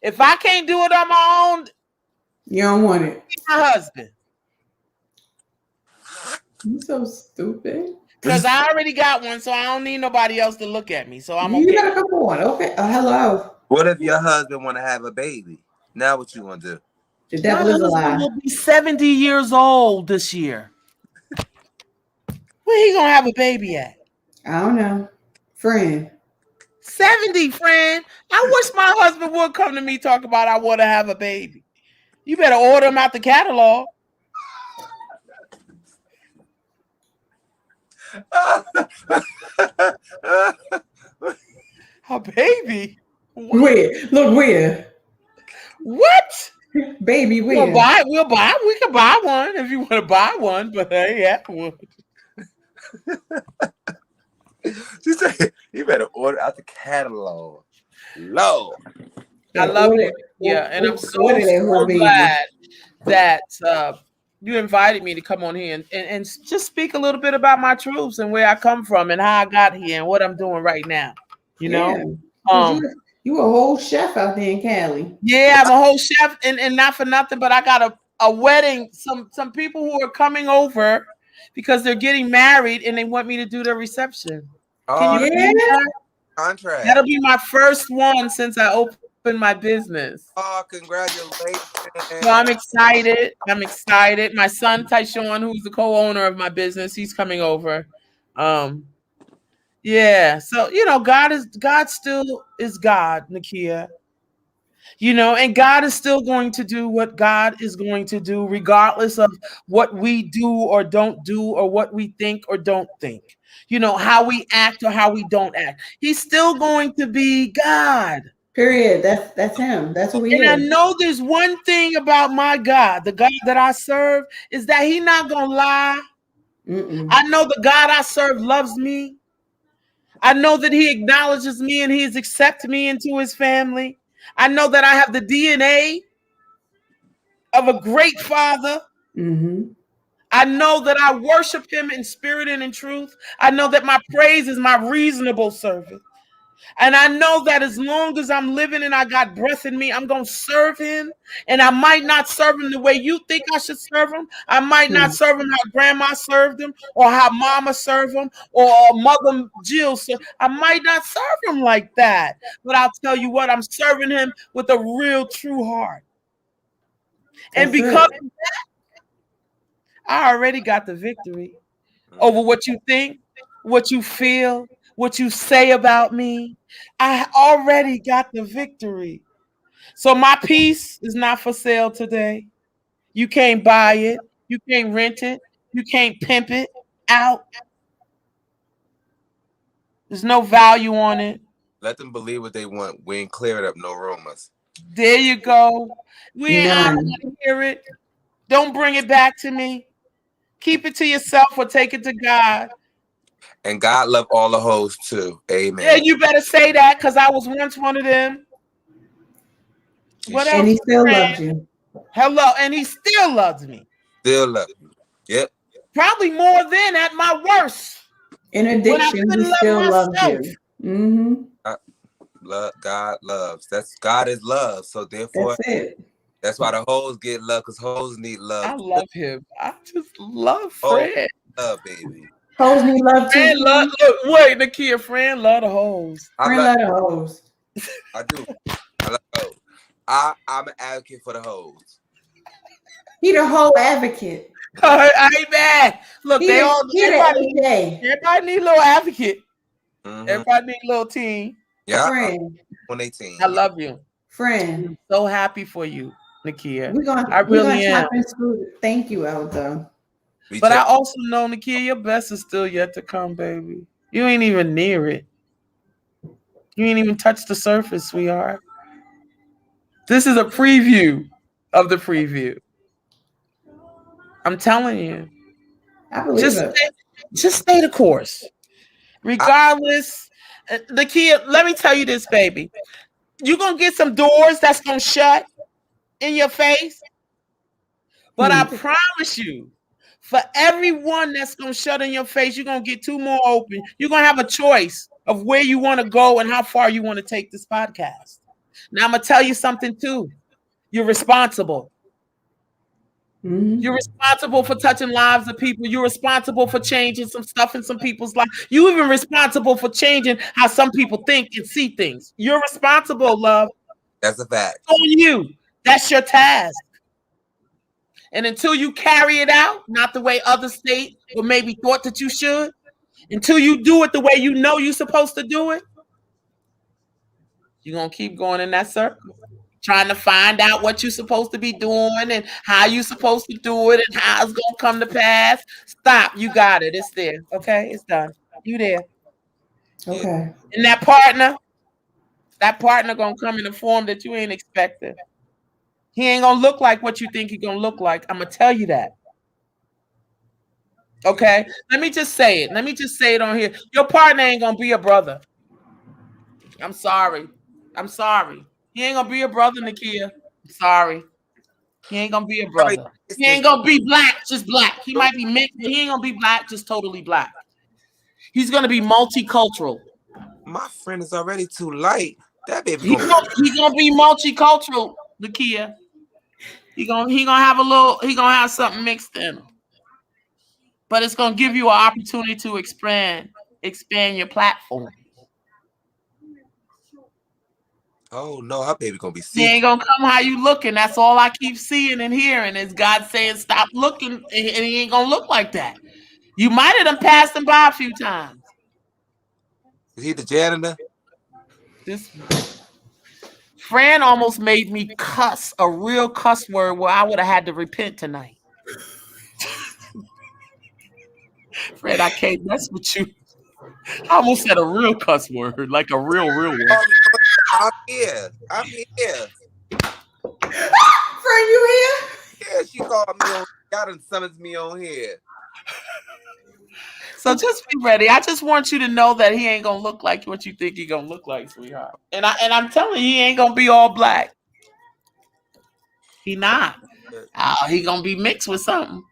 If I can't do it on my own, you don't want it. My husband. You so stupid. Because I already got one, so I don't need nobody else to look at me. So I'm okay. You got a couple one. Okay. Hello. What if your husband want to have a baby? Now what you gonna do? The devil is a lie. Will be 70 years old this year. Where he gonna have a baby at? I don't know. Friend. 70, friend. I wish my husband would come to me talk about I want to have a baby. You better order him out the catalog. A baby? What? Where? Look where? What? Baby, where? We can buy one if you want to buy one, but I ain't have one. She said, you better order out the catalog. Lord. I love it. Yeah, and I'm so glad that you invited me to come on here and just speak a little bit about my troops and where I come from and how I got here and what I'm doing right now. You know? You a whole chef out there in Cali. Yeah, I'm a whole chef and not for nothing, but I got a wedding, some people who are coming over because they're getting married and they want me to do the reception. Can you believe that? Contract. That'll be my first one since I opened my business. Oh, congratulations. So I'm excited. My son Tyshawn, who's the co-owner of my business, he's coming over. Yeah. So, God still is God, Nakia. And God is still going to do what God is going to do, regardless of what we do or don't do, or what we think or don't think. How we act or how we don't act. He's still going to be God. Period. That's him. That's who he is. And I know there's one thing about my God, the God that I serve, is that he's not going to lie. I know the God I serve loves me. I know that he acknowledges me and he's accepted me into his family. I know that I have the DNA of a great father. I know that I worship him in spirit and in truth. I know that my praise is my reasonable service. And I know that as long as I'm living and I got breath in me, I'm going to serve him. And I might not serve him the way you think I should serve him. I might not serve him how grandma served him or how mama served him or mother Jill served. I might not serve him like that. But I'll tell you what, I'm serving him with a real true heart. And because of that, I already got the victory over what you think, what you feel, what you say about me. I already got the victory. So my piece is not for sale today. You can't buy it. You can't rent it. You can't pimp it out. There's no value on it. Let them believe what they want. We ain't clearing up no rumors. There you go. I don't None. want to hear it. Don't bring it back to me. Keep it to yourself or take it to God. And God love all the hoes too. Amen. Yeah, you better say that because I was once one of them. What And else? he still friend? loves you. Hello, and he still loves me. Still love you. Yep. Probably more than at my worst. In addiction, he still loves you. Mm-hmm. God loves. God is love. So therefore, That's it. that's why the hoes get love, because hoes need love. I love him. I just love Oh, Fred. love, baby. Hoes need love too. Fred love, look, wait, Nakia, friend love the hoes. I Friend love love the hoes. I do. I love hoes. I'm an advocate for the hoes. He the whole advocate. I ain't mad. Look, He everybody the AJ. need a little advocate. Mm-hmm. Everybody need a little team. Yeah. Friend. 118. I love you. Friend. I'm so happy for you, Nakia. We're gonna am. tap into. Thank you, Elda. But I also know, Nakia, your best is still yet to come, baby. You ain't even near it. You ain't even touched the surface, sweetheart. This is a preview of the preview. I'm telling you. I believe it. Just stay the course. Regardless, Nakia, let me tell you this, baby. You're going to get some doors that's going to shut in your face. But I promise you, for everyone that's going to shut in your face, you're going to get two more open. You're going to have a choice of where you want to go and how far you want to take this podcast. Now, I'm going to tell you something, too. You're responsible. Mm-hmm. You're responsible for touching lives of people. You're responsible for changing some stuff in some people's life. You're even responsible for changing how some people think and see things. You're responsible, love. That's a fact. It's on you. That's your task. And until you carry it out, not the way others state or maybe thought that you should, until you do it the way you know you're supposed to do it, you're going to keep going in that circle, trying to find out what you're supposed to be doing and how you're supposed to do it and how it's going to come to pass. Stop. You got it. It's there. Okay? It's done. You there. Okay. And that partner going to come in a form that you ain't expecting. He ain't going to look like what you think he's going to look like. I'm going to tell you that. Okay? Let me just say it. Let me just say it on here. Your partner ain't going to be a brother. I'm sorry. He ain't going to be a brother, Nakia. I'm sorry. He ain't going to be a brother. He ain't going to be black, just black. He might be mixed, but he ain't going to be black, just totally black. He's going to be multicultural. My friend is already too light. That baby He's gonna be multicultural, Nakia. He gonna have something mixed in him. But it's gonna give you an opportunity to expand your platform. Oh no, her baby gonna be He ain't gonna come how you looking. That's all I keep seeing and hearing is God saying stop looking, and he ain't gonna look like that. You might have done passed him by a few times. Is he the janitor? This Fran almost made me cuss a real cuss word where I would have had to repent tonight. Fred, I can't mess with you. I almost said a real cuss word, like a real word. I'm here. Friend, you here? Yeah, she called me on. Y'all done summons me on here. So just be ready. I just want you to know that he ain't gonna look like what you think he gonna look like, sweetheart. And I'm telling you, he ain't gonna be all black. He not. He gonna be mixed with something.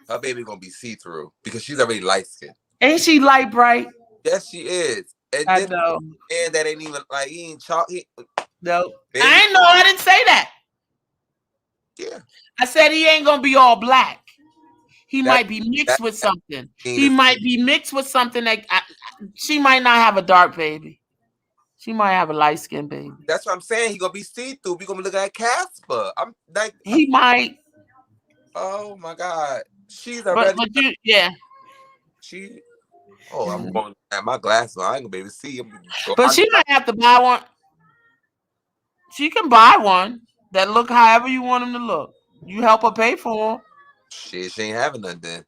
Her baby gonna be see-through because she's already light skinned. Ain't she light bright? Yes, she is. And I know. And that ain't even like he ain't chalk. No, I ain't know. I didn't say that. Yeah, I said he ain't gonna be all black. He might be mixed with something. He might be mixed with something that she might not have a dark baby. She might have a light skinned baby. That's what I'm saying. He gonna be see-through. We gonna look at Casper. I'm like he might. Oh my God, she's already. Yeah. Oh, I'm going to have my glasses on. I ain't gonna be able to see him. But she might have to buy one. She can buy one that look however you want them to look. You help her pay for them. Shit, she ain't having none then.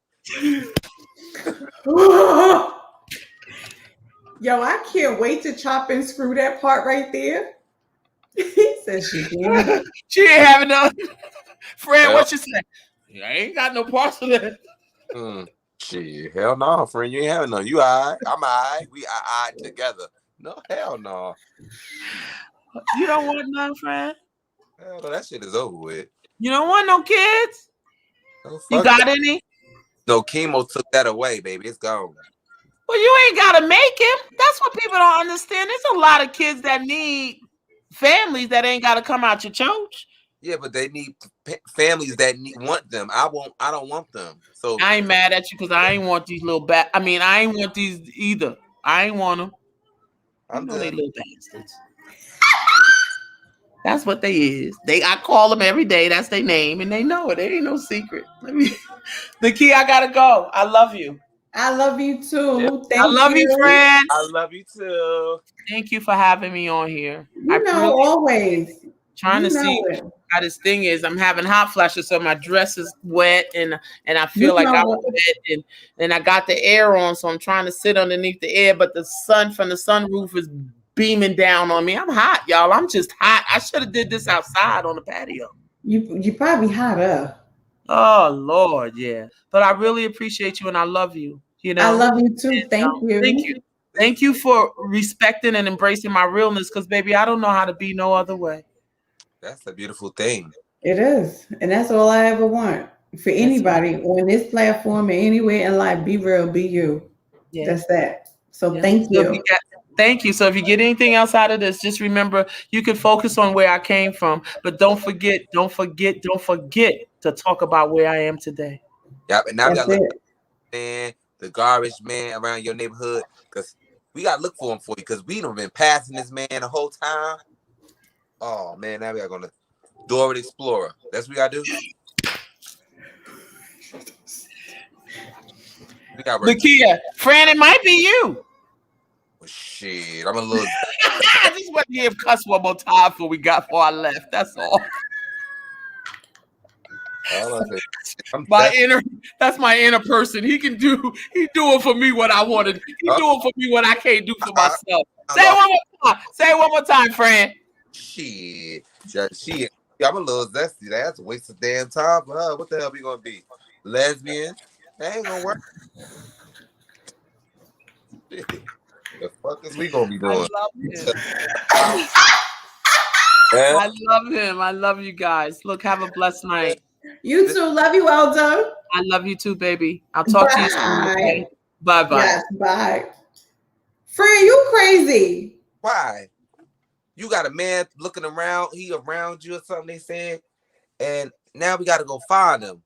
Yo, I can't wait to chop and screw that part right there. He says she did. She ain't having none. Fred, Hell, what you say? I ain't got no parts of that. Shit, hell no, friend. You ain't having none. You all right. I'm all right. We all right together. No, hell no. You don't want none, Fred? Hell no, that shit is over with. You don't want no kids? No, You got any? No, chemo took that away, baby. It's gone. Well, you ain't gotta make him. That's what people don't understand. There's a lot of kids that need families that ain't gotta come out your church. Yeah, but they need families that want them. I don't want them. So I ain't mad at you because I ain't want these little I ain't want these either. I ain't want them. I'm You know they good. little bastards. That's what they is. I call them every day. That's their name, and they know it. It ain't no secret. The key, I gotta go. I love you. I love you too. Thank I love you, friend. I love you too. Thank you for having me on here. You know, always. Trying to see it. how this thing is. I'm having hot flashes, so my dress is wet, and I feel like I'm wet, and I got the air on, so I'm trying to sit underneath the air, but the sun from the sunroof is beaming down on me. I'm hot, y'all. I'm just hot. I should have did this outside on the patio. You probably hotter. Oh Lord, yeah. But I really appreciate you, and I love you. You know, I love you too. Thank you. Thank you. Thank you for respecting and embracing my realness, because baby, I don't know how to be no other way. That's a beautiful thing. It is. And that's all I ever want. For anybody on this platform or anywhere in life, be real, be you. Yeah. That's that. So thank you. Thank you. So if you get anything else out of this, just remember you can focus on where I came from, but don't forget to talk about where I am today. Yeah, and now we gotta look man, the garbage man around your neighborhood, because we gotta look for him for you, because we done been passing this man the whole time. Oh man, now we are gonna Dora the Explorer. That's what we gotta do. We got Lakia, Fran, it might be you. Well, shit, I'm a little. I just want to give cuss one more time before I left. That's all. That's my inner person. He do it for me what I wanted. He do it for me what I can't do for myself. Say it one more time. Say it one more time, Fran. Shit. I'm a little zesty. That's a waste of damn time for her. What the hell we gonna be? Lesbian? That ain't gonna work. The fuck is we gonna be doing? I love him. I love you guys. Look, have a blessed night. You too. Love you, Eldo. I love you too, baby. I'll talk to you soon. Okay? Bye-bye. Yes, bye. Fran, you crazy. Why? You got a man looking around, he around you or something, they said, and now we gotta go find him.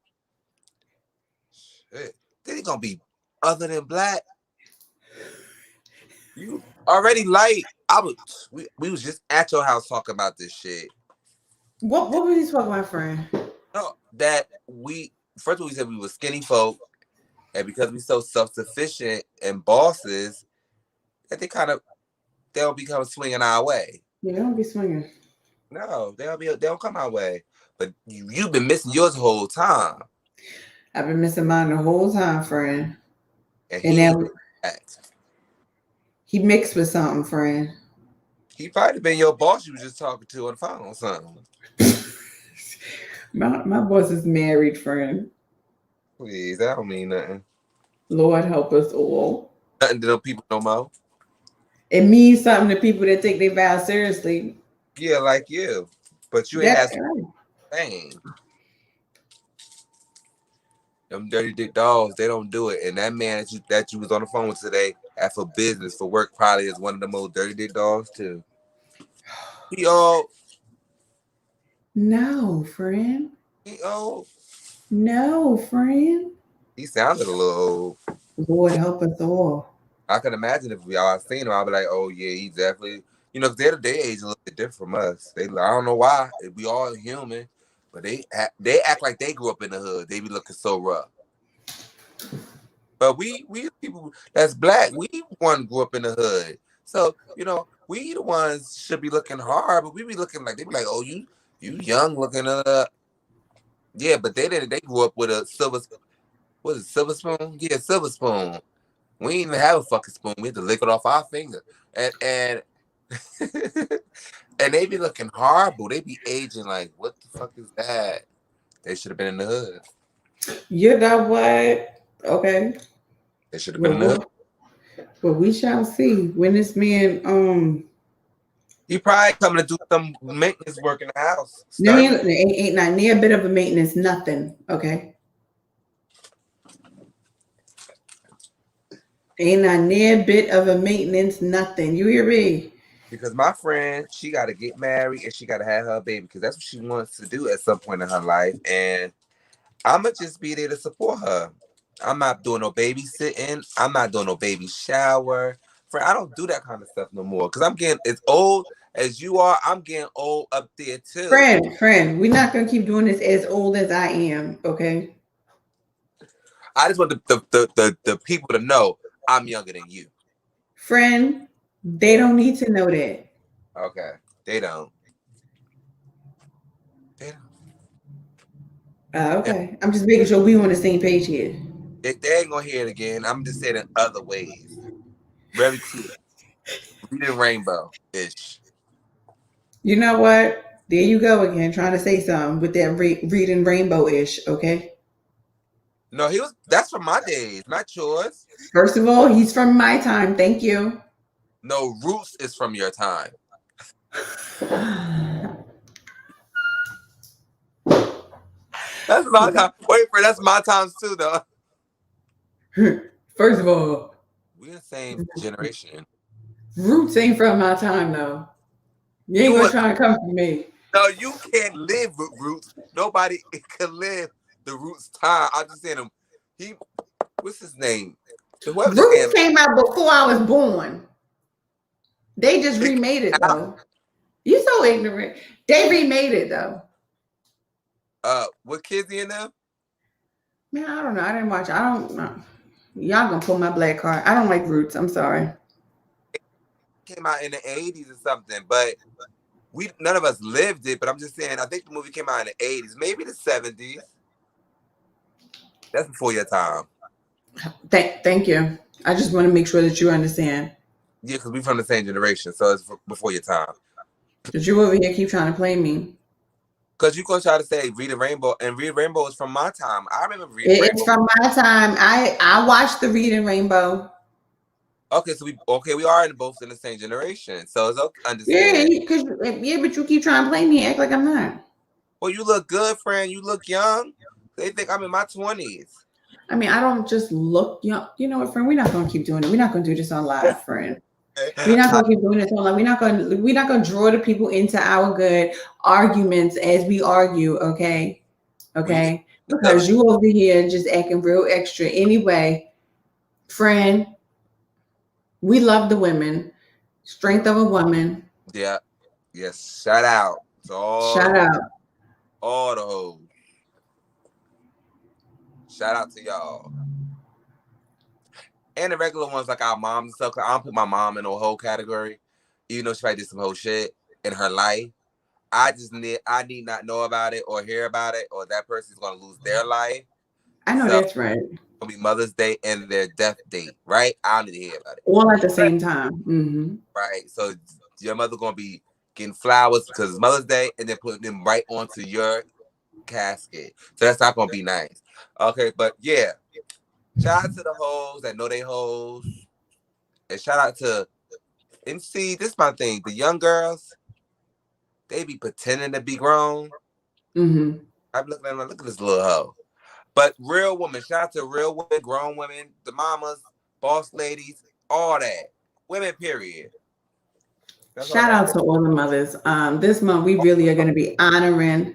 Shit. Then he gonna be other than black. You already light. We was just at your house talking about this shit. What were you talking about, friend? No, that first of all, we said we were skinny folk, and because we so self-sufficient and bosses, that they'll become swinging our way. Yeah, they don't be swinging. No, they'll come our way. But you've been missing yours the whole time. I've been missing mine the whole time, friend. And then he mixed with something, friend. He probably been your boss you was just talking to on the phone or something. My boss is married, friend. Please, that don't mean nothing. Lord help us all. Nothing to them people no more. It means something to people that take their vows seriously. Yeah, like you. But you ain't had thing. Them dirty dick dogs, they don't do it. And that man that you was on the phone with today, for business, for work, probably is one of the most dirty dick dogs too. He old. No, friend. He old. No, friend. He sounded a little old. Lord help us all. I can imagine if we all seen him, I'd be like, oh yeah, he definitely, because their age a little bit different from us. I don't know why. We all human, but they act like they grew up in the hood. They be looking so rough. But we people that's black, we one grew up in the hood. So, we the ones should be looking hard, but we be looking like they be like, oh, you young looking yeah, but they didn't. They grew up with a silver spoon? Yeah, silver spoon. We didn't even have a fucking spoon. We had to lick it off our finger. And and they be looking horrible. They be aging like, what the fuck is that? They should have been in the hood. You know what? Okay. They should have been in the hood. Well, we shall see when this man He probably coming to do some maintenance work in the house. no, ain't not near a bit of a maintenance, nothing. Okay. Ain't not near a bit of a maintenance, nothing. You hear me? Because my friend, she got to get married and she got to have her baby because that's what she wants to do at some point in her life. And I'ma just be there to support her. I'm not doing no babysitting. I'm not doing no baby shower. Friend, I don't do that kind of stuff no more because I'm getting as old as you are. I'm getting old up there too. Friend, we're not gonna keep doing this as old as I am. Okay. I just want the people to know I'm younger than you. Friend, they don't need to know that. Okay, they don't. Okay. I'm just making sure we on the same page here. If they ain't gonna hear it again, I'm just saying in other ways. Very cute. Reading rainbow-ish. You know what? There you go again, trying to say something with that reading rainbow-ish, okay? No, that's from my days, not yours. First of all, he's from my time. Thank you. No, Roots is from your time. That's my time. Wait for that's my times too, though. First of all, we're the same generation. Roots ain't from my time though. You ain't gonna try to come for me. No, you can't live with Roots. Nobody can live the Roots time. I'm just saying what's his name? Roots came out before I was born. They just remade it though. You so ignorant. They remade it though. What Kizzy in them? Man, I don't know. I didn't watch. I don't know. Y'all gonna pull my black card. I don't like Roots. I'm sorry. It came out in the 80s or something, but none of us lived it. But I'm just saying, I think the movie came out in the 80s, maybe the 70s. That's before your time. Thank you. I just want to make sure that you understand. Yeah, because we're from the same generation, so it's before your time. Did you over here keep trying to play me? Because you're going to try to say Read a Rainbow, and Read a Rainbow is from my time. I remember Read a Rainbow. It's from my time. I watched the Reading Rainbow. Okay, so we are both in the same generation, so it's okay. Understand? Yeah, but you keep trying to play me, act like I'm not. Well, you look good, friend. You look young. They think I'm in my 20s. I mean, I don't just look young. You know what, friend? We're not going to keep doing it. We're not going to do this on live, friend. We're not going to keep doing this on live. We're not going to draw the people into our good arguments as we argue. Okay. Because you over here just acting real extra. Anyway, friend, we love the women. Strength of a woman. Yeah. Yes. Shout out to all the hoes. Shout out to y'all. And the regular ones like our moms and stuff. I don't put my mom in a whole category. Even though she probably did some whole shit in her life. I need not know about it or hear about it, or that person's gonna lose their life. I know that's right. It's gonna be Mother's Day and their death date, right? I don't need to hear about it. All at the same time. Mm-hmm. Right. So your mother gonna be getting flowers because it's Mother's Day and then putting them right onto your casket. So that's not gonna be nice. Okay, but yeah. Shout out to the hoes that know they hoes. And shout out to MC. This is my thing. The young girls, they be pretending to be grown. Mm-hmm. I'm looking at them, look at this little hoe. But real women, shout out to real women, grown women, the mamas, boss ladies, all that. Women, period. Shout out to all the mothers. This month we really are going to be honoring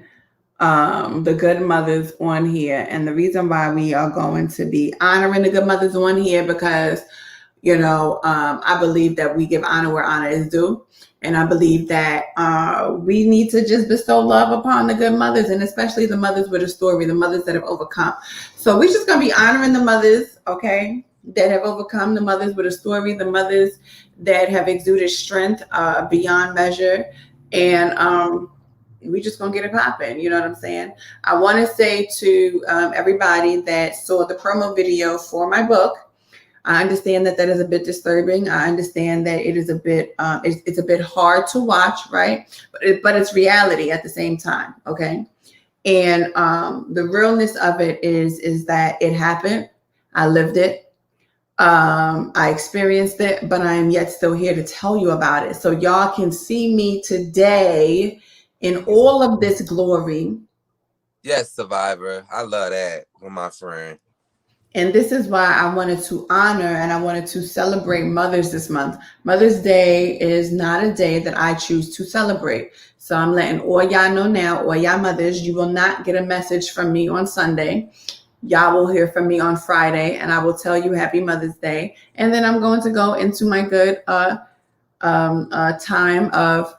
the good mothers on here. And the reason why we are going to be honoring the good mothers on here because I believe that we give honor where honor is due. And I believe that we need to just bestow love upon the good mothers, and especially the mothers with a story, the mothers that have overcome. So we're just going to be honoring the mothers, okay, that have overcome, the mothers with a story, the mothers that have exuded strength beyond measure. And we just going to get it popping. You know what I'm saying? I want to say to everybody that saw the promo video for my book, I understand that is a bit disturbing. I understand that it is a bit, it's a bit hard to watch, right? But it's reality at the same time, okay? And the realness of it is that it happened. I lived it. I experienced it, but I am yet still here to tell you about it. So y'all can see me today in all of this glory. Yes, Survivor. I love that with my friend. And this is why I wanted to honor and I wanted to celebrate mothers this month. Mother's Day is not a day that I choose to celebrate. So I'm letting all y'all know now, all y'all mothers, you will not get a message from me on Sunday. Y'all will hear from me on Friday, and I will tell you Happy Mother's Day. And then I'm going to go into my good time of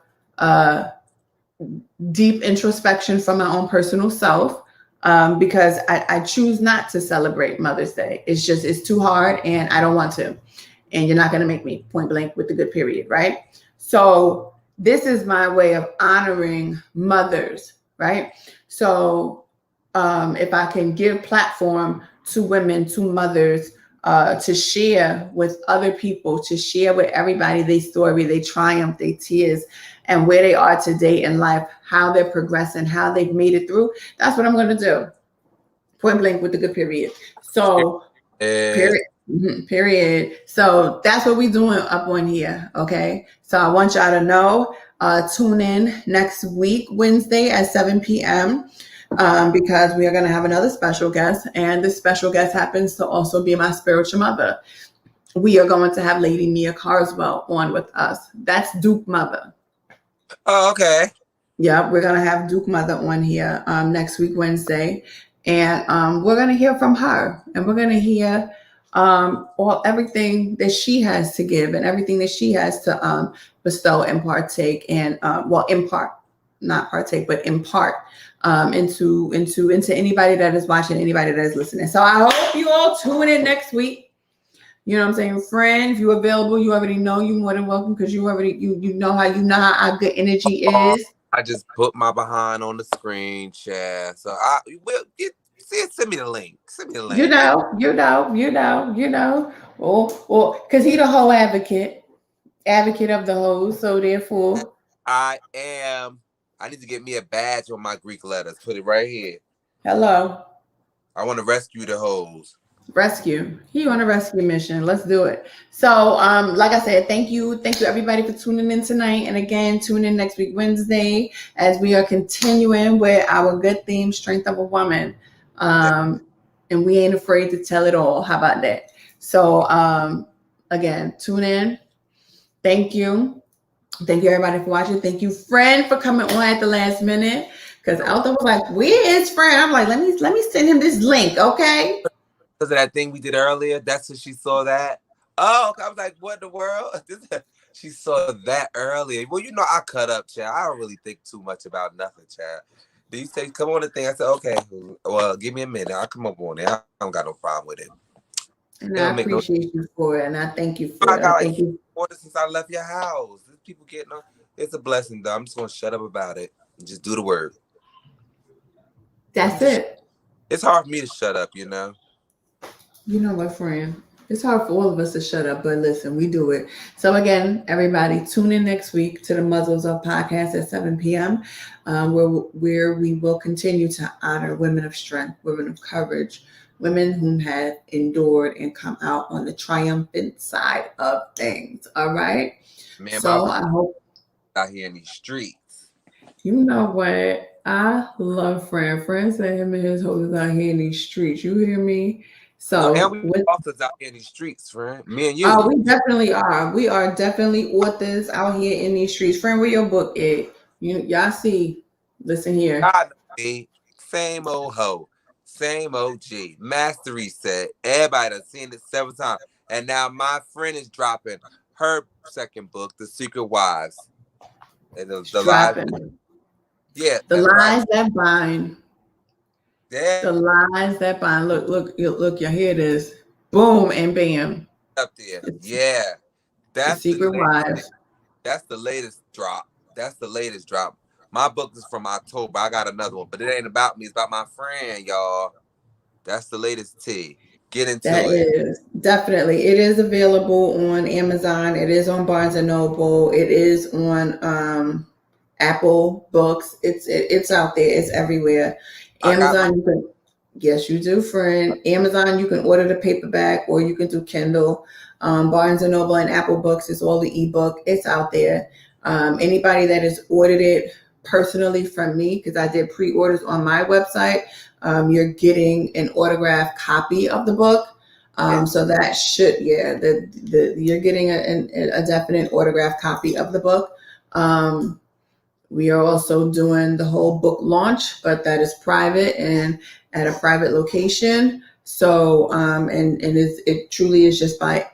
deep introspection from my own personal self. Because I choose not to celebrate Mother's Day. It's too hard and I don't want to. And you're not going to make me, point blank, with the good period, right? So this is my way of honoring mothers, right? So if I can give platform to women, to mothers, to share with other people, to share with everybody their story, their triumph, their tears, and where they are today in life, how they're progressing, how they've made it through. That's what I'm going to do. Point blank with the good period. So, period. Period. So that's what we're doing up on here. Okay. So I want y'all to know, tune in next week, Wednesday at 7 p.m. Because we are going to have another special guest. And this special guest happens to also be my spiritual mother. We are going to have Lady Mia Carswell on with us. That's Duke Mother. Oh, okay. Yeah, we're gonna have Duke Mother on here next week, Wednesday, and we're gonna hear from her, and we're gonna hear everything that she has to give and everything that she has to bestow and partake and impart, not partake, but impart into anybody that is watching, anybody that is listening. So I hope you all tune in next week. You know what I'm saying? Friend, if you're available, you already know you're more than welcome because you know how our good energy is. I just put my behind on the screen, chat. So I will send me the link. Send me the link. You know. Well, because he the whole advocate of the hoes. So therefore, I need to get me a badge with my Greek letters. Put it right here. Hello. I want to rescue the hoes. Rescue. He on a rescue mission. Let's do it. So, like I said, thank you everybody for tuning in tonight. And again, tune in next week, Wednesday, as we are continuing with our good theme, Strength of a Woman. And we ain't afraid to tell it all. How about that? So, again, tune in. Thank you. Thank you everybody for watching. Thank you, friend, for coming on at the last minute. Because Alton was like, where is friend? I'm like, let me send him this link, okay? Because of that thing we did earlier, that's when she saw that. Oh, I was like, what in the world? She saw that earlier. Well, you know, I cut up, Chad. I don't really think too much about nothing, Chad. Did you say, come on the thing? I said, okay, well, give me a minute. I'll come up on it. I don't got no problem with it. And I appreciate you for it, and I thank you for it. I got like since I left your house. There's people getting on. It's a blessing, though. I'm just going to shut up about it and just do the work. That's it. It's hard for me to shut up, you know? You know what, friend? It's hard for all of us to shut up, but listen, we do it. So again, everybody, tune in next week to the Muzzles Up podcast at 7 p.m., where we will continue to honor women of strength, women of courage, women who have endured and come out on the triumphant side of things. All right? Man, so I hope out here in these streets. You know what? I love Fran. Fran said him and his hoes out here in these streets. You hear me? So and we authors out here in these streets, friend. Me and you. Oh, we definitely are. We are definitely authors out here in these streets. Friend, where your book is? Y'all see. Listen here. Same old hoe. Same OG. Mastery set. Everybody done seen it several times. And now my friend is dropping her second book, The Secret Wives. And the lies. Dropping Yeah, the that's right. lies that bind. Yeah, The lies that bind. Look, y'all hear this. Boom and bam. up there. It's Yeah, the that's the Secret latest. Wives. That's the latest drop. That's the latest drop. My book is from October. I got another one, but it ain't about me. It's about my friend, y'all. That's the latest tea. Get That into it. is definitely. It is available on Amazon. It is on Barnes and Noble. It is on Apple Books. It's out there. It's everywhere. I got my. Amazon, you can. Yes, you do, friend. Amazon, you can order the paperback or you can do Kindle. Barnes and Noble and Apple Books is all the ebook. It's out there. Anybody that has ordered it personally from me, because I did pre-orders on my website, you're getting an autographed copy of the book. So that should, you're getting a definite autographed copy of the book. We are also doing the whole book launch, but that is private and at a private location. So, it truly is just by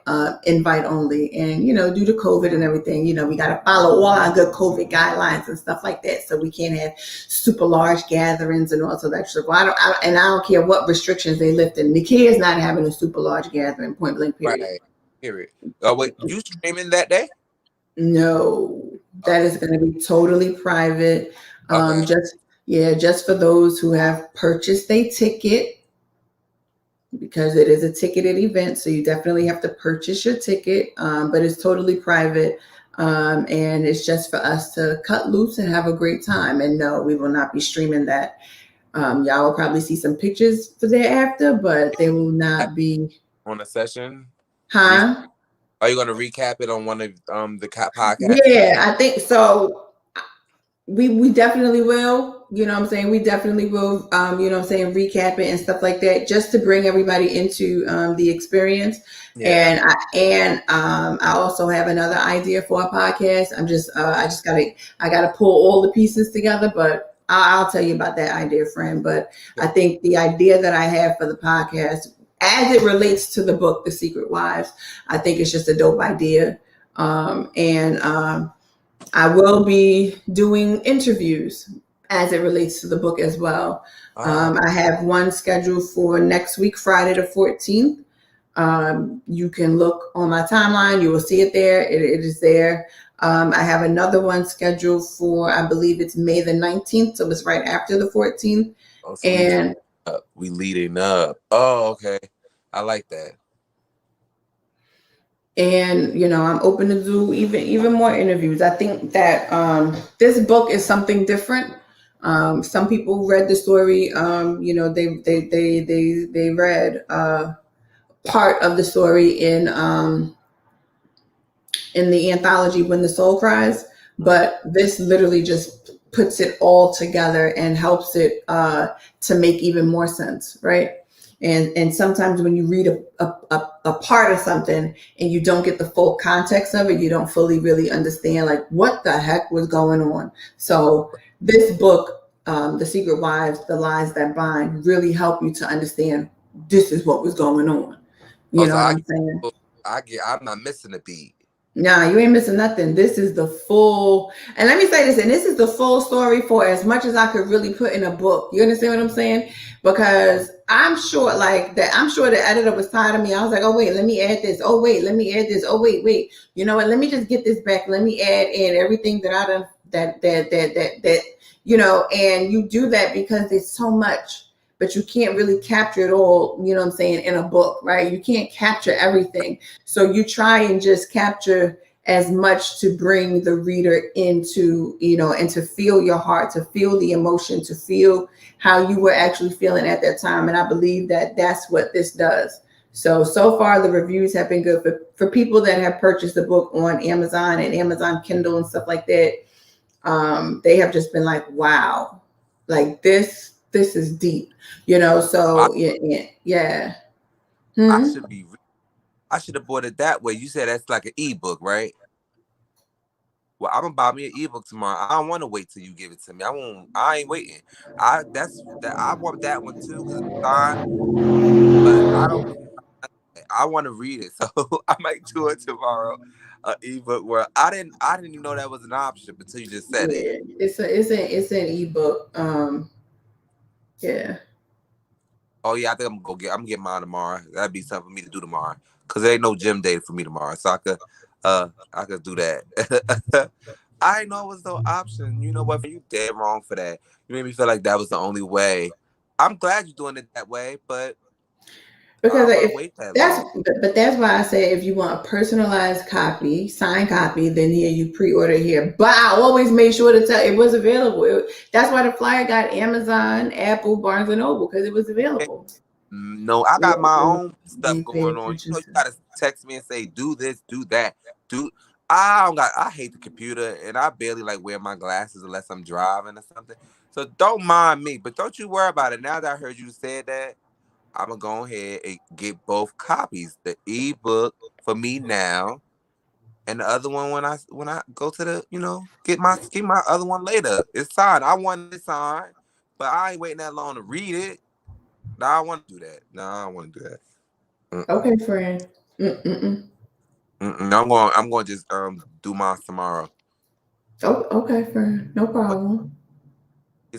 invite only. And, due to COVID and everything, we got to follow all our good COVID guidelines and stuff like that. So we can't have super large gatherings and all of that stuff. I don't care what restrictions they lifted. Nikia is not having a super large gathering, point blank, period. Right. Period. Wait, you streaming that day? No, that is going to be totally private. Okay. Just for those who have purchased a ticket, because it is a ticketed event. So you definitely have to purchase your ticket, but it's totally private. And it's just for us to cut loose and have a great time. And no, we will not be streaming that. Y'all will probably see some pictures for thereafter, but they will not be on a session. Huh? Are you going to recap it on one of the podcasts? Yeah, I think so. We definitely will, you know what I'm saying? We definitely will, you know what I'm saying, recap it and stuff like that, just to bring everybody into the experience. Yeah. And I also have another idea for a podcast. I gotta pull all the pieces together, but I'll tell you about that idea, friend. But I think the idea that I have for the podcast, as it relates to the book, The Secret Wives, I think it's just a dope idea. I will be doing interviews as it relates to the book as well. I have one scheduled for next week, Friday the 14th. You can look on my timeline. You will see it there. It is there. I have another one scheduled for, I believe it's May the 19th. So it's right after the 14th. Oh, so we leading up. Oh, okay. I like that. And I'm open to do even more interviews. I think that this book is something different. Some people read the story. They read part of the story in the anthology When the Soul Cries, but this literally just puts it all together and helps it to make even more sense, right? And sometimes when you read a part of something and you don't get the full context of it, you don't fully really understand like what the heck was going on. So this book, The Secret Wives, The Lies That Bind, really help you to understand this is what was going on. You know what I'm saying? I'm not missing a beat. Nah, you ain't missing nothing. This is the full, and let me say this, and this is the full story for as much as I could really put in a book. You understand what I'm saying? Because I'm sure the editor was tired of me. I was like, oh wait, let me add this. Oh wait, let me add this. Oh wait. You know what? Let me just get this back. Let me add in everything that I done that and you do that because there's so much. But you can't really capture it all, you know what I'm saying, in a book, right? You can't capture everything. So you try and just capture as much to bring the reader into, and to feel your heart, to feel the emotion, to feel how you were actually feeling at that time. And I believe that that's what this does. So far, the reviews have been good for people that have purchased the book on Amazon and Amazon Kindle and stuff like that. They have just been like, wow, like this is deep, so yeah. I should have bought it that way. You said that's like an ebook, right? Well, I'm gonna buy me an ebook tomorrow. I don't want to wait till you give it to me. I ain't waiting. I want that one too because it's fine. But I want to read it, so I might do it tomorrow. Ebook where I didn't even know that was an option until you just said it. Yeah, it's an ebook. Yeah. Oh yeah, I think I'm gonna get mine tomorrow. That'd be something for me to do tomorrow, cause there ain't no gym day for me tomorrow, so I could do that. I didn't know it was no option. You know what? You dead wrong for that. You made me feel like that was the only way. I'm glad you're doing it that way, but I Because don't want to if wait that that's long. but that's why I say if you want a personalized copy, signed copy, then here you pre-order here. But I always made sure to tell it was available. That's why the flyer got Amazon, Apple, Barnes and Noble, because it was available. No, I got my own stuff Ain't paying going on. attention You to. gotta text me and say, do this, do that, do. I hate the computer, and I barely like wear my glasses unless I'm driving or something. So don't mind me, but don't you worry about it. Now that I heard you said that, I'm gonna go ahead and get both copies. The ebook for me now, and the other one when I go to the get my other one later. It's signed. I want it signed, but I ain't waiting that long to read it. No, I want to do that. No, I don't want to do that. Okay, friend. Mm-mm-mm. I'm going to just do mine tomorrow. Oh, okay, friend. No But problem.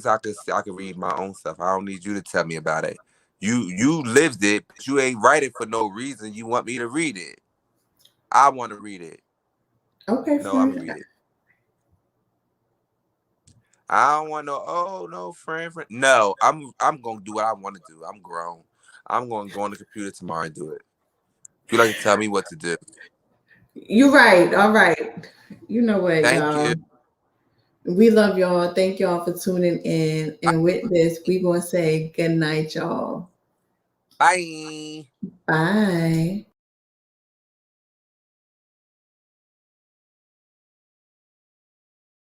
I could read my own stuff. I don't need you to tell me about it. You lived it, but you ain't write it for no reason. You want me to read it. I want to read it. Okay, No, I'm gonna friend. read it. I don't want no friend. No, I'm gonna do what I want to do. I'm grown. I'm gonna go on the computer tomorrow and do it. You like to tell me what to do. You're right. All right. You know what, Thank y'all? you. We love y'all. Thank y'all for tuning in. And with this, we gonna say good night, y'all. Bye. Bye.